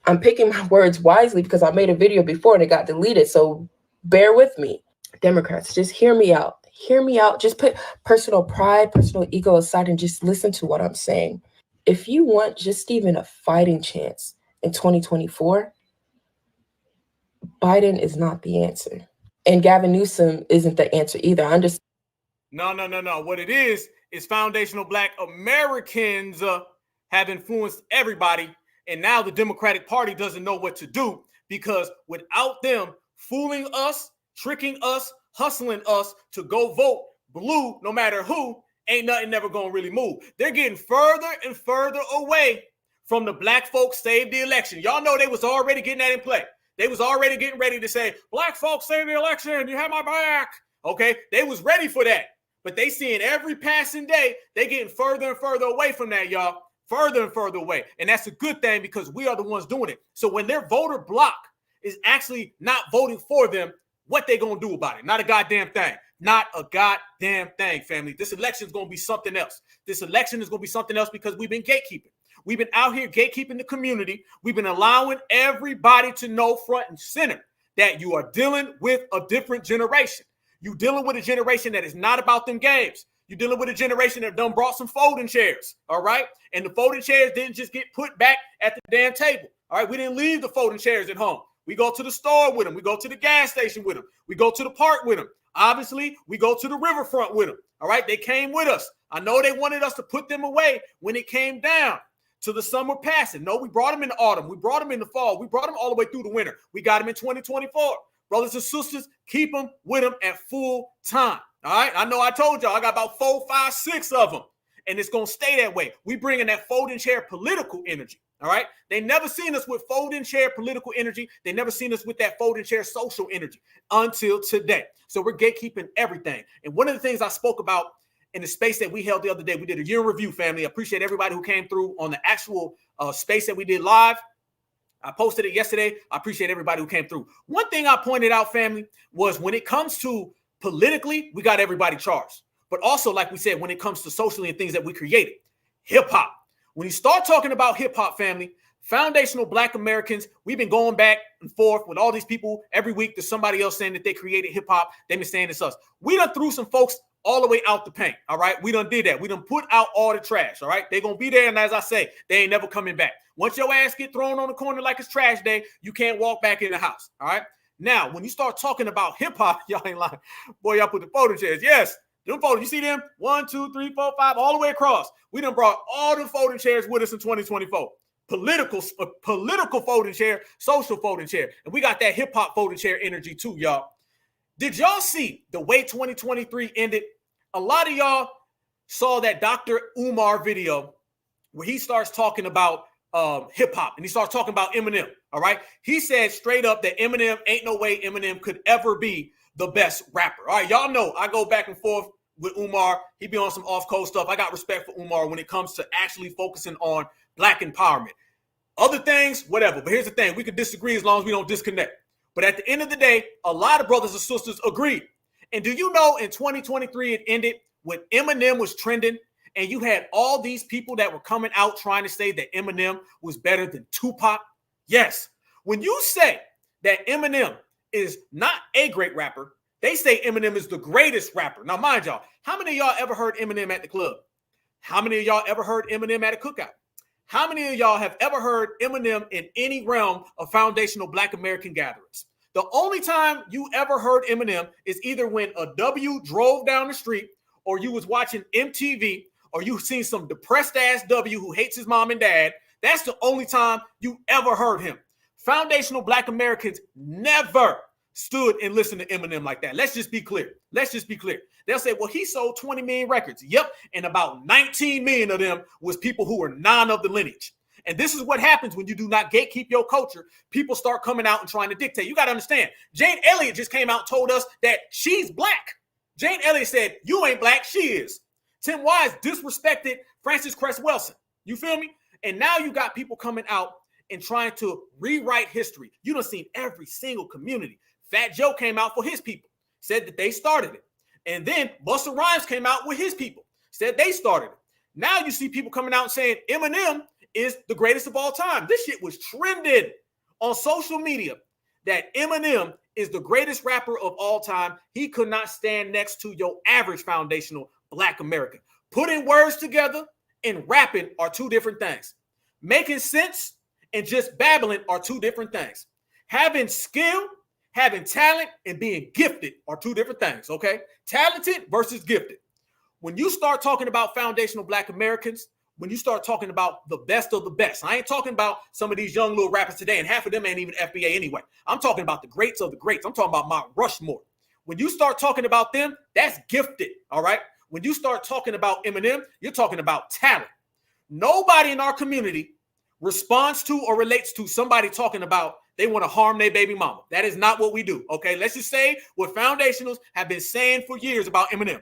I'm picking my words wisely because I made a video before and it got deleted. So bear with me. Democrats, just hear me out. Hear me out. Just put personal pride, personal ego aside and just listen to what I'm saying. If you want just even a fighting chance in 2024, Biden is not the answer. And Gavin Newsom isn't the answer either. I understand. No. What it is foundational Black Americans have influenced everybody. And now the Democratic Party doesn't know what to do, because without them fooling us, tricking us, hustling us to go vote blue, no matter who, ain't nothing never going to really move. They're getting further and further away from the Black folks save the election. Y'all know they was already getting that in play. They was already getting ready to say, Black folks save the election. You have my back. Okay. They was ready for that. But they seeing every passing day, they getting further and further away from that, y'all. Further and further away. And that's a good thing because we are the ones doing it. So when their voter block is actually not voting for them, what they going to do about it? Not a goddamn thing. Not a goddamn thing, family. This election is going to be something else. This election is going to be something else because we've been gatekeeping. We've been out here gatekeeping the community. We've been allowing everybody to know front and center that you are dealing with a different generation. You're dealing with a generation that is not about them games. You're dealing with a generation that done brought some folding chairs, all right? And the folding chairs didn't just get put back at the damn table, all right? We didn't leave the folding chairs at home. We go to the store with them. We go to the gas station with them. We go to the park with them. Obviously, we go to the riverfront with them, all right? They came with us. I know they wanted us to put them away when it came down to the summer passing. No, we brought them in the autumn. We brought them in the fall. We brought them all the way through the winter. We got them in 2024. Brothers and sisters, keep them with them at full time. All right. I know I told y'all I got about 4, 5, 6 of them, and it's going to stay that way. We bringing that folding chair political energy. All right. They never seen us with folding chair political energy. They never seen us with that folding chair social energy until today. So we're gatekeeping everything. And one of the things I spoke about in the space that we held the other day, we did a year in review, family. I appreciate everybody who came through on the actual space that we did live. I posted it yesterday. I appreciate everybody who came through. One thing I pointed out, family, was when it comes to politically, we got everybody charged. But also, like we said, when it comes to socially and things that we created, hip hop. When you start talking about hip hop, family, foundational Black Americans, we've been going back and forth with all these people every week. There's somebody else saying that they created hip hop. They've been saying it's us. We done threw some folks all the way out the paint. All right. We done did that. We done put out all the trash. All right. They're going to be there. And as I say, they ain't never coming back. Once your ass get thrown on the corner like it's trash day, you can't walk back in the house. All right. Now, when you start talking about hip hop, y'all ain't lying. Boy, y'all put the photo chairs. Yes. Them photos, you see them? 1, 2, 3, 4, 5, all the way across. We done brought all the folding chairs with us in 2024. Political folding chair, social folding chair. And we got that hip hop folding chair energy too, y'all. Did y'all see the way 2023 ended? A lot of y'all saw that Dr. Umar video where he starts talking about hip hop and he starts talking about Eminem. All right. He said straight up that Eminem, ain't no way Eminem could ever be the best rapper. All right. Y'all know I go back and forth with Umar. He be on some off-code stuff. I got respect for Umar when it comes to actually focusing on Black empowerment. Other things, whatever. But here's the thing. We can disagree as long as we don't disconnect. But at the end of the day, a lot of brothers and sisters agreed. And do you know in 2023 it ended when Eminem was trending and you had all these people that were coming out trying to say that Eminem was better than Tupac? Yes. When you say that Eminem is not a great rapper, they say Eminem is the greatest rapper. Now, mind y'all, how many of y'all ever heard Eminem at the club? How many of y'all ever heard Eminem at a cookout? How many of y'all have ever heard Eminem in any realm of foundational Black American gatherings? The only time you ever heard Eminem is either when a W drove down the street or you was watching MTV or you seen some depressed ass W who hates his mom and dad. That's the only time you ever heard him. Foundational Black Americans never stood and listened to Eminem like that. Let's just be clear. They'll say, well, he sold 20 million records. Yep. And about 19 million of them was people who were non of the lineage. And this is what happens when you do not gatekeep your culture. People start coming out and trying to dictate. You got to understand, Jane Elliott just came out and told us that she's Black. Jane Elliott said, you ain't Black, she is. Tim Wise disrespected Frances Cress Welsing. You feel me? And now you got people coming out and trying to rewrite history. You done seen every single community. Fat Joe came out for his people, said that they started it. And then Busta Rhymes came out with his people, said they started it. Now you see people coming out and saying Eminem is the greatest of all time. This shit was trending on social media that Eminem is the greatest rapper of all time. He could not stand next to your average foundational Black American. Putting words together and rapping are two different things. Making sense and just babbling are two different things. Having skill, having talent, and being gifted are two different things, okay? Talented versus gifted. When you start talking about foundational Black Americans, when you start talking about the best of the best, I ain't talking about some of these young little rappers today, and half of them ain't even FBA anyway. I'm talking about the greats of the greats. I'm talking about Mount Rushmore. When you start talking about them, that's gifted, all right? When you start talking about Eminem, you're talking about talent. Nobody in our community responds to or relates to somebody talking about they want to harm their baby mama. That is not what we do, okay? Let's just say what foundationals have been saying for years about Eminem.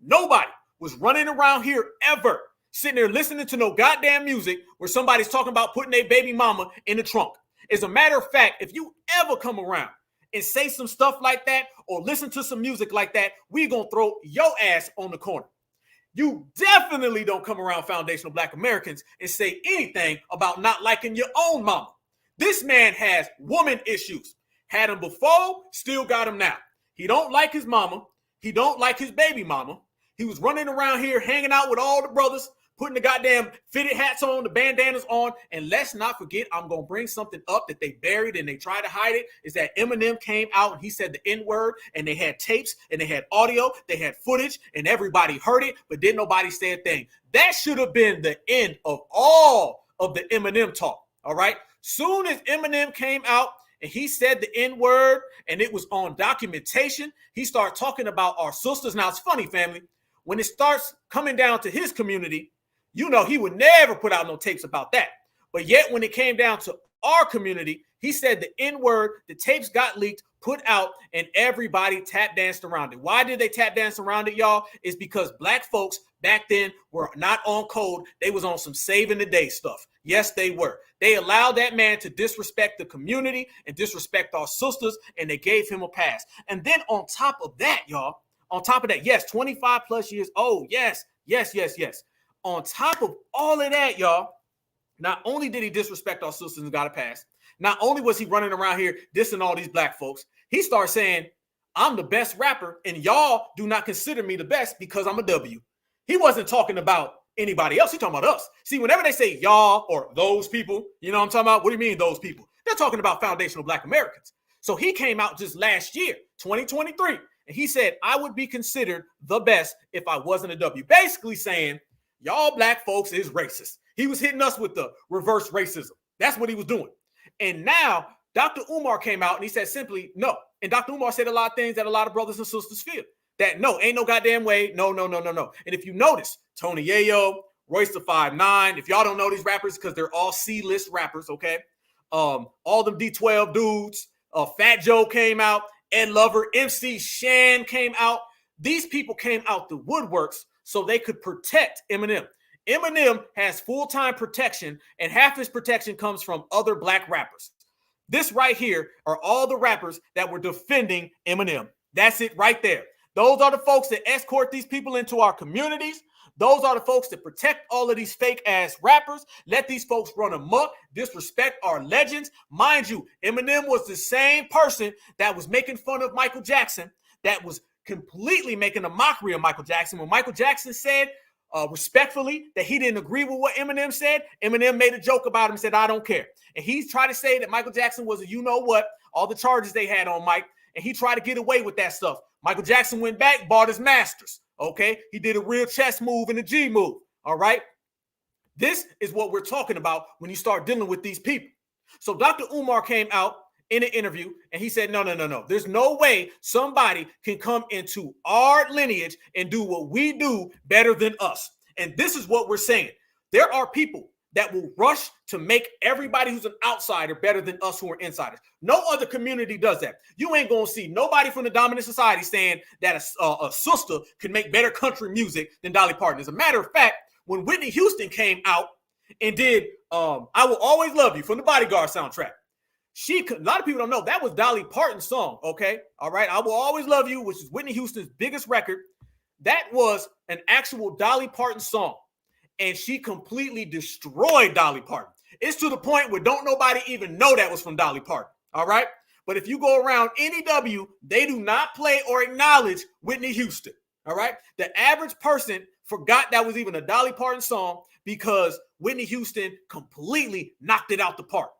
Nobody was running around here ever sitting there listening to no goddamn music where somebody's talking about putting their baby mama in the trunk. As a matter of fact, if you ever come around and say some stuff like that or listen to some music like that, we gonna throw your ass on the corner. You definitely don't come around foundational Black Americans and say anything about not liking your own mama. This man has woman issues. Had him before, still got him now. He don't like his mama. He don't like his baby mama. He was running around here hanging out with all the brothers, putting the goddamn fitted hats on, the bandanas on. And let's not forget, I'm going to bring something up that they buried and they tried to hide it, is that Eminem came out and he said the N-word, and they had tapes and they had audio, they had footage, and everybody heard it, but didn't nobody say a thing. That should have been the end of all of the Eminem talk, all right? Soon as Eminem came out and he said the N-word and it was on documentation, he started talking about our sisters. Now, it's funny, family. When it starts coming down to his community, you know he would never put out no tapes about that. But yet when it came down to our community, he said the N-word, the tapes got leaked, put out, and everybody tap danced around it. Why did they tap dance around it, y'all? It's because black folks back then were not on code. They was on some saving the day stuff. Yes, they were. They allowed that man to disrespect the community and disrespect our sisters, and they gave him a pass. And then on top of that, y'all, on top of that, yes, 25 plus years old. Yes. On top of all of that, y'all, not only did he disrespect our sisters and got a pass, not only was he running around here dissing all these black folks, he started saying, I'm the best rapper and y'all do not consider me the best because I'm a W. He wasn't talking about anybody else. He's talking about us. See, whenever they say y'all or those people, you know what I'm talking about? What do you mean those people? They're talking about foundational black Americans. So he came out just last year, 2023, and he said, I would be considered the best if I wasn't a W. Basically saying, y'all black folks is racist. He was hitting us with the reverse racism. That's what he was doing. And now Dr. Umar came out and he said simply no. And Dr. Umar said a lot of things that a lot of brothers and sisters feel. That no, ain't no goddamn way. No. And if you notice, Tony Yayo, Royce the 5'9", if y'all don't know these rappers because they're all C-list rappers, okay? All them D12 dudes, Fat Joe came out, Ed Lover, MC Shan came out. These people came out the woodworks so they could protect Eminem. Eminem has full-time protection, and half his protection comes from other black rappers. This right here are all the rappers that were defending Eminem. That's it right there. Those are the folks that escort these people into our communities. Those are the folks that protect all of these fake-ass rappers, let these folks run amok, disrespect our legends. Mind you, Eminem was the same person that was making fun of Michael Jackson, that was completely making a mockery of Michael Jackson. When Michael Jackson said, respectfully, that he didn't agree with what Eminem said, Eminem made a joke about him and said, I don't care. And he tried to say that Michael Jackson was a you-know-what, all the charges they had on Mike, and he tried to get away with that stuff. Michael Jackson went back, bought his masters, okay? He did a real chess move and a G move, all right? This is what we're talking about when you start dealing with these people. So Dr. Umar came out in an interview and he said, no. There's no way somebody can come into our lineage and do what we do better than us. And this is what we're saying. There are people that will rush to make everybody who's an outsider better than us who are insiders. No other community does that. You ain't going to see nobody from the dominant society saying that a sister can make better country music than Dolly Parton. As a matter of fact, when Whitney Houston came out and did I Will Always Love You from the Bodyguard soundtrack, a lot of people don't know that was Dolly Parton's song, okay? All right, I Will Always Love You, which is Whitney Houston's biggest record. That was an actual Dolly Parton song, and she completely destroyed Dolly Parton. It's to the point where don't nobody even know that was from Dolly Parton, all right? But if you go around any W, they do not play or acknowledge Whitney Houston, all right? The average person forgot that was even a Dolly Parton song because Whitney Houston completely knocked it out the park.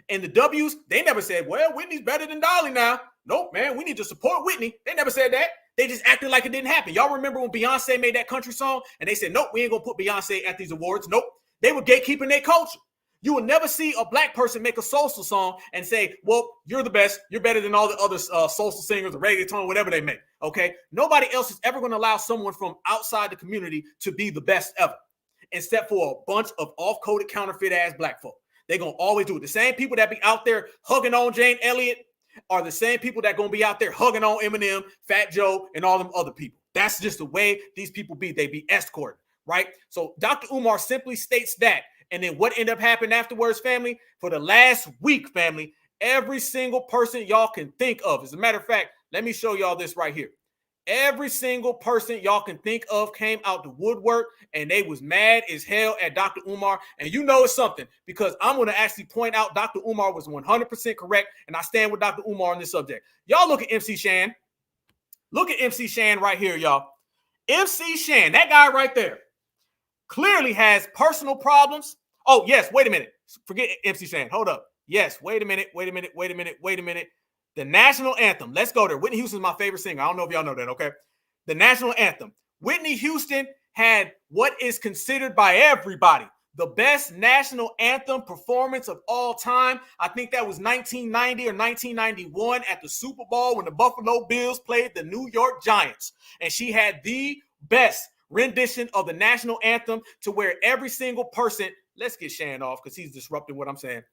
And the W's, they never said, well, Whitney's better than Dolly now. Nope, man, we need to support Whitney. They never said that. They just acted like it didn't happen. Y'all remember when Beyonce made that country song and they said, nope, we ain't going to put Beyonce at these awards. Nope. They were gatekeeping their culture. You will never see a black person make a salsa song and say, well, you're the best. You're better than all the other salsa singers or reggaeton, whatever they make. Okay. Nobody else is ever going to allow someone from outside the community to be the best ever, except for a bunch of off-coded counterfeit ass black folk. They're going to always do it. The same people that be out there hugging on Jane Elliott are the same people that going to be out there hugging on Eminem, Fat Joe, and all them other people. That's just the way these people be. They be escorted, right? So Dr. Umar simply states that. And then what ended up happening afterwards, family? For the last week, family, every single person y'all can think of. As a matter of fact, let me show y'all this right here. Every single person y'all can think of came out the woodwork and they was mad as hell at Dr. Umar. And you know it's something because I'm going to actually point out Dr. Umar was 100% correct. And I stand with Dr. Umar on this subject. Y'all look at MC Shan. Look at MC Shan right here, y'all. MC Shan, that guy right there, clearly has personal problems. Oh, yes. Wait a minute. Forget MC Shan. Hold up. Yes. Wait a minute. The national anthem. Let's go there. Whitney Houston's my favorite singer. I don't know if y'all know that, okay? The national anthem. Whitney Houston had what is considered by everybody the best national anthem performance of all time. I think that was 1990 or 1991 at the Super Bowl when the Buffalo Bills played the New York Giants. And she had the best rendition of the national anthem to where every single person, let's get Shan off because he's disrupting what I'm saying.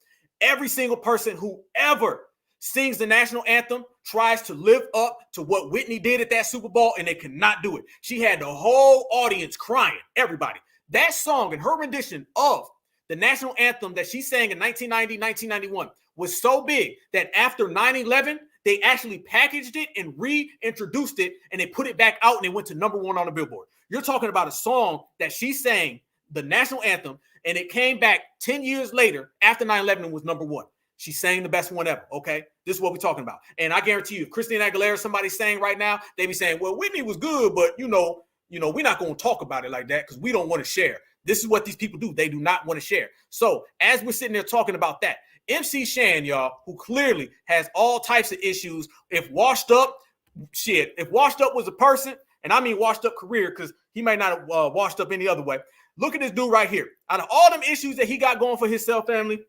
every single person who ever sings the national anthem tries to live up to what Whitney did at that Super Bowl, and they cannot do it. She had the whole audience crying, everybody. That song and her rendition of the national anthem that she sang in 1990, 1991 was so big that after 9/11, they actually packaged it and reintroduced it, and they put it back out, and it went to #1 on the Billboard. You're talking about a song that she sang, the national anthem, and it came back 10 years later after 9/11 and was #1. She sang the best one ever, okay? This is what we're talking about. And I guarantee you, if Christina Aguilera, somebody saying right now, they be saying, well, Whitney was good, but, you know, we're not going to talk about it like that because we don't want to share. This is what these people do. They do not want to share. So as we're sitting there talking about that, MC Shan, y'all, who clearly has all types of issues, if washed up was a person, and I mean washed up career because he might not have washed up any other way. Look at this dude right here. Out of all them issues that he got going for his cell family,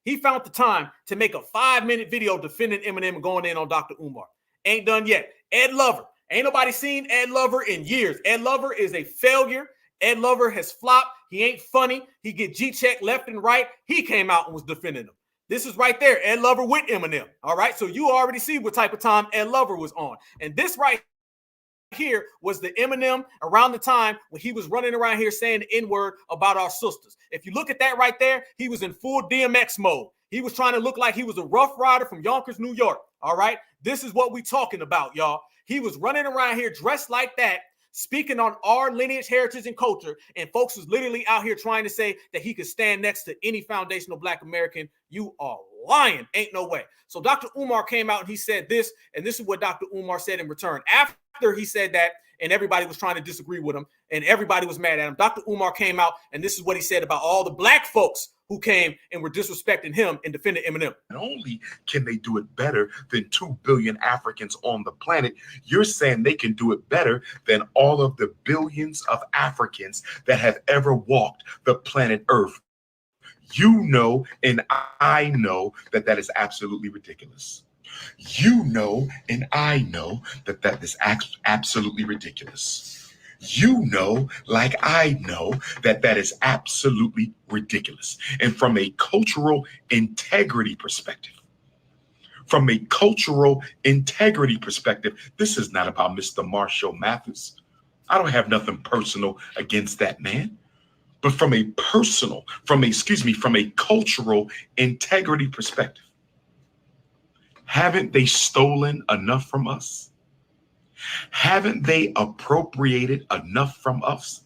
he found the time to make a 5-minute video defending Eminem and going in on Dr. Umar. Ain't done yet. Ed Lover. Ain't nobody seen Ed Lover in years. Ed Lover is a failure. Ed Lover has flopped. He ain't funny. He get G-checked left and right. He came out and was defending him. This is right there. Ed Lover with Eminem. All right. So you already see what type of time Ed Lover was on. And this right here was the Eminem around the time when he was running around here saying the N-word about our sisters. If you look at that right there, he was in full DMX mode. He was trying to look like he was a rough rider from Yonkers, New York. All right. This is what we talking about, y'all. He was running around here dressed like that, speaking on our lineage, heritage, and culture. And folks was literally out here trying to say that he could stand next to any foundational Black American. You are lying. Ain't no way. So Dr. Umar came out and he said this, and this is what Dr. Umar said in return. After he said that, and everybody was trying to disagree with him, and everybody was mad at him, Dr. Umar came out, and this is what he said about all the Black folks who came and were disrespecting him and defending Eminem. Not only can they do it better than 2 billion Africans on the planet, you're saying they can do it better than all of the billions of Africans that have ever walked the planet Earth. You know, and I know that that is absolutely ridiculous. You know, and I know that that is absolutely ridiculous. You know, like I know, that that is absolutely ridiculous. And from a cultural integrity perspective, this is not about Mr. Marshall Mathers. I don't have nothing personal against that man. But from a cultural integrity perspective, haven't they stolen enough from us? Haven't they appropriated enough from us?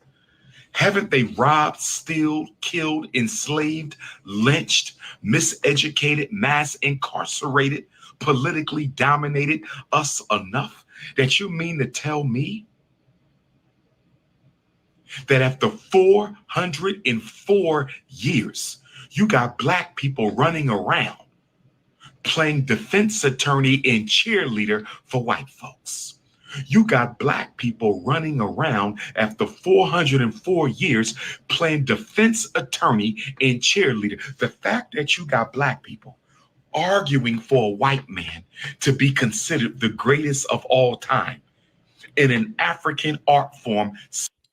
Haven't they robbed, steal, killed, enslaved, lynched, miseducated, mass incarcerated, politically dominated us enough that you mean to tell me that after 404 years, you got Black people running around playing defense attorney and cheerleader for white folks? You got Black people running around after 404 years playing defense attorney and cheerleader. The fact that you got Black people arguing for a white man to be considered the greatest of all time in an African art form.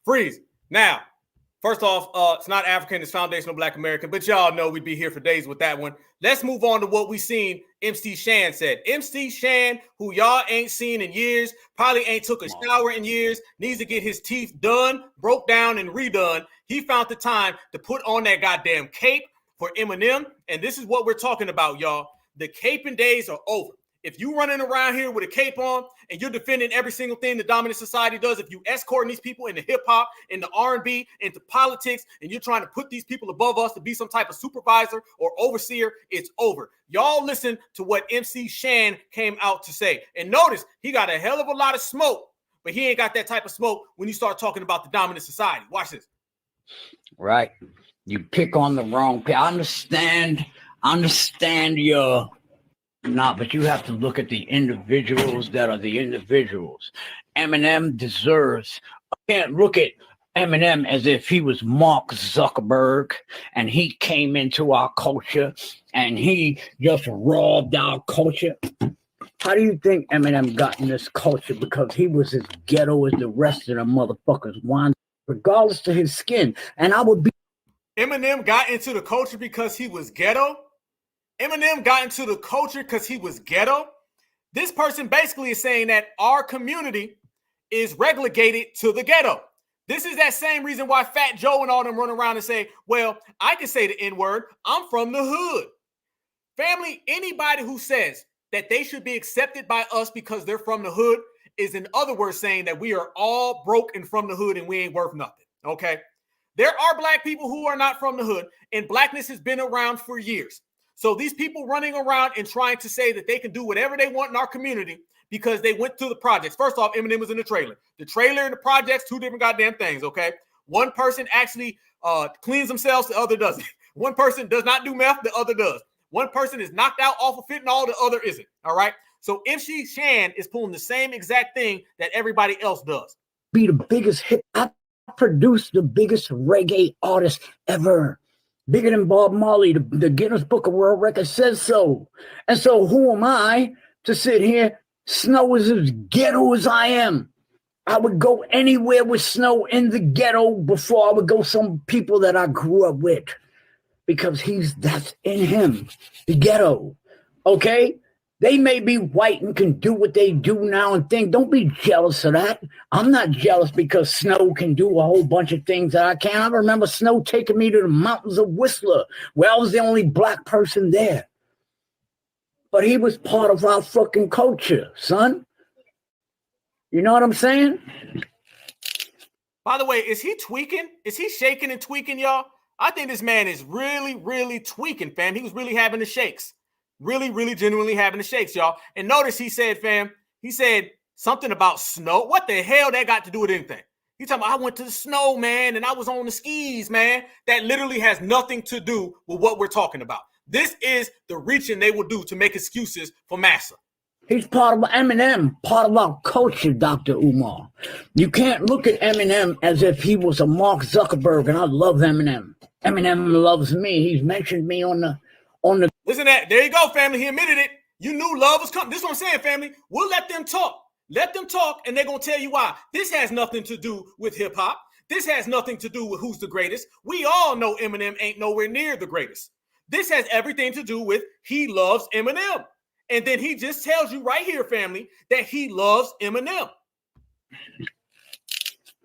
Freeze. Now, first off, it's not African, it's foundational Black American, but y'all know we'd be here for days with that one. Let's move on to what we seen MC Shan said. MC Shan, who y'all ain't seen in years, probably ain't took a shower in years, needs to get his teeth done, broke down, and redone. He found the time to put on that goddamn cape for Eminem, and this is what we're talking about, y'all. The caping days are over. If you running around here with a cape on and you're defending every single thing the dominant society does, if you escorting these people into hip hop, into R&B, into politics, and you're trying to put these people above us to be some type of supervisor or overseer, it's over. Y'all listen to what MC Shan came out to say. And notice he got a hell of a lot of smoke, but he ain't got that type of smoke when you start talking about the dominant society. Watch this. Right. You pick on the wrong people. I understand your... No, but you have to look at the individuals that are the individuals. Eminem deserves, I can't look at Eminem as if he was Mark Zuckerberg and he came into our culture and he just robbed our culture. How do you think Eminem got in this culture? Because he was as ghetto as the rest of the motherfuckers, regardless of his skin. And I would be. Eminem got into the culture because he was ghetto? Eminem got into the culture because he was ghetto. This person basically is saying that our community is relegated to the ghetto. This is that same reason why Fat Joe and all them run around and say, well, I can say the N-word. I'm from the hood. Family, anybody who says that they should be accepted by us because they're from the hood is, in other words, saying that we are all broke and from the hood and we ain't worth nothing, okay? There are black people who are not from the hood, and blackness has been around for years. So these people running around and trying to say that they can do whatever they want in our community because they went to the projects. First off, Eminem was in the trailer. The trailer and the projects, two different goddamn things, okay? One person actually cleans themselves, the other doesn't. One person does not do meth, the other does. One person is knocked out off of fentanyl, the other isn't, all right? So MC Shan is pulling the same exact thing that everybody else does. Be the biggest hit. I produced the biggest reggae artist ever. Bigger than Bob Marley. The Guinness Book of World Records says so. And so who am I to sit here? Snow is as ghetto as I am. I would go anywhere with Snow in the ghetto before I would go some people that I grew up with. Because that's in him, the ghetto, okay? They may be white and can do what they do now and think. Don't be jealous of that. I'm not jealous because Snow can do a whole bunch of things that I can't. I remember Snow taking me to the mountains of Whistler, where I was the only black person there. But he was part of our fucking culture, son. You know what I'm saying? By the way, is he tweaking? Is he shaking and tweaking, y'all? I think this man is really, really tweaking, fam. He was really having the shakes. Really, really genuinely having the shakes, y'all. And notice he said, fam, he said something about snow. What the hell that got to do with anything? He's talking about, I went to the snow, man, and I was on the skis, man. That literally has nothing to do with what we're talking about. This is the reaching they will do to make excuses for Massa. He's part of Eminem, part of our culture, Dr. Umar. You can't look at Eminem as if he was a Mark Zuckerberg, and I love Eminem. Eminem loves me. He's mentioned me on the. Listen to that. There you go, family. He admitted it. You knew love was coming. This is what I'm saying, family. We'll let them talk. Let them talk, and they're going to tell you why. This has nothing to do with hip-hop. This has nothing to do with who's the greatest. We all know Eminem ain't nowhere near the greatest. This has everything to do with he loves Eminem. And then he just tells you right here, family, that he loves Eminem.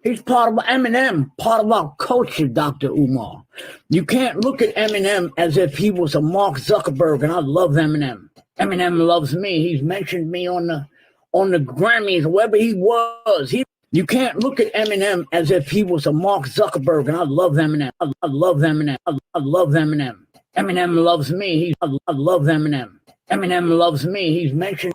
He's part of Eminem, part of our culture, Dr. Umar. You can't look at Eminem as if he was a Mark Zuckerberg, and I love Eminem. Eminem loves me. He's mentioned me on the Grammys, wherever he was. You can't look at Eminem as if he was a Mark Zuckerberg, and I love Eminem. I love Eminem. I love Eminem. Eminem loves me. I love Eminem. Eminem loves me. He's mentioned.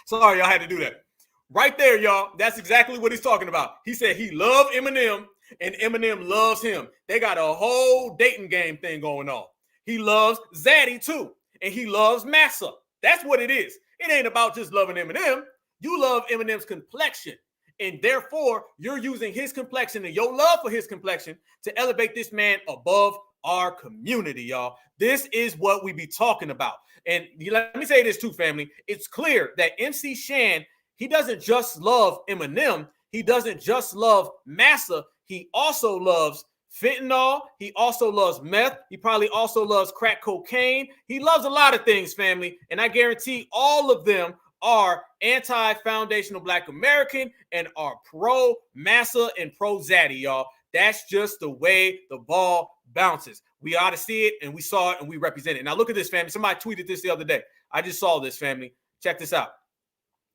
Sorry, I had to do that. Right there, y'all. That's exactly what he's talking about. He said he loved Eminem and Eminem loves him. They got a whole dating game thing going on. He loves Zaddy too. And he loves Massa. That's what it is. It ain't about just loving Eminem. You love Eminem's complexion. And therefore, you're using his complexion and your love for his complexion to elevate this man above our community, y'all. This is what we be talking about. And let me say this too, family. It's clear that MC Shan, he doesn't just love Eminem. He doesn't just love Massa. He also loves fentanyl. He also loves meth. He probably also loves crack cocaine. He loves a lot of things, family. And I guarantee all of them are anti-foundational Black American and are pro-Massa and pro-Zaddy, y'all. That's just the way the ball bounces. We ought to see it, and we saw it, and we represent it. Now, look at this, family. Somebody tweeted this the other day. I just saw this, family. Check this out.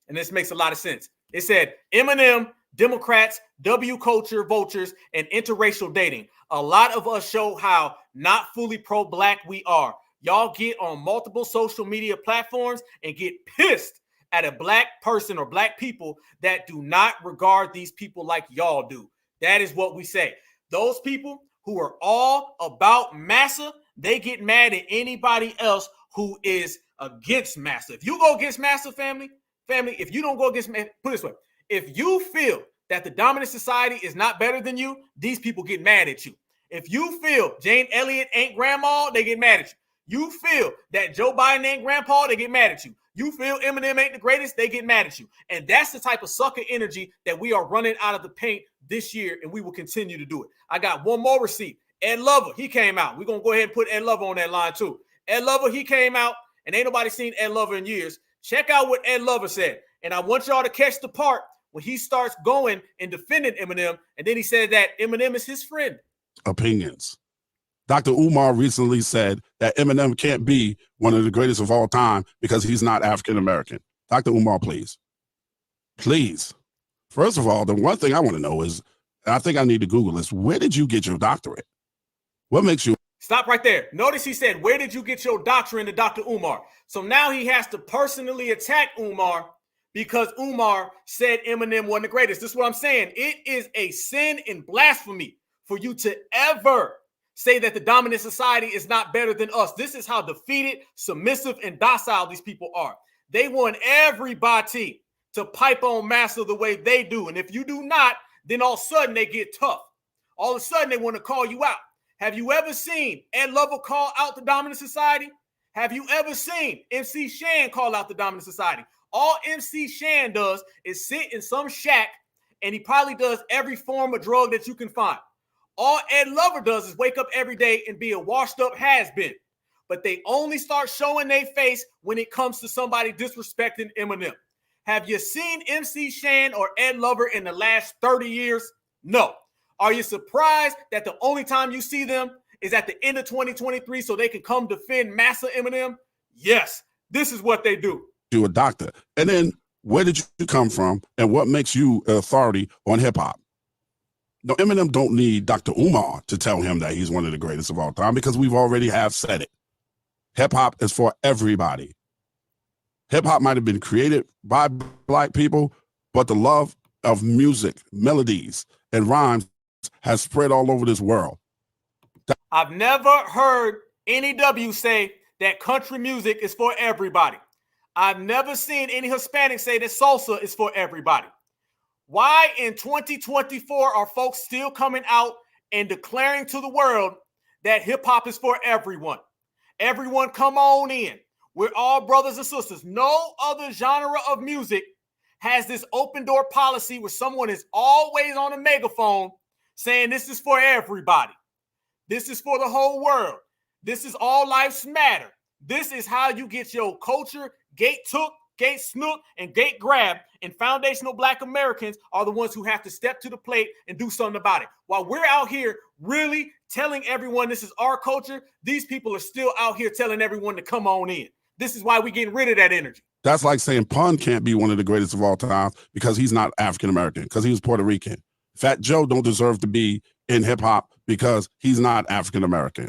And this makes a lot of sense. It said, Eminem, Democrats, W culture, vultures, and interracial dating. A lot of us show how not fully pro-Black we are. Y'all get on multiple social media platforms and get pissed at a Black person or Black people that do not regard these people like y'all do. That is what we say. Those people who are all about Massa, they get mad at anybody else who is against Massa. If you go against Massa, family, if you don't go against, put it this way, if you feel that the dominant society is not better than you, these people get mad at you. If you feel Jane Elliott ain't grandma, they get mad at you. You feel that Joe Biden ain't grandpa, they get mad at you. You feel Eminem ain't the greatest, they get mad at you. And that's the type of sucker energy that we are running out of the paint this year, and we will continue to do it. I got one more receipt. Ed Lover, he came out. We're going to go ahead and put Ed Lover on that line too. Ed Lover, he came out, and ain't nobody seen Ed Lover in years. Check out what Ed Lover said. And I want y'all to catch the part when he starts going and defending Eminem, and then he said that Eminem is his friend. Opinions. Dr. Umar recently said that Eminem can't be one of the greatest of all time because he's not African American. Dr. Umar, please. Please. First of all, the one thing I want to know is, and I think I need to Google this, where did you get your doctorate? What makes you... Stop right there. Notice he said, where did you get your doctorate to Dr. Umar? So now he has to personally attack Umar because Umar said Eminem wasn't the greatest. This is what I'm saying. It is a sin and blasphemy for you to ever say that the dominant society is not better than us. This is how defeated, submissive, and docile these people are. They want everybody to pipe on master the way they do. And if you do not, then all of a sudden they get tough. All of a sudden they want to call you out. Have you ever seen Ed Lover call out the dominant society? Have you ever seen MC Shan call out the dominant society? All MC Shan does is sit in some shack, and he probably does every form of drug that you can find. All Ed Lover does is wake up every day and be a washed up has-been. But they only start showing their face when it comes to somebody disrespecting Eminem. Have you seen MC Shan or Ed Lover in the last 30 years? No. Are you surprised that the only time you see them is at the end of 2023 so they can come defend Massa Eminem? Yes, this is what they do. You a doctor. And then where did you come from and what makes you an authority on hip hop? No, Eminem don't need Dr. Umar to tell him that he's one of the greatest of all time because we've already have said it. Hip hop is for everybody. Hip hop might have been created by Black people, but the love of music, melodies, and rhymes has spread all over this world. I've never heard any W say that country music is for everybody. I've never seen any Hispanics say that salsa is for everybody. Why in 2024 are folks still coming out and declaring to the world that hip hop is for everyone? Everyone come on in. We're all brothers and sisters. No other genre of music has this open door policy where someone is always on a megaphone saying this is for everybody. This is for the whole world. This is all lives matter. This is how you get your culture gate took, gate snook, and gate grabbed. And foundational Black Americans are the ones who have to step to the plate and do something about it. While we're out here really telling everyone this is our culture, these people are still out here telling everyone to come on in. This is why we're getting rid of that energy. That's like saying Pun can't be one of the greatest of all time because he's not African American, because he was Puerto Rican. Fat Joe don't deserve to be in hip hop because he's not African American.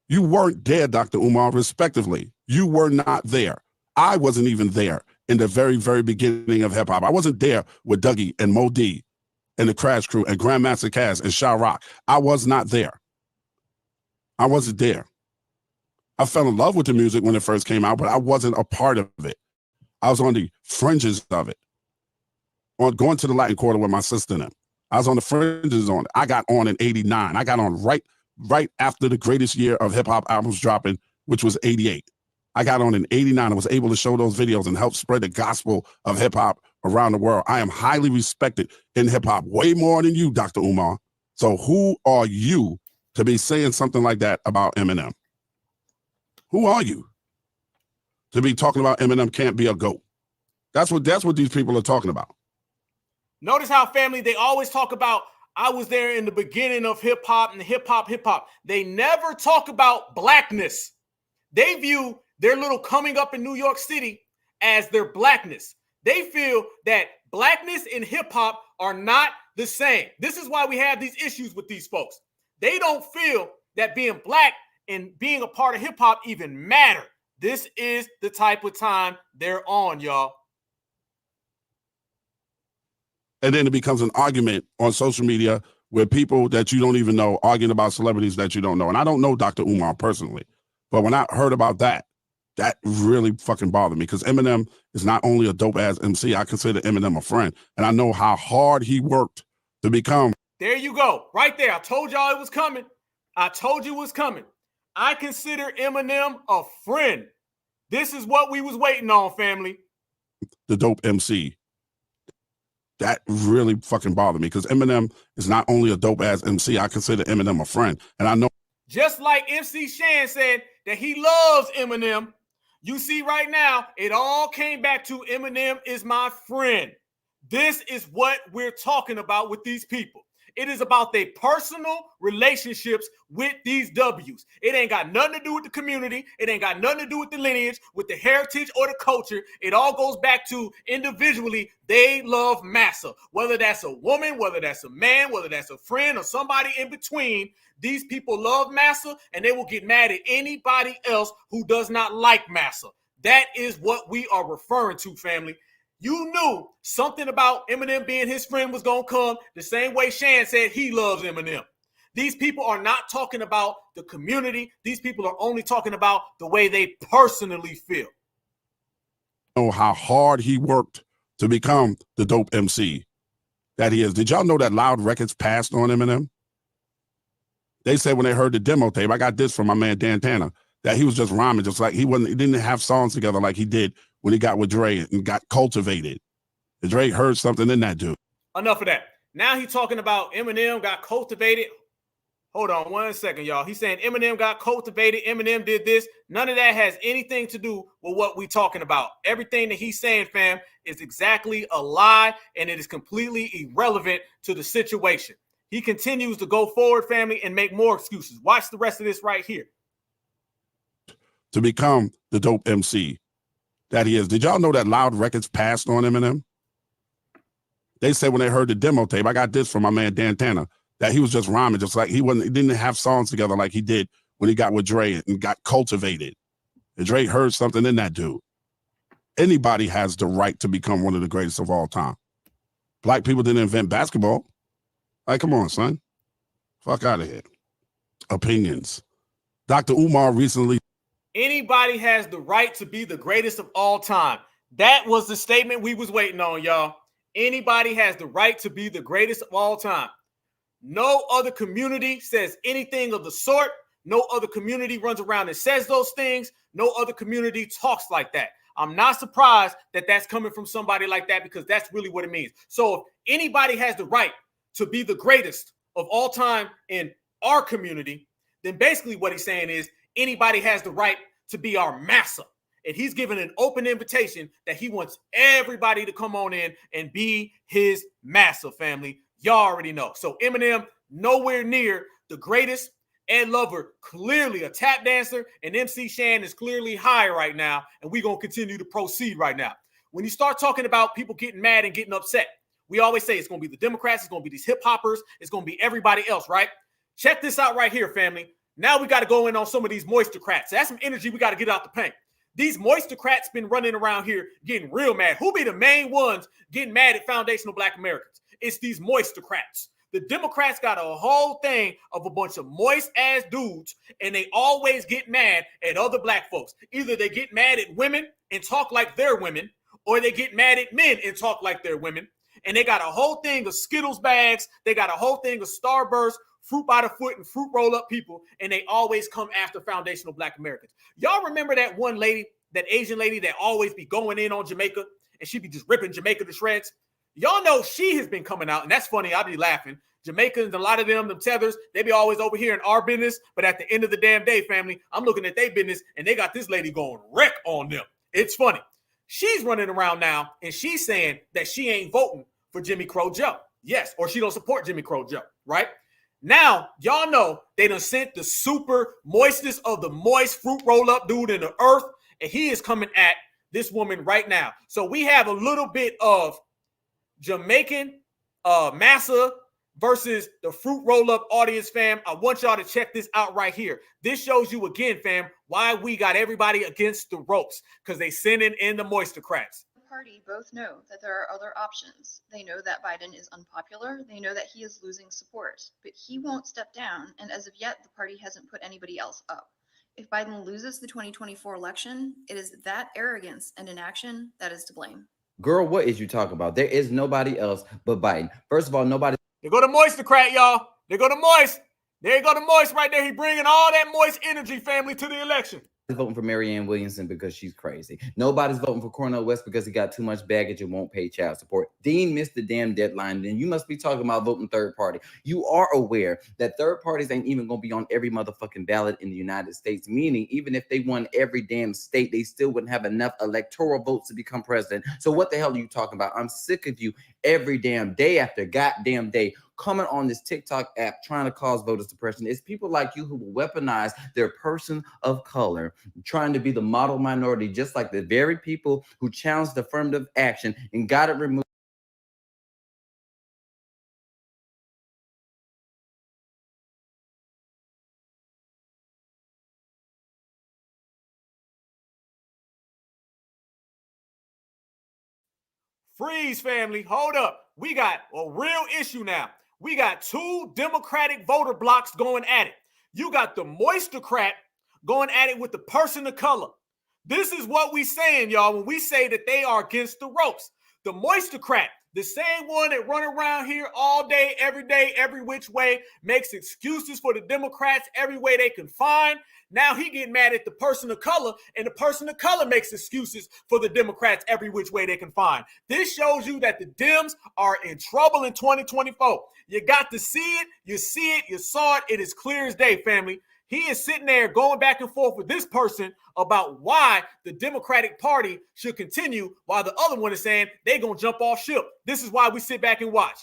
You weren't there, Dr. Umar, respectively. You were not there. I wasn't even there in the very, very beginning of hip hop. I wasn't there with Dougie and Mo D and the Crash Crew and Grandmaster Caz and Sha Rock. I was not there. I wasn't there. I fell in love with the music when it first came out, but I wasn't a part of it. I was on the fringes of it. On going to the Latin Quarter with my sister and them. I was on the fringes on it. I got on in 89. I got on right after the greatest year of hip hop albums dropping, which was 88. I got on in 89. I was able to show those videos and help spread the gospel of hip hop around the world. I am highly respected in hip hop, way more than you, Dr. Umar. So who are you to be saying something like that about Eminem? Who are you to be talking about Eminem can't be a GOAT? That's what these people are talking about. Notice how, family, they always talk about, I was there in the beginning of hip hop and hip hop. They never talk about Blackness. They view their little coming up in New York City as their Blackness. They feel that Blackness and hip hop are not the same. This is why we have these issues with these folks. They don't feel that being Black and being a part of hip hop even matter. This is the type of time they're on, y'all. And then it becomes an argument on social media with people that you don't even know arguing about celebrities that you don't know. And I don't know Dr. Umar personally, but when I heard about that, that really fucking bothered me because Eminem is not only a dope ass MC, I consider Eminem a friend. And I know how hard he worked to become. There you go. Right there. I told y'all it was coming. I told you it was coming. I consider Eminem a friend. This is what we was waiting on, family. The dope MC. That really fucking bothered me because Eminem is not only a dope ass MC, I consider Eminem a friend. And I know. Just like MC Shan said, that he loves Eminem, you see right now, it all came back to Eminem is my friend. This is what we're talking about with these people. It is about their personal relationships with these W's. It ain't got nothing to do with the community. It ain't got nothing to do with the lineage, with the heritage or the culture. It all goes back to individually, they love massa. Whether that's a woman, whether that's a man, whether that's a friend or somebody in between, these people love massa and they will get mad at anybody else who does not like massa. That is what we are referring to, family. You knew something about Eminem being his friend was going to come the same way Shan said he loves Eminem. These people are not talking about the community. These people are only talking about the way they personally feel. Know how hard he worked to become the dope MC that he is. Did y'all know that Loud Records passed on Eminem? They said when they heard the demo tape, I got this from my man Dan Tanner, that he was just rhyming, just like he didn't have songs together like he did when he got with Dre and got cultivated. And Dre heard something in that dude. Enough of that. Now he's talking about Eminem got cultivated. Hold on 1 second, y'all. He's saying Eminem got cultivated. Eminem did this. None of that has anything to do with what we're talking about. Everything that he's saying, fam, is exactly a lie, and it is completely irrelevant to the situation. He continues to go forward, family, and make more excuses. Watch the rest of this right here. To become the dope MC that he is. Did y'all know that Loud Records passed on Eminem? They said when they heard the demo tape, I got this from my man Dan Tanner, that he was just rhyming, just like he didn't have songs together like he did when he got with Dre and got cultivated. And Dre heard something in that dude. Anybody has the right to become one of the greatest of all time. Black people didn't invent basketball. Like, come on, son. Fuck out of here. Opinions. Dr. Umar recently. Anybody has the right to be the greatest of all time. That was the statement we was waiting on, y'all. Anybody has the right to be the greatest of all time. No other community says anything of the sort. No other community runs around and says those things. No other community talks like that. I'm not surprised that that's coming from somebody like that, because that's really what it means. So if anybody has the right to be the greatest of all time in our community, then basically what he's saying is anybody has the right to be our massa. And he's given an open invitation that he wants everybody to come on in and be his massa, family. Y'all already know. So Eminem, nowhere near the greatest. Ed Lover, clearly a tap dancer. And MC Shan is clearly high right now. And we're going to continue to proceed right now. When you start talking about people getting mad and getting upset, we always say it's going to be the Democrats. It's going to be these hip hoppers. It's going to be everybody else, right? Check this out right here, family. Now we got to go in on some of these moisture-crats. That's some energy we got to get out the paint. These moisture-crats been running around here getting real mad. Who be the main ones getting mad at foundational Black Americans? It's these moisture-crats. The Democrats got a whole thing of a bunch of moist-ass dudes, and they always get mad at other Black folks. Either they get mad at women and talk like they're women, or they get mad at men and talk like they're women. And they got a whole thing of Skittles bags. They got a whole thing of Starburst, fruit by the foot, and fruit roll-up people, and they always come after foundational Black Americans. Y'all remember that one lady, that Asian lady that always be going in on Jamaica, and she be just ripping Jamaica to shreds? Y'all know she has been coming out, and that's funny. I be laughing. Jamaicans, a lot of them tethers, they be always over here in our business, but at the end of the damn day, family, I'm looking at their business, and they got this lady going wreck on them. It's funny. She's running around now, and she's saying that she ain't voting for Jimmy Crow Joe. Yes, or she don't support Jimmy Crow Joe, right? Now, y'all know they done sent the super moistest of the moist fruit roll-up dude in the earth, and he is coming at this woman right now. So we have a little bit of Jamaican massa versus the fruit roll-up audience, fam. I want y'all to check this out right here. This shows you again, fam, why we got everybody against the ropes, because they sending in the moisture-crats. Party both know that there are other options. They know that Biden is unpopular. They know that he is losing support, but he won't step down. And as of yet, the party hasn't put anybody else up. If Biden loses the 2024 election, it is that arrogance and inaction that is to blame. Girl, what is you talking about? There is nobody else but Biden. First of all, nobody. They go to moisture-crat, y'all. They go to moist. There you go to moist right there. He bringing all that moist energy, family, to the election. voting for Marianne Williamson because she's crazy. Nobody's voting for Cornel West because he got too much baggage and won't pay child support. Dean missed the damn deadline. Then you must be talking about voting third party. You are aware that third parties ain't even going to be on every motherfucking ballot in the United States, meaning even if they won every damn state, they still wouldn't have enough electoral votes to become president. So what the hell are you talking about? I'm sick of you every damn day after goddamn day coming on this TikTok app trying to cause voter suppression. It's people like you who will weaponize their person of color, trying to be the model minority, just like the very people who challenged affirmative action and got it removed. Freeze, family. Hold up. We got a real issue now. We got two Democratic voter blocks going at it. You got the Moistercrat going at it with the person of color. This is what we saying, y'all, when we say that they are against the ropes. The Moistercrat, the same one that run around here all day, every which way, makes excuses for the Democrats every way they can find. Now he getting mad at the person of color, and the person of color makes excuses for the Democrats every which way they can find. This shows you that the Dems are in trouble in 2024. You got to see it. You see it. You saw it. It is clear as day, family. He is sitting there going back and forth with this person about why the Democratic Party should continue, while the other one is saying they're going to jump off ship. This is why we sit back and watch.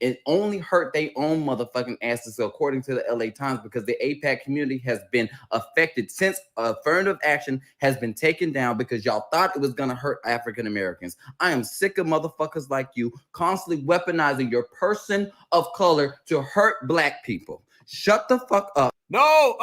It only hurt their own motherfucking asses, according to the LA Times, because the APAC community has been affected since affirmative action has been taken down because y'all thought it was going to hurt African Americans. I am sick of motherfuckers like you constantly weaponizing your person of color to hurt black people. Shut the fuck up. No,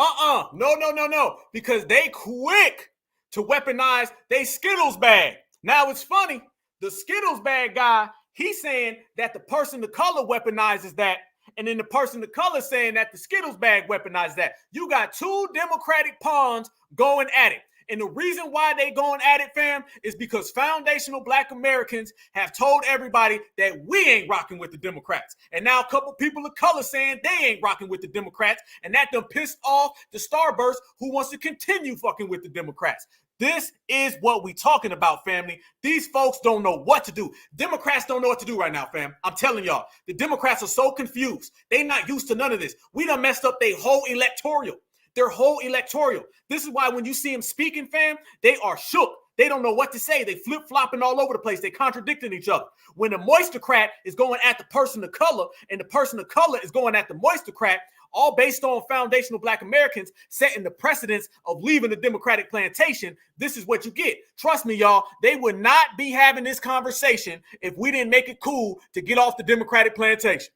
no, because they quick to weaponize they Skittles bag. Now it's funny, the Skittles bag guy, he's saying that the person of color weaponizes that, and then the person of color saying that the Skittles bag weaponizes that. You got two Democratic pawns going at it. And the reason why they going at it, fam, is because foundational Black Americans have told everybody that we ain't rocking with the Democrats. And now a couple people of color saying they ain't rocking with the Democrats. And that done pissed off the Starburst who wants to continue fucking with the Democrats. This is what we talking about, family. These folks don't know what to do. Democrats don't know what to do right now, fam. I'm telling y'all, the Democrats are so confused. They not used to none of this. We done messed up their whole electoral. This is why when you see them speaking, fam, they are shook. They don't know what to say. They flip-flopping all over the place. They contradicting each other. When the Moistercrat is going at the person of color and the person of color is going at the Moistercrat, all based on foundational Black Americans setting the precedence of leaving the Democratic plantation, this is what you get. Trust me, y'all, they would not be having this conversation if we didn't make it cool to get off the Democratic plantation.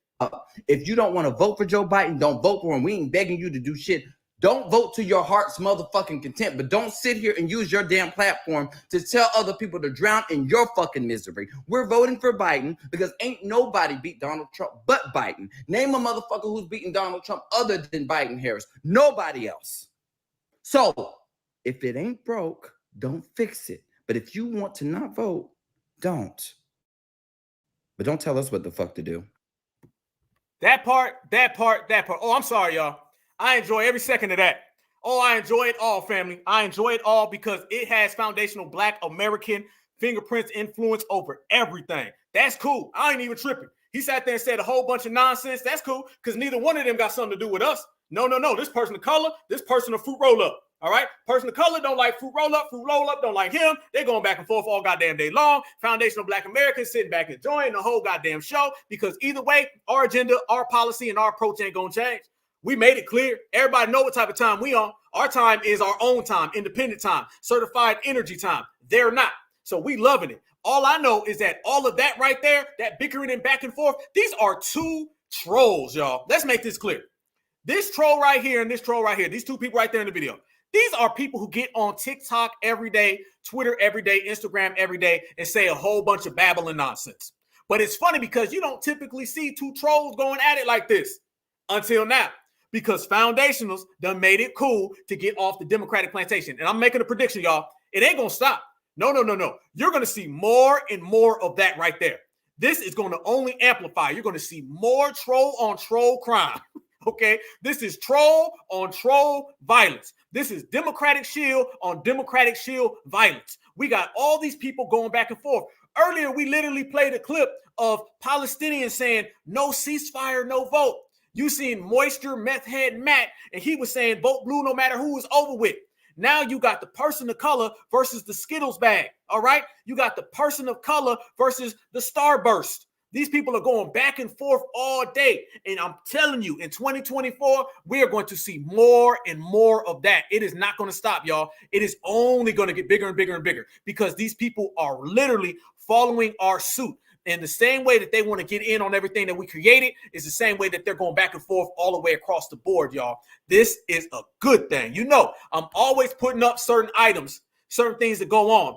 If you don't want to vote for Joe Biden, don't vote for him. We ain't begging you to do shit. Don't vote to your heart's motherfucking content, but don't sit here and use your damn platform to tell other people to drown in your fucking misery. We're voting for Biden because ain't nobody beat Donald Trump but Biden. Name a motherfucker who's beating Donald Trump other than Biden Harris. Nobody else. So if it ain't broke, don't fix it. But if you want to not vote, don't. But don't tell us what the fuck to do. That part. Oh, I'm sorry, y'all. I enjoy every second of that. Oh, I enjoy it all, family. I enjoy it all because it has foundational Black American fingerprints influence over everything. That's cool. I ain't even tripping. He sat there and said a whole bunch of nonsense. That's cool because neither one of them got something to do with us. No. This person of color, this person of fruit roll up. All right. Person of color don't like fruit roll up don't like him. They're going back and forth all goddamn day long. Foundational Black Americans sitting back enjoying the whole goddamn show because either way, our agenda, our policy, and our approach ain't going to change. We made it clear. Everybody know what type of time we on. Our time is our own time, independent time, certified energy time. They're not. So we loving it. All I know is that all of that right there, that bickering and back and forth, these are two trolls, y'all. Let's make this clear. This troll right here and this troll right here, these two people right there in the video, these are people who get on TikTok every day, Twitter every day, Instagram every day, and say a whole bunch of babbling nonsense. But it's funny because you don't typically see two trolls going at it like this until now. Because foundationals done made it cool to get off the Democratic plantation. And I'm making a prediction, y'all. It ain't going to stop. No. You're going to see more and more of that right there. This is going to only amplify. You're going to see more troll on troll crime. Okay, this is troll on troll violence. This is Democratic shield on Democratic shield violence. We got all these people going back and forth. Earlier, we literally played a clip of Palestinians saying, no ceasefire, no vote. You seen Moisture, Meth Head Matt, and he was saying, vote blue no matter who is over with. Now you got the person of color versus the Skittles bag, all right? You got the person of color versus the Starburst. These people are going back and forth all day. And I'm telling you, in 2024, we are going to see more and more of that. It is not going to stop, y'all. It is only going to get bigger and bigger and bigger because these people are literally following our suit. And the same way that they want to get in on everything that we created is the same way that they're going back and forth all the way across the board, y'all. This is a good thing. You know, I'm always putting up certain items, certain things that go on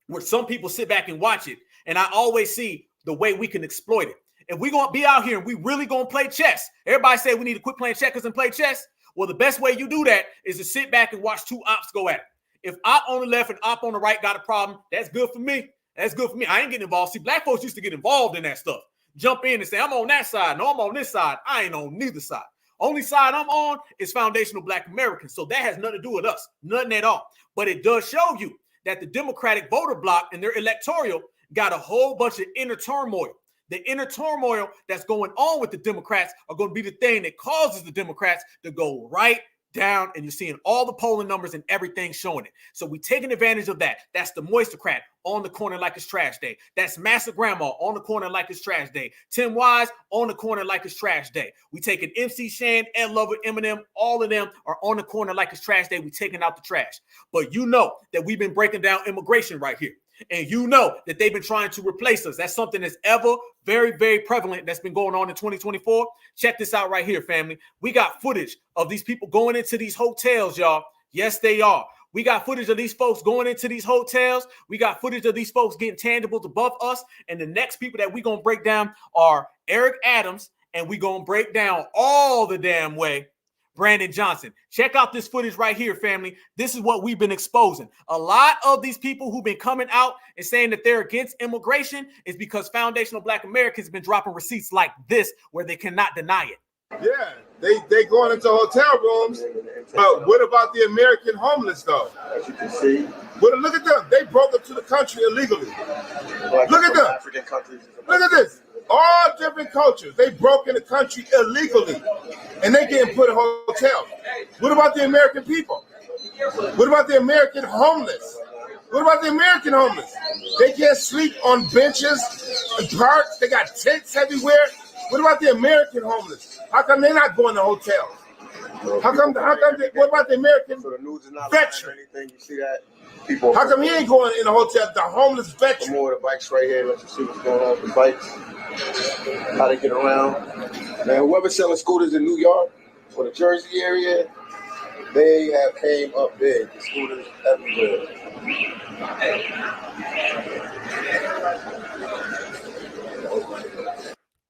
where some people sit back and watch it. And I always see the way we can exploit it. If we're going to be out here and we really going to play chess, everybody say we need to quit playing checkers and play chess. Well, the best way you do that is to sit back and watch two ops go at it. If op on the left and op on the right got a problem, that's good for me. That's good for me. I ain't getting involved. See, black folks used to get involved in that stuff. Jump in and say, I'm on that side. No, I'm on this side. I ain't on neither side. Only side I'm on is foundational Black Americans. So that has nothing to do with us. Nothing at all. But it does show you that the Democratic voter bloc and their electoral got a whole bunch of inner turmoil. The inner turmoil that's going on with the Democrats are going to be the thing that causes the Democrats to go right down, and you're seeing all the polling numbers and everything showing it. So we taking advantage of that. That's the Moistercrat on the corner like it's trash day. That's Massa Grandma on the corner like it's trash day. Tim Wise on the corner like it's trash day. We taking MC Shan, Ed Lover, Eminem, all of them are on the corner like it's trash day. We taking out the trash. But you know that we've been breaking down immigration right here. And you know that they've been trying to replace us. That's something that's ever very, very prevalent that's been going on in 2024. Check this out right here, family. We got footage of these people going into these hotels, y'all. Yes, they are. We got footage of these folks going into these hotels. We got footage of these folks getting tangibles above us. And the next people that we're going to break down are Eric Adams, and we're going to break down all the damn way Brandon Johnson. Check out this footage right here, family. This is what we've been exposing. A lot of these people who've been coming out and saying that they're against immigration is because foundational Black Americans have been dropping receipts like this where they cannot deny it. Yeah, they going into hotel rooms. But what about the American homeless, though? As you can see. Well, look at them. They broke into the country illegally. Look at them. African countries. Look at this. All different cultures. They broke in the country illegally. And they getting put in hotels. What about the American people? What about the American homeless? What about the American homeless? They can't sleep on benches and parks. They got tents everywhere. What about the American homeless? How come they're not going to hotels? How come what about the American veteran? You see that? People. How come he ain't going in a hotel? The homeless veteran. More of the bikes right here. Let's just see what's going on with the bikes. How they get around. Man, whoever's selling scooters in New York or the Jersey area, they have came up big. The scooters everywhere.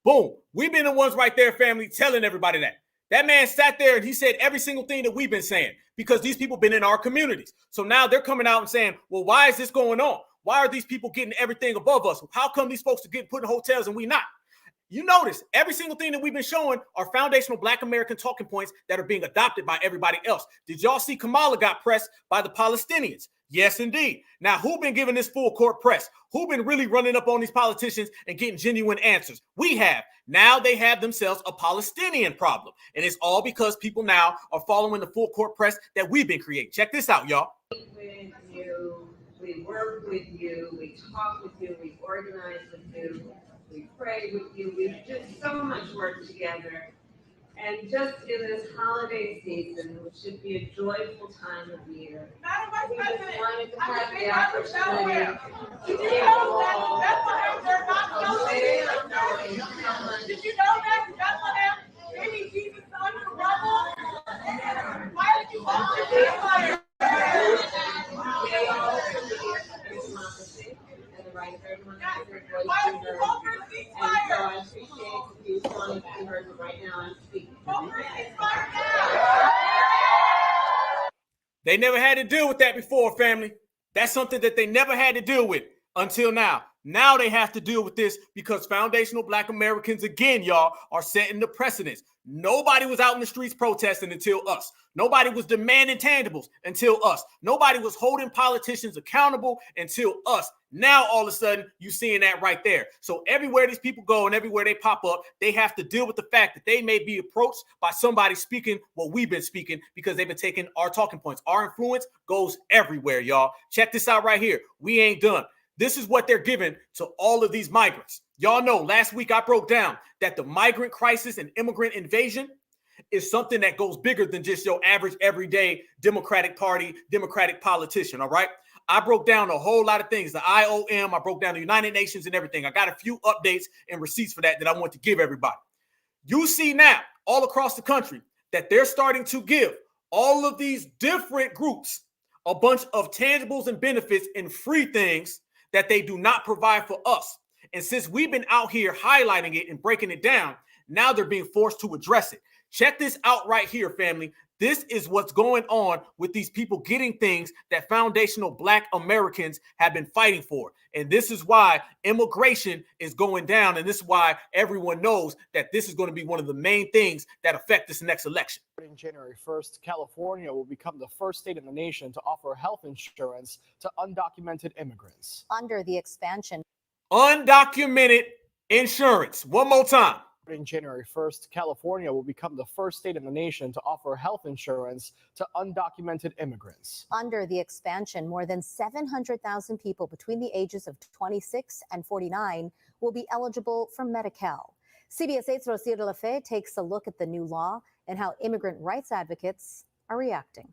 Boom. We've been the ones right there, family, telling everybody that. That man sat there and he said every single thing that we've been saying because these people been in our communities. So now they're coming out and saying, well, why is this going on? Why are these people getting everything above us? How come these folks are getting put in hotels and we not? You notice every single thing that we've been showing are foundational Black American talking points that are being adopted by everybody else. Did y'all see Kamala got pressed by the Palestinians? Yes, indeed. Now, who been giving this full court press? Who been really running up on these politicians and getting genuine answers? We have. Now they have themselves a Palestinian problem. And it's all because people now are following the full court press that we've been creating. Check this out, y'all. With you, we work with you, we talk with you, we organize with you, we pray with you. We do so much work together. And just in this holiday season, which should be a joyful time of year, we just wanted to have the opportunity to give all. Did you know that Bethlehem, baby Jesus under rubble? Why did you want to be fire? Why did you vote for ceasefire? And so I appreciate you wanting to be heard right now. I'm speaking. They never had to deal with that before, family. That's something that they never had to deal with until now. Now they have to deal with this because foundational Black Americans, again, y'all, are setting the precedence. Nobody was out in the streets protesting until us. Nobody was demanding tangibles until us. Nobody was holding politicians accountable until us. Now, all of a sudden, you're seeing that right there. So everywhere these people go and everywhere they pop up, they have to deal with the fact that they may be approached by somebody speaking what we've been speaking because they've been taking our talking points. Our influence goes everywhere, y'all. Check this out right here. We ain't done. This is what they're giving to all of these migrants. Y'all know last week I broke down that the migrant crisis and immigrant invasion is something that goes bigger than just your average everyday Democratic Party, Democratic politician, all right? I broke down a whole lot of things, the IOM, I broke down the United Nations and everything. I got a few updates and receipts for that I want to give everybody. You see now all across the country that they're starting to give all of these different groups a bunch of tangibles and benefits and free things that they do not provide for us. And since we've been out here highlighting it and breaking it down, now they're being forced to address it. Check this out right here, family. This is what's going on with these people getting things that foundational Black Americans have been fighting for. And this is why immigration is going down. And this is why everyone knows that this is going to be one of the main things that affect this next election. Starting January 1st, California will become the first state in the nation to offer health insurance to undocumented immigrants. Under the expansion. Undocumented insurance. One more time. Starting January 1st, California will become the first state in the nation to offer health insurance to undocumented immigrants. Under the expansion, more than 700,000 people between the ages of 26 and 49 will be eligible for Medi-Cal. CBS 8's Rocio de la Fe takes a look at the new law and how immigrant rights advocates are reacting.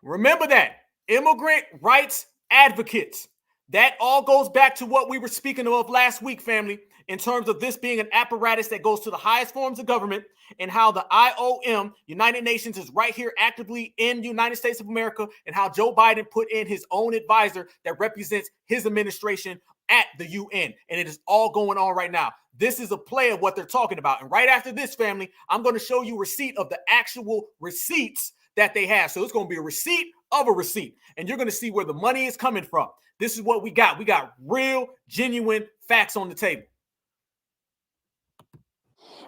Remember that. Immigrant rights advocates. That all goes back to what we were speaking of last week, family, in terms of this being an apparatus that goes to the highest forms of government and how the IOM, United Nations, is right here actively in the United States of America and how Joe Biden put in his own advisor that represents his administration at the UN. And it is all going on right now. This is a play of what they're talking about. And right after this, family, I'm going to show you a receipt of the actual receipts that they have. So it's going to be a receipt of a receipt. And you're going to see where the money is coming from. This is what we got. We got real, genuine facts on the table.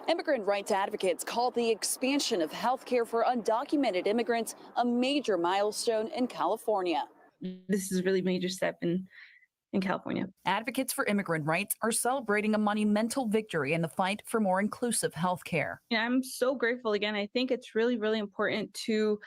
Immigrant rights advocates call the expansion of health care for undocumented immigrants a major milestone in California. This is a really major step in California. Advocates for immigrant rights are celebrating a monumental victory in the fight for more inclusive health care. I'm so grateful again. I think it's really, really important to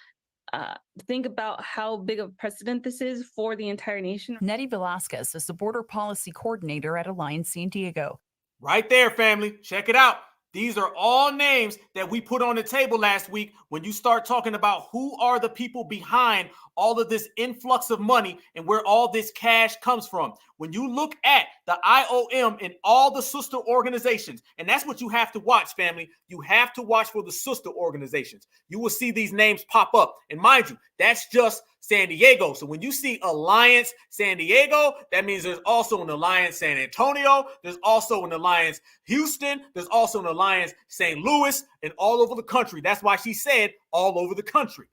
think about how big of a precedent this is for the entire nation. Nettie Velasquez is the border policy coordinator at Alliance San Diego. Right there, family. Check it out. These are all names that we put on the table last week when you start talking about who are the people behind all of this influx of money and where all this cash comes from. When you look at the IOM and all the sister organizations, and that's what you have to watch, family. You have to watch for the sister organizations. You will see these names pop up. And mind you, that's just San Diego. So when you see Alliance San Diego, that means there's also an Alliance San Antonio. There's also an Alliance Houston. There's also an Alliance St. Louis and all over the country. That's why she said all over the country.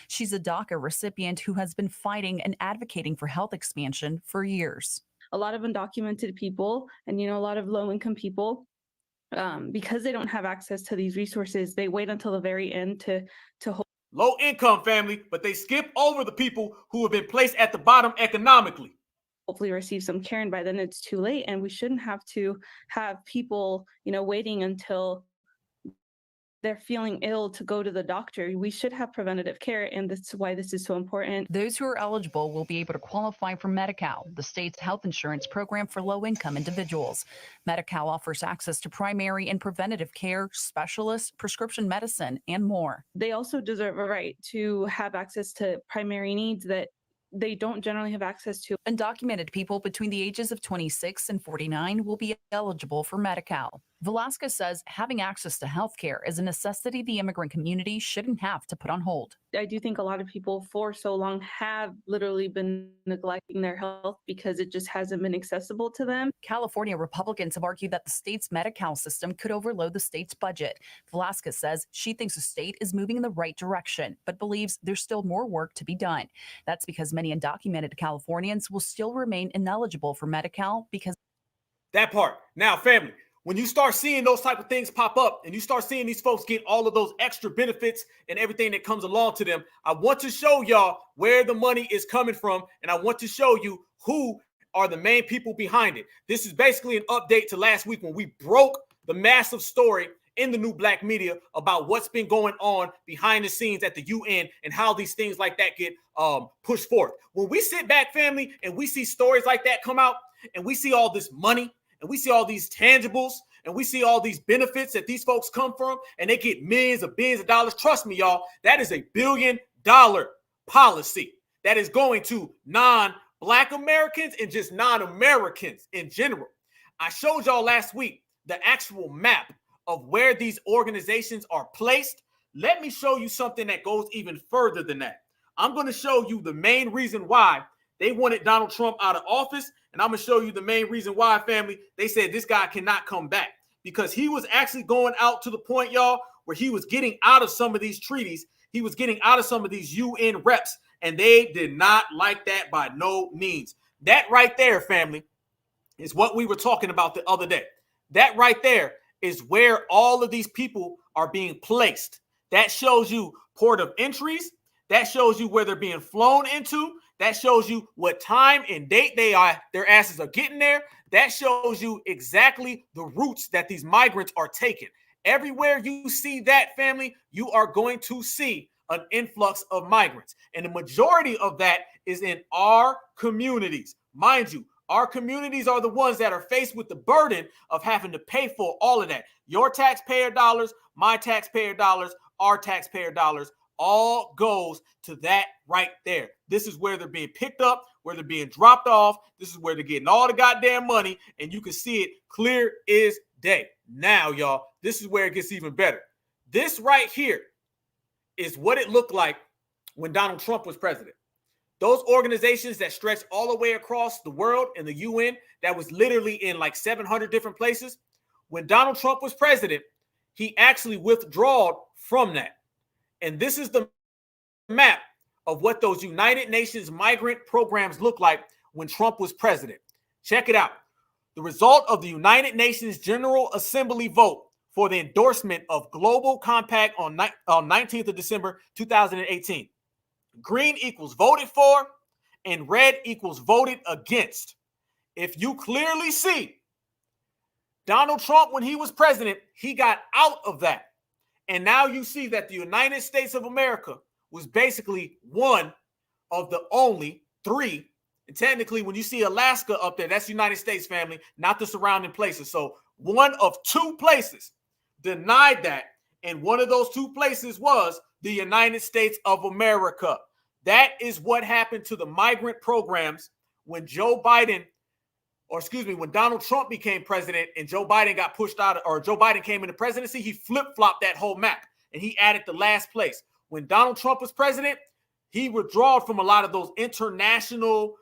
She's a DACA recipient who has been fighting and advocating for health expansion for years. A lot of undocumented people and, a lot of low-income people, because they don't have access to these resources, they wait until the very end to hold. Low income family, but they skip over the people who have been placed at the bottom economically. Hopefully receive some care, and by then it's too late, and we shouldn't have to have people, waiting until they're feeling ill to go to the doctor. We should have preventative care, and that's why this is so important. Those who are eligible will be able to qualify for Medi-Cal, the state's health insurance program for low-income individuals. Medi-Cal offers access to primary and preventative care, specialists, prescription medicine, and more. They also deserve a right to have access to primary needs that they don't generally have access to. Undocumented people between the ages of 26 and 49 will be eligible for Medi-Cal. Velasquez says having access to health care is a necessity the immigrant community shouldn't have to put on hold. I do think a lot of people for so long have literally been neglecting their health because it just hasn't been accessible to them. California Republicans have argued that the state's Medi-Cal system could overload the state's budget. Velasquez says she thinks the state is moving in the right direction, but believes there's still more work to be done. That's because many undocumented Californians will still remain ineligible for Medi-Cal because that part. Now, family, when you start seeing those type of things pop up and you start seeing these folks get all of those extra benefits and everything that comes along to them, I want to show y'all where the money is coming from, and I want to show you who are the main people behind it. This is basically an update to last week when we broke the massive story in the new black media about what's been going on behind the scenes at the UN and how these things like that get pushed forth. When we sit back, family, and we see stories like that come out and we see all this money, and we see all these tangibles, and we see all these benefits that these folks come from, and they get millions of billions of dollars. Trust me, y'all, that is a $1 billion policy that is going to non-Black Americans and just non-Americans in general. I showed y'all last week the actual map of where these organizations are placed. Let me show you something that goes even further than that. I'm going to show you the main reason why they wanted Donald Trump out of office. And I'm going to show you the main reason why, family. They said this guy cannot come back because he was actually going out to the point, y'all, where he was getting out of some of these treaties. He was getting out of some of these UN reps, and they did not like that by no means. That right there, family, is what we were talking about the other day. That right there is where all of these people are being placed. That shows you port of entries. That shows you where they're being flown into. That shows you what time and date their asses are getting there. That shows you exactly the routes that these migrants are taking. Everywhere you see that, family, you are going to see an influx of migrants. And the majority of that is in our communities. Mind you, our communities are the ones that are faced with the burden of having to pay for all of that. Your taxpayer dollars, my taxpayer dollars, our taxpayer dollars, all goes to that right there. This is where they're being picked up, where they're being dropped off. This is where they're getting all the goddamn money, and you can see it clear as day. Now, y'all, this is where it gets even better. This right here is what it looked like when Donald Trump was president. Those organizations that stretch all the way across the world in the UN, that was literally in like 700 different places. When Donald Trump was president, he actually withdrawed from that. And this is the map of what those United Nations migrant programs look like when Trump was president. Check it out. The result of the United Nations General Assembly vote for the endorsement of Global Compact on 19th of December, 2018. Green equals voted for, and red equals voted against. If you clearly see Donald Trump, when he was president, he got out of that. And now you see that the United States of America was basically one of the only three. And technically, when you see Alaska up there, that's United States, family, not the surrounding places. So one of two places denied that. And one of those two places was the United States of America. That is what happened to the migrant programs when when Donald Trump became president and Joe Biden got pushed out, or Joe Biden came into presidency. He flip-flopped that whole map and he added the last place. When Donald Trump was president, he withdrew from a lot of those international,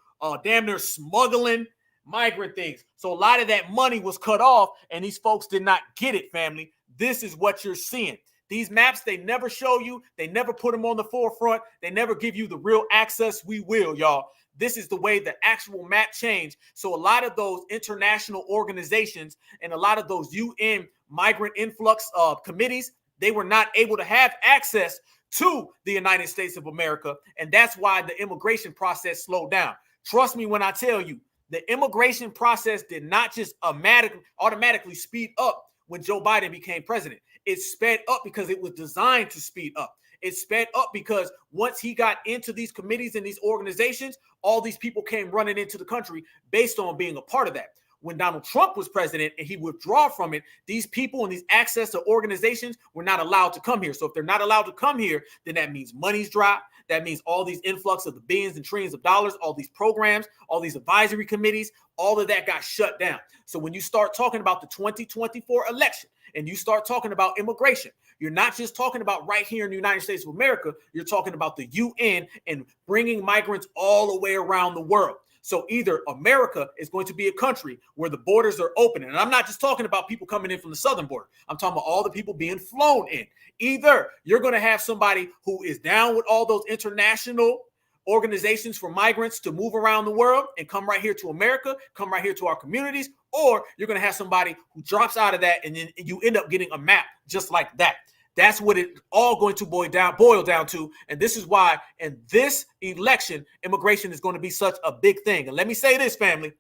damn near smuggling migrant things. So a lot of that money was cut off and these folks did not get it, family. This is what you're seeing. These maps, they never show you. They never put them on the forefront. They never give you the real access. We will, y'all. This is the way the actual map changed. So a lot of those international organizations and a lot of those UN migrant influx committees, they were not able to have access to the United States of America. And that's why the immigration process slowed down. Trust me when I tell you, the immigration process did not just automatically speed up when Joe Biden became president. It sped up because it was designed to speed up. It sped up because once he got into these committees and these organizations, all these people came running into the country based on being a part of that. When Donald Trump was president and he withdrew from it, these people and these access to organizations were not allowed to come here. So if they're not allowed to come here, then that means money's dry. That means all these influx of the billions and trillions of dollars, all these programs, all these advisory committees, all of that got shut down. So when you start talking about the 2024 election and you start talking about immigration, you're not just talking about right here in the United States of America, you're talking about the UN and bringing migrants all the way around the world. So either America is going to be a country where the borders are open, and I'm not just talking about people coming in from the southern border. I'm talking about all the people being flown in. Either you're going to have somebody who is down with all those international organizations for migrants to move around the world and come right here to America, come right here to our communities, or you're going to have somebody who drops out of that and then you end up getting a map just like that. That's what it all going to boil down to. And this is why in this election, immigration is going to be such a big thing. And let me say this, family.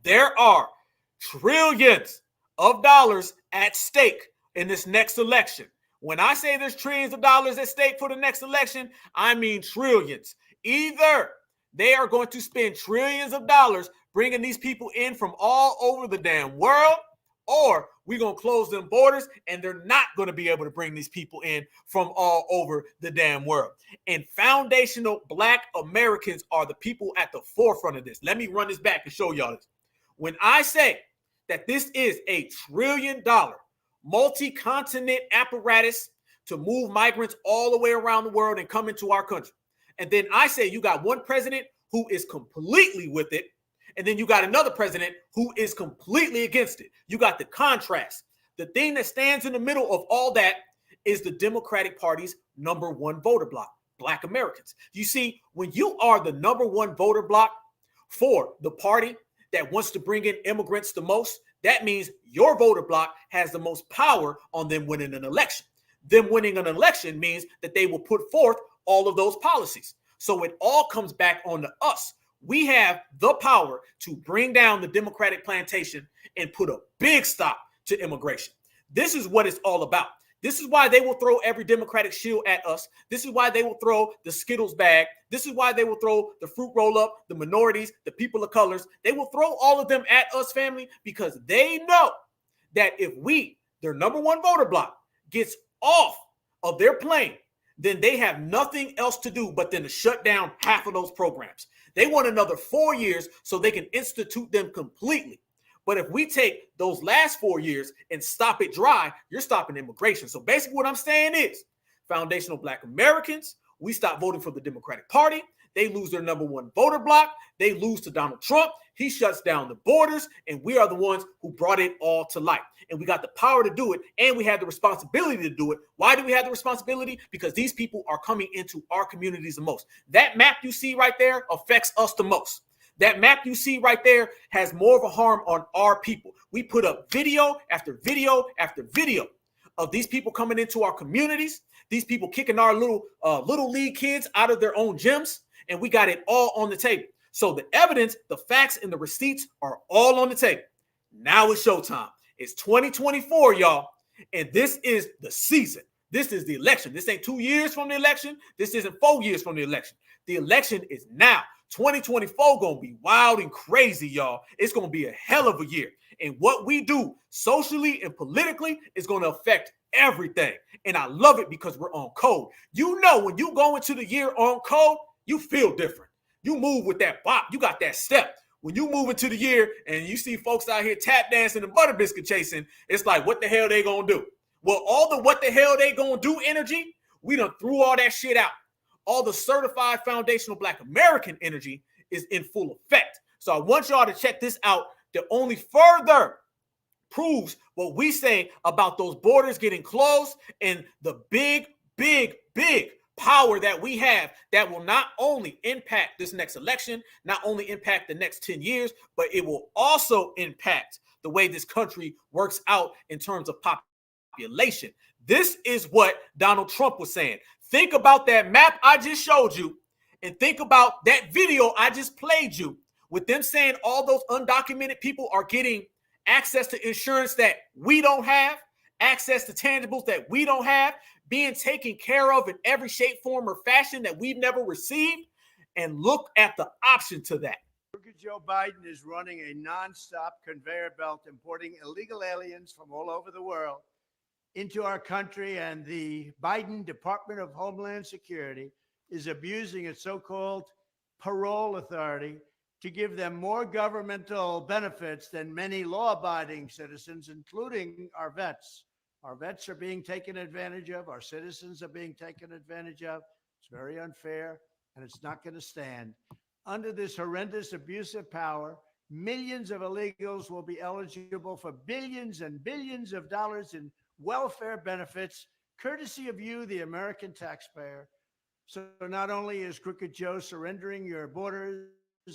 There are trillions of dollars at stake in this next election. When I say there's trillions of dollars at stake for the next election, I mean trillions. Either they are going to spend trillions of dollars bringing these people in from all over the damn world, or we're going to close them borders and they're not going to be able to bring these people in from all over the damn world. And foundational Black Americans are the people at the forefront of this. Let me run this back and show y'all this. When I say that this is a $1 trillion multi-continent apparatus to move migrants all the way around the world and come into our country, and then I say you got one president who is completely with it, and then you got another president who is completely against it. You got the contrast. The thing that stands in the middle of all that is the Democratic Party's #1 voter bloc, Black Americans. You see, when you are the #1 voter bloc for the party that wants to bring in immigrants the most, that means your voter bloc has the most power on them winning an election. Them winning an election means that they will put forth all of those policies. So it all comes back onto us. We have the power to bring down the Democratic plantation and put a big stop to immigration. This is what it's all about. This is why they will throw every Democratic shield at us. This is why they will throw the Skittles bag. This is why they will throw the fruit roll up, the minorities, the people of colors. They will throw all of them at us, family, because they know that if we, their #1 voter bloc, gets off of their plane, then they have nothing else to do but then to shut down half of those programs. They want another 4 years so they can institute them completely. But if we take those last 4 years and stop it dry, you're stopping immigration. So basically what I'm saying is foundational Black Americans, we stop voting for the Democratic Party. They lose their #1 voter bloc. They lose to Donald Trump. He shuts down the borders, and we are the ones who brought it all to light. And we got the power to do it, and we had the responsibility to do it. Why do we have the responsibility? Because these people are coming into our communities the most. That map you see right there affects us the most. That map you see right there has more of a harm on our people. We put up video after video after video of these people coming into our communities, these people kicking our little league kids out of their own gyms, and we got it all on the table. So the evidence, the facts, and the receipts are all on the table. Now it's showtime. It's 2024, y'all, and this is the season. This is the election. This ain't 2 years from the election. This isn't 4 years from the election. The election is now. 2024 gonna be wild and crazy, y'all. It's gonna be a hell of a year. And what we do socially and politically is gonna affect everything. And I love it because we're on code. You know, when you go into the year on code, you feel different. You move with that bop. You got that step. When you move into the year and you see folks out here tap dancing and butter biscuit chasing, it's like, what the hell they gonna do? Well, all the what the hell they gonna do energy, we done threw all that shit out. All the certified foundational Black American energy is in full effect. So I want y'all to check this out that only further proves what we say about those borders getting closed and the big, big, big power that we have that will not only impact this next election, not only impact the next 10 years, but it will also impact the way this country works out in terms of population. This is what Donald Trump was saying. Think about that map I just showed you and think about that video I just played you with them saying all those undocumented people are getting access to insurance that we don't have, access to tangibles that we don't have, being taken care of in every shape, form, or fashion that we've never received. And look at the option to that. Joe Biden is running a nonstop conveyor belt, importing illegal aliens from all over the world into our country, and the Biden Department of Homeland Security is abusing its so-called parole authority to give them more governmental benefits than many law-abiding citizens, including our vets. Our vets are being taken advantage of. Our citizens are being taken advantage of. It's very unfair, and it's not going to stand. Under this horrendous abuse of power, millions of illegals will be eligible for billions and billions of dollars in welfare benefits, courtesy of you, the American taxpayer. So not only is Crooked Joe surrendering your borders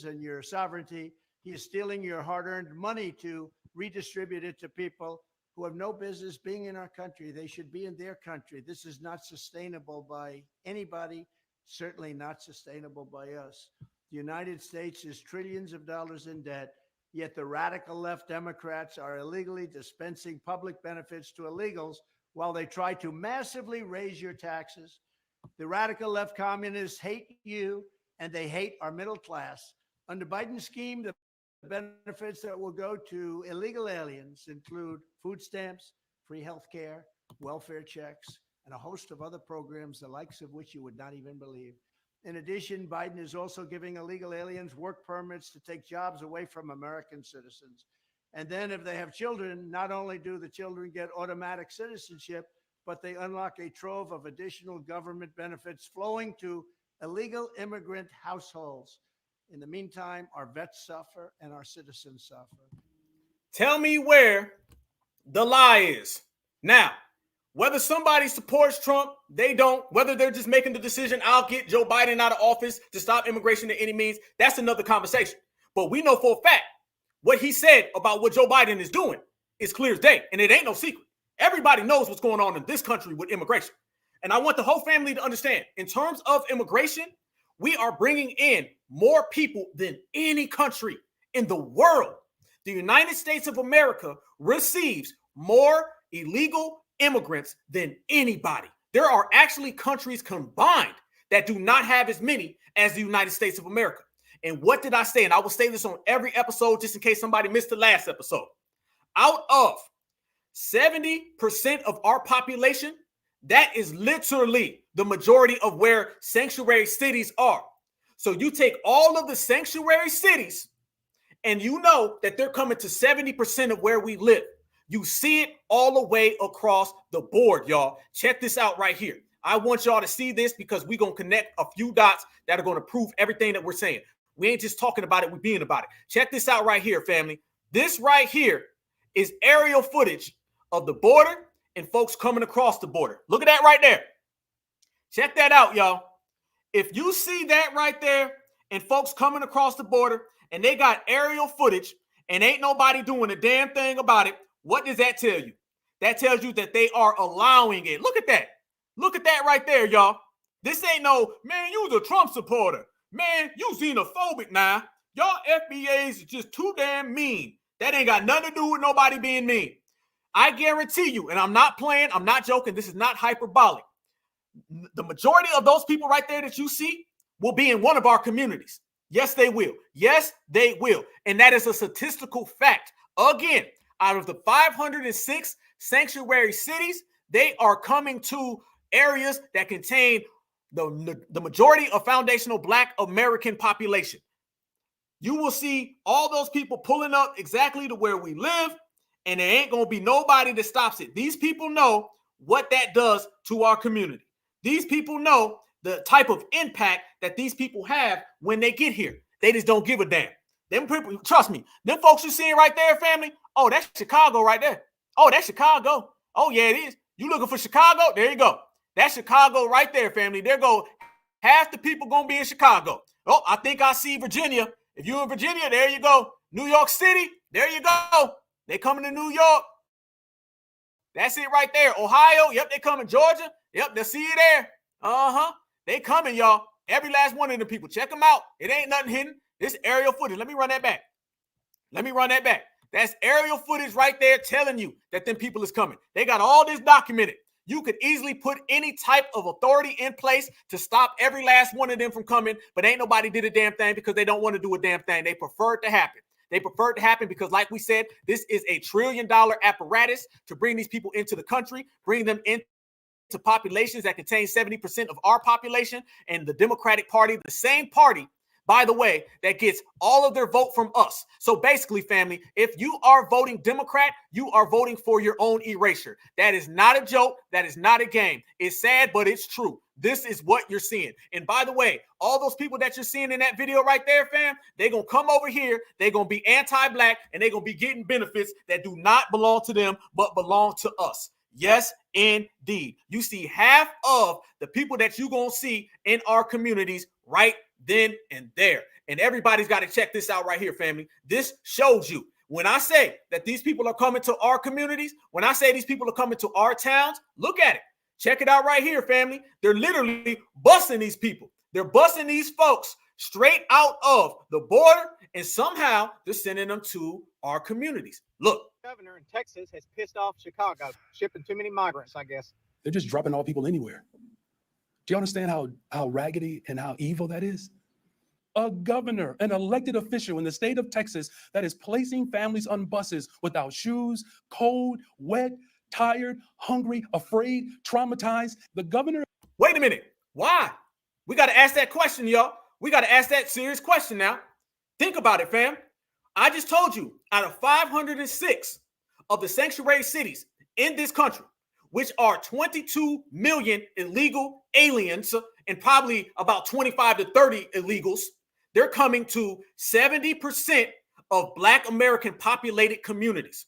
and your sovereignty, he is stealing your hard-earned money to redistribute it to people who have no business being in our country. They should be in their country. This is not sustainable by anybody, certainly not sustainable by us. The United States is trillions of dollars in debt, yet the radical left Democrats are illegally dispensing public benefits to illegals while they try to massively raise your taxes. The radical left communists hate you, and they hate our middle class. Under Biden's scheme, the benefits that will go to illegal aliens include food stamps, free health care, welfare checks, and a host of other programs, the likes of which you would not even believe. In addition, Biden is also giving illegal aliens work permits to take jobs away from American citizens. And then if they have children, not only do the children get automatic citizenship, but they unlock a trove of additional government benefits flowing to illegal immigrant households. In the meantime, our vets suffer and our citizens suffer. Tell me where the lie is. Now, whether somebody supports Trump, they don't, whether they're just making the decision, I'll get Joe Biden out of office to stop immigration to any means, that's another conversation. But we know for a fact what he said about what Joe Biden is doing is clear as day, and it ain't no secret. Everybody knows what's going on in this country with immigration. And I want the whole family to understand, in terms of immigration, we are bringing in more people than any country in the world. The United States of America receives more illegal immigrants than anybody. There are actually countries combined that do not have as many as the United States of America. And what did I say? And I will say this on every episode just in case somebody missed the last episode. Out of 70% of our population, that is literally the majority of where sanctuary cities are. So you take all of the sanctuary cities and you know that they're coming to 70% of where we live. You see it all the way across the board, y'all. Check this out right here. I want y'all to see this because we're going to connect a few dots that are going to prove everything that we're saying. We ain't just talking about it, we're being about it. Check this out right here, family. This right here is aerial footage of the border and folks coming across the border. Look at that right there. Check that out, y'all. If you see that right there and folks coming across the border and they got aerial footage and ain't nobody doing a damn thing about it, what does that tell you? That tells you that they are allowing it. Look at that. Look at that right there, y'all. This ain't no, man, you's a Trump supporter. Man, you xenophobic now. Y'all FBAs is just too damn mean. That ain't got nothing to do with nobody being mean. I guarantee you, and I'm not playing, I'm not joking, this is not hyperbolic. The majority of those people right there that you see will be in one of our communities. Yes, they will. Yes, they will. And that is a statistical fact. Again, out of the 506 sanctuary cities, they are coming to areas that contain the majority of foundational Black American population. You will see all those people pulling up exactly to where we live, and there ain't going to be nobody that stops it. These people know what that does to our community. These people know the type of impact that these people have when they get here. They just don't give a damn. Them people, trust me, them folks you seeing right there, family, oh, that's Chicago right there. Oh, that's Chicago. Oh, yeah, it is. You looking for Chicago? There you go. That's Chicago right there, family. There go half the people going to be in Chicago. Oh, I think I see Virginia. If you're in Virginia, there you go. New York City, there you go. They coming to New York. That's it right there. Ohio, yep, they coming. Georgia, yep, they see you there. Uh-huh. They coming, y'all. Every last one of them people. Check them out. It ain't nothing hidden. This aerial footage. Let me run that back. That's aerial footage right there telling you that them people is coming. They got all this documented. You could easily put any type of authority in place to stop every last one of them from coming, but ain't nobody did a damn thing because they don't want to do a damn thing. They prefer it to happen. They prefer it to happen because, like we said, this is a $1 trillion apparatus to bring these people into the country, bring them into to populations that contain 70% of our population, and the Democratic Party, the same party, by the way, that gets all of their vote from us. So basically, family, if you are voting Democrat, you are voting for your own erasure. That is not a joke. That is not a game. It's sad, but it's true. This is what you're seeing. And by the way, all those people that you're seeing in that video right there, fam, they're going to come over here. They're going to be anti-black, and they're going to be getting benefits that do not belong to them, but belong to us. Yes, indeed. You see half of the people that you're going to see in our communities right then and there. And everybody's got to check this out right here, family. This shows you. When I say that these people are coming to our communities, when I say these people are coming to our towns, look at it. Check it out right here, family. They're literally busing these people. They're busing these folks straight out of the border, and somehow they're sending them to our communities. Look. The governor in Texas has pissed off Chicago, shipping too many migrants, I guess. They're just dropping all people anywhere. Do you understand how raggedy and how evil that is? A governor, an elected official in the state of Texas that is placing families on buses without shoes, cold, wet, tired, hungry, afraid, traumatized. The governor. Wait a minute. Why? We got to ask that question, y'all. We got to ask that serious question now. Think about it, fam. I just told you, out of 506 of the sanctuary cities in this country, which are 22 million illegal aliens and probably about 25 to 30 illegals, they're coming to 70% of Black American populated communities.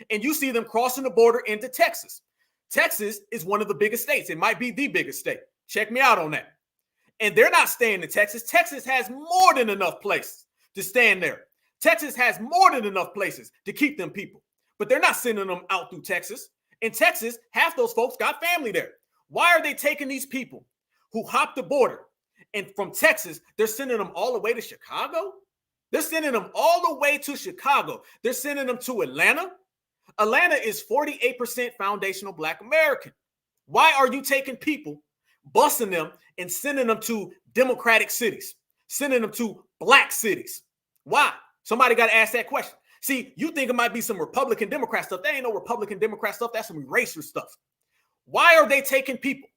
And you see them crossing the border into Texas. Texas is one of the biggest states. It might be the biggest state. Check me out on that. And they're not staying in Texas. Texas has more than enough places to stand there. Texas has more than enough places to keep them people. But they're not sending them out through Texas. In Texas, half those folks got family there. Why are they taking these people who hopped the border, and from Texas, they're sending them all the way to Chicago? They're sending them all the way to Chicago. They're sending them to Atlanta. Atlanta is 48% foundational Black American. Why are you taking people, busing them, and sending them to Democratic cities, sending them to Black cities? Why? Somebody got to ask that question. See, you think it might be some Republican Democrat stuff. There ain't no Republican Democrat stuff. That's some eraser stuff. Why are they taking people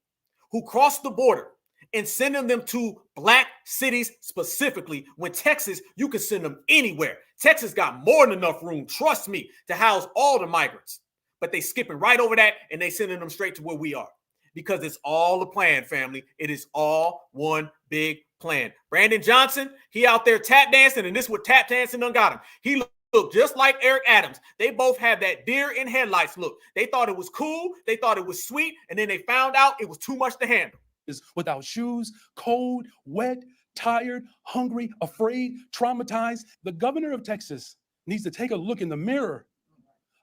who cross the border and sending them to Black cities specifically, when Texas, you can send them anywhere? Texas got more than enough room, trust me, to house all the migrants. But they skipping right over that, and they sending them straight to where we are. Because it's all a plan, family. It is all one big plan. Brandon Johnson, he out there tap dancing, and this is what tap dancing done got him. He looked just like Eric Adams. They both have that deer in headlights look. They thought it was cool. They thought it was sweet. And then they found out it was too much to handle. Is without shoes, cold, wet, tired, hungry, afraid, traumatized. The governor of Texas needs to take a look in the mirror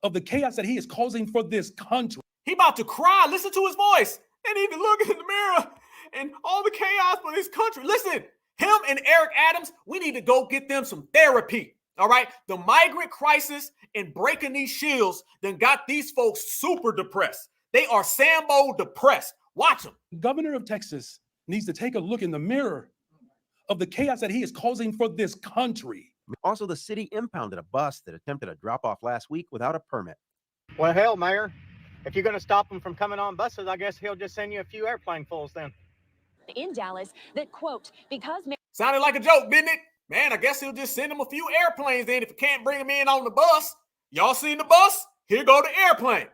of the chaos that he is causing for this country. He about to cry. Listen to his voice. They need to look in the mirror and all the chaos for this country. Listen, him and Eric Adams, we need to go get them some therapy. All right. The migrant crisis and breaking these shields then got these folks super depressed. They are Sambo depressed. Watch them. The governor of Texas needs to take a look in the mirror of the chaos that he is causing for this country. Also, the city impounded a bus that attempted a drop-off last week without a permit. Well, hell, Mayor, if you're going to stop them from coming on buses, I guess he'll just send you a few airplane fulls then. In Dallas, that quote, because sounded like a joke, didn't it? Man, I guess he'll just send them a few airplanes then if you can't bring them in on the bus. Y'all seen the bus? Here go the airplane.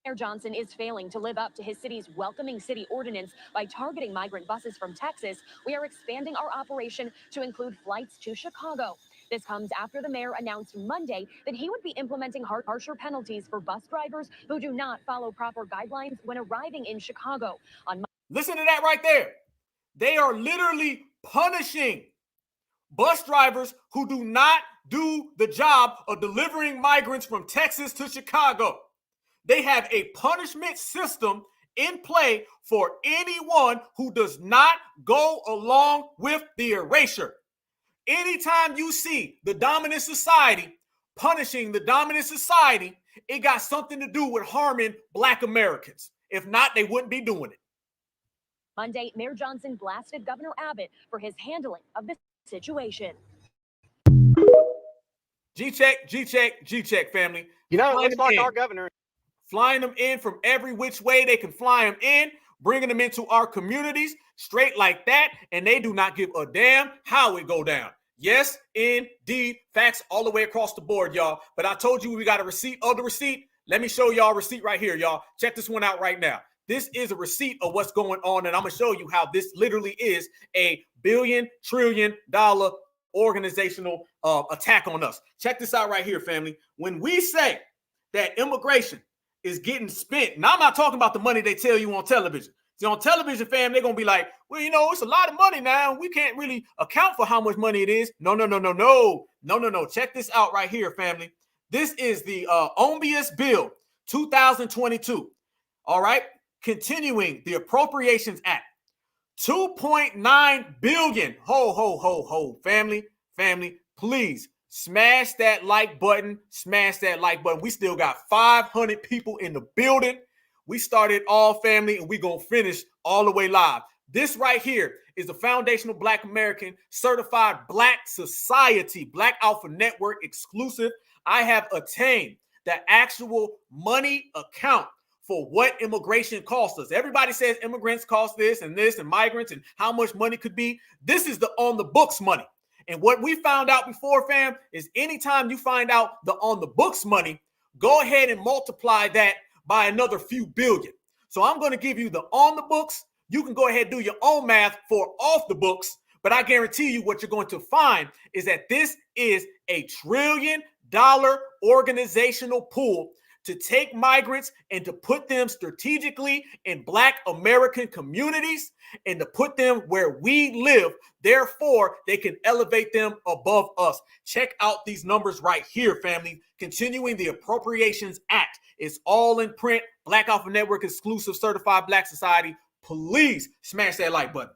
Mayor Johnson is failing to live up to his city's welcoming city ordinance by targeting migrant buses from Texas. We are expanding our operation to include flights to Chicago. This comes after the mayor announced Monday that he would be implementing harsher penalties for bus drivers who do not follow proper guidelines when arriving in Chicago. Listen to that right there. They are literally punishing bus drivers who do not do the job of delivering migrants from Texas to Chicago. They have a punishment system in play for anyone who does not go along with the erasure. Anytime you see the dominant society punishing the dominant society, it got something to do with harming Black Americans. If not, they wouldn't be doing it. Monday, Mayor Johnson blasted Governor Abbott for his handling of the situation. G-check, G-check, G-check, family. You know, it looks like our governor. flying them in from every which way they can fly them in, bringing them into our communities straight like that, and they do not give a damn how it go down. Yes, indeed, facts all the way across the board, y'all. But I told you we got a receipt of the receipt. Let me show y'all a receipt right here, y'all. Check this one out right now. This is a receipt of what's going on, and I'm going to show you how this literally is a $1 trillion organizational attack on us. Check this out right here, family. When we say that immigration is getting spent, now I'm not talking about the money they tell you on television. See, on television, fam, they're going to be like, well, you know, it's a lot of money now. We can't really account for how much money it is. No. Check this out right here, family. This is the Omnibus Bill 2022. All right. Continuing the Appropriations Act. 2.9 billion. Ho, family, please smash that like button. Smash that like button. We still got 500 people in the building. We started all family, and we're going to finish all the way live. This right here is the Foundational Black American Certified Black Society, Black Alpha Network exclusive. I have attained the actual money account for what immigration costs us. Everybody says immigrants cost this and migrants and how much money could be. This is the on the books money. And what we found out before, fam, is anytime you find out the on the books money, go ahead and multiply that by another few billion. So I'm going to give you the on the books. You can go ahead and do your own math for off the books, but I guarantee you what you're going to find is that this is a $1 trillion organizational pool to take migrants and to put them strategically in Black American communities and to put them where we live. Therefore, they can elevate them above us. Check out these numbers right here, family. Continuing the Appropriations Act. It's all in print. Black Alpha Network exclusive certified Black Society. Please smash that like button.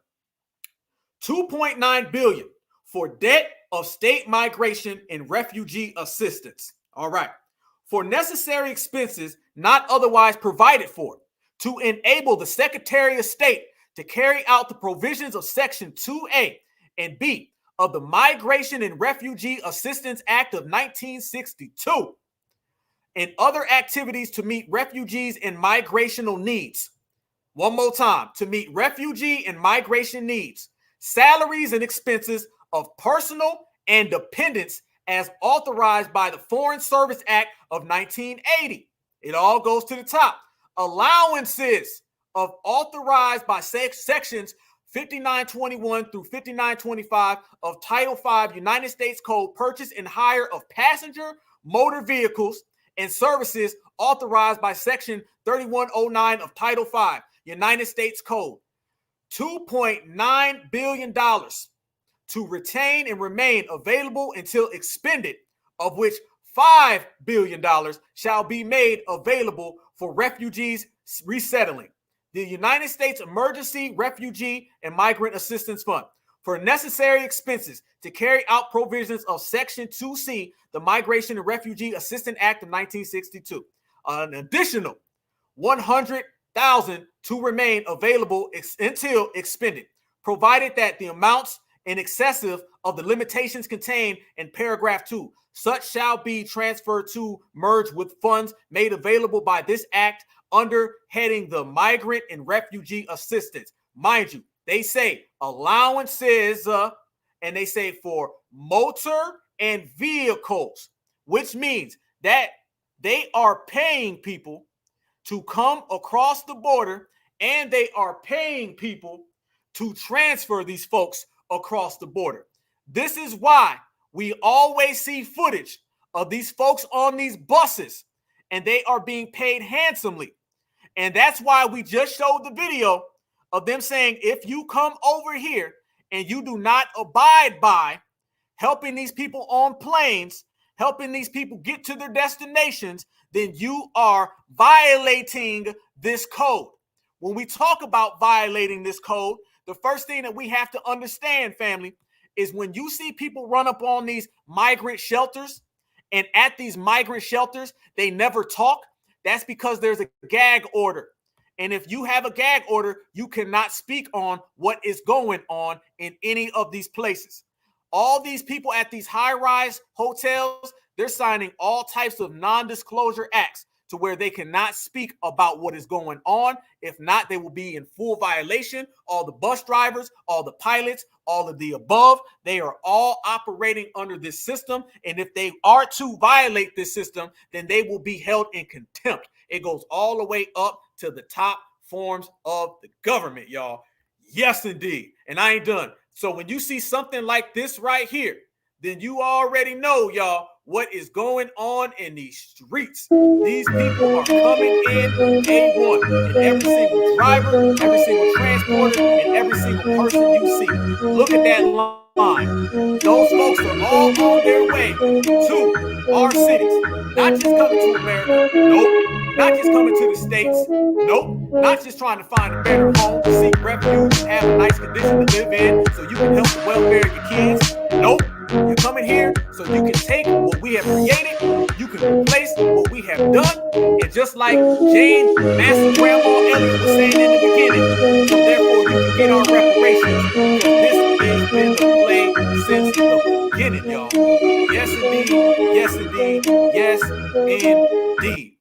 2.9 billion for debt of state migration and refugee assistance. All right. For necessary expenses not otherwise provided for, to enable the Secretary of State to carry out the provisions of Section 2A and B of the Migration and Refugee Assistance Act of 1962 and other activities to meet refugees and migrational needs. One more time, to meet refugee and migration needs, salaries and expenses of personal and dependents as authorized by the Foreign Service Act of 1980. It all goes to the top. Allowances of authorized by sections 5921 through 5925 of Title V United States Code, purchase and hire of passenger motor vehicles and services authorized by section 3109 of Title V United States Code. $2.9 billion to retain and remain available until expended, of which $5 billion shall be made available for refugees resettling. The United States Emergency Refugee and Migrant Assistance Fund for necessary expenses to carry out provisions of Section 2C, the Migration and Refugee Assistance Act of 1962. An additional $100,000 to remain available until expended, provided that the amounts in excessive of the limitations contained in paragraph 2, such shall be transferred to merge with funds made available by this act under heading the Migrant and Refugee Assistance. Mind you, they say allowances and they say for motor and vehicles, which means that they are paying people to come across the border and they are paying people to transfer these folks across the border. This is why we always see footage of these folks on these buses and they are being paid handsomely. And that's why we just showed the video of them saying, if you come over here and you do not abide by helping these people on planes, helping these people get to their destinations, then you are violating this code. When we talk about violating this code, the first thing that we have to understand, family, is when you see people run up on these migrant shelters, and at these migrant shelters, they never talk. That's because there's a gag order. And if you have a gag order, you cannot speak on what is going on in any of these places. All these people at these high-rise hotels, they're signing all types of non-disclosure acts to where they cannot speak about what is going on. If not, they will be in full violation. All the bus drivers, all the pilots, all of the above, they are all operating under this system. And if they are to violate this system, then they will be held in contempt. It goes all the way up to the top forms of the government, y'all. Yes, indeed. And I ain't done. So when you see something like this right here, then you already know, y'all, what is going on in these streets. These people are coming in A1, and every single driver, every single transporter, and every single person you see. Look at that line. Those folks are all on their way to our cities. Not just coming to America, nope. Not just coming to the States, nope. Not just trying to find a better home, seek refuge, and have a nice condition to live in so you can help the welfare of your kids, nope. You're coming here so you can take what we have created, you can replace what we have done, and just like Jane, Master Grandma Elliott was saying in the beginning, so therefore you can get our reparations, because this has been the play since the beginning, y'all. Yes, indeed. Yes, indeed. Yes, indeed.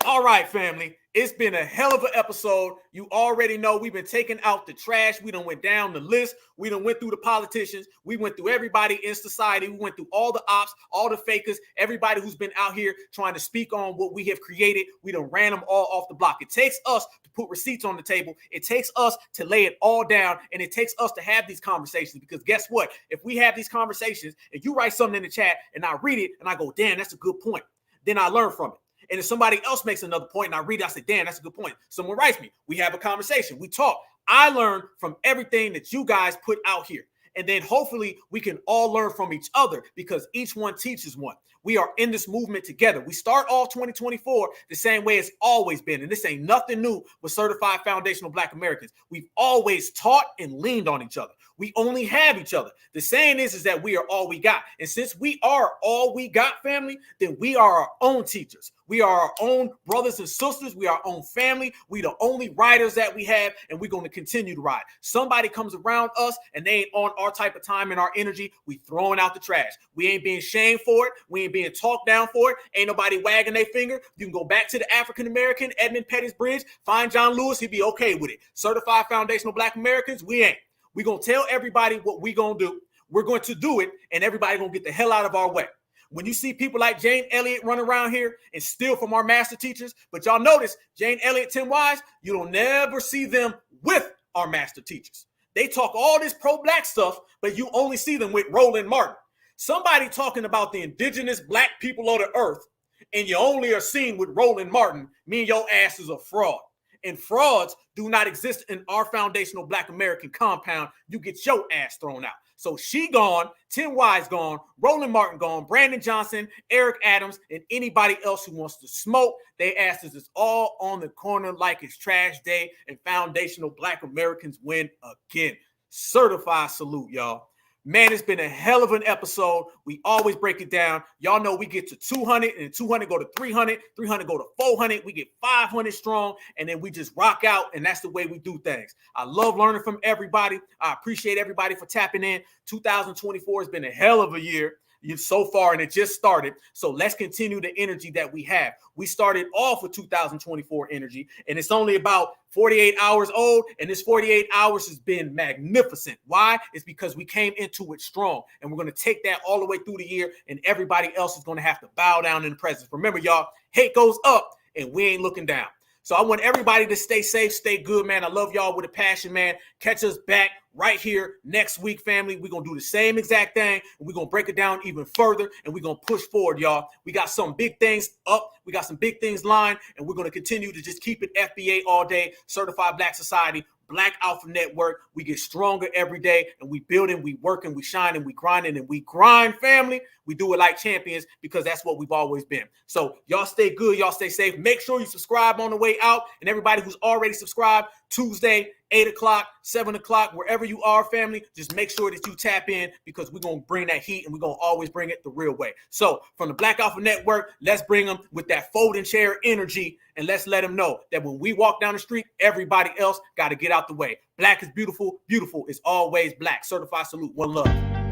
All right, family. It's been a hell of an episode. You already know we've been taking out the trash. We done went down the list. We done went through the politicians. We went through everybody in society. We went through all the ops, all the fakers, everybody who's been out here trying to speak on what we have created. We done ran them all off the block. It takes us to put receipts on the table. It takes us to lay it all down, and it takes us to have these conversations, because guess what? If we have these conversations and you write something in the chat and I read it and I go, damn, that's a good point, then I learn from it. And if somebody else makes another point and I read it, I say, damn, that's a good point. Someone writes me. We have a conversation. We talk. I learn from everything that you guys put out here. And then hopefully we can all learn from each other, because each one teaches one. We are in this movement together. We start all 2024 the same way it's always been. And this ain't nothing new with Certified Foundational Black Americans. We've always taught and leaned on each other. We only have each other. The saying is that we are all we got. And since we are all we got, family, then we are our own teachers. We are our own brothers and sisters. We are our own family. We the only riders that we have, and we're going to continue to ride. Somebody comes around us and they ain't on our type of time and our energy, we throwing out the trash. We ain't being shamed for it. We ain't being talked down for it. Ain't nobody wagging their finger. You can go back to the African-American Edmund Pettus Bridge, find John Lewis, he'd be okay with it. Certified Foundational Black Americans, we ain't. We're going to tell everybody what we're going to do. We're going to do it, and everybody going to get the hell out of our way. When you see people like Jane Elliott run around here and steal from our master teachers, but y'all notice Jane Elliott, Tim Wise, you don't never see them with our master teachers. They talk all this pro-black stuff, but you only see them with Roland Martin. Somebody talking about the indigenous black people of the earth, and you only are seen with Roland Martin, mean your ass is a fraud. And frauds do not exist in our foundational Black American compound. You get your ass thrown out. So she gone, Tim Wise gone, Roland Martin gone, Brandon Johnson, Eric Adams, and anybody else who wants to smoke. They asses is all on the corner like it's trash day, and foundational Black Americans win again. Certified salute, y'all. Man, it's been a hell of an episode. We always break it down. Y'all know we get to 200, and 200 go to 300, 300 go to 400. We get 500 strong, and then we just rock out, and that's the way we do things. I love learning from everybody. I appreciate everybody for tapping in. 2024 has been a hell of a year so far, and it just started. So let's continue the energy that we have. We started off with 2024 energy, and it's only about 48 hours old, and this 48 hours has been magnificent. Why? It's because we came into it strong, and we're going to take that all the way through the year, and everybody else is going to have to bow down in the presence. Remember, y'all, hate goes up, and we ain't looking down. So I want everybody to stay safe, stay good, man. I love y'all with a passion, man. Catch us back right here next week, family. We're going to do the same exact thing, and we're going to break it down even further, and we're going to push forward, y'all. We got some big things up. We got some big things lined, and we're going to continue to just keep it FBA all day, Certified Black Society, Black Alpha Network. We get stronger every day, and we building, we working, we shining, we grinding, and we grind, family. We do it like champions, because that's what we've always been. So y'all stay good, y'all stay safe. Make sure you subscribe on the way out, and everybody who's already subscribed, Tuesday, 8 o'clock, 7 o'clock, wherever you are, family, just make sure that you tap in, because we're going to bring that heat, and we're going to always bring it the real way. So from the Black Alpha Network, let's bring them with that folding chair energy, and let's let them know that when we walk down the street, everybody else got to get out the way. Black is beautiful. Beautiful is always black. Certified salute. One love.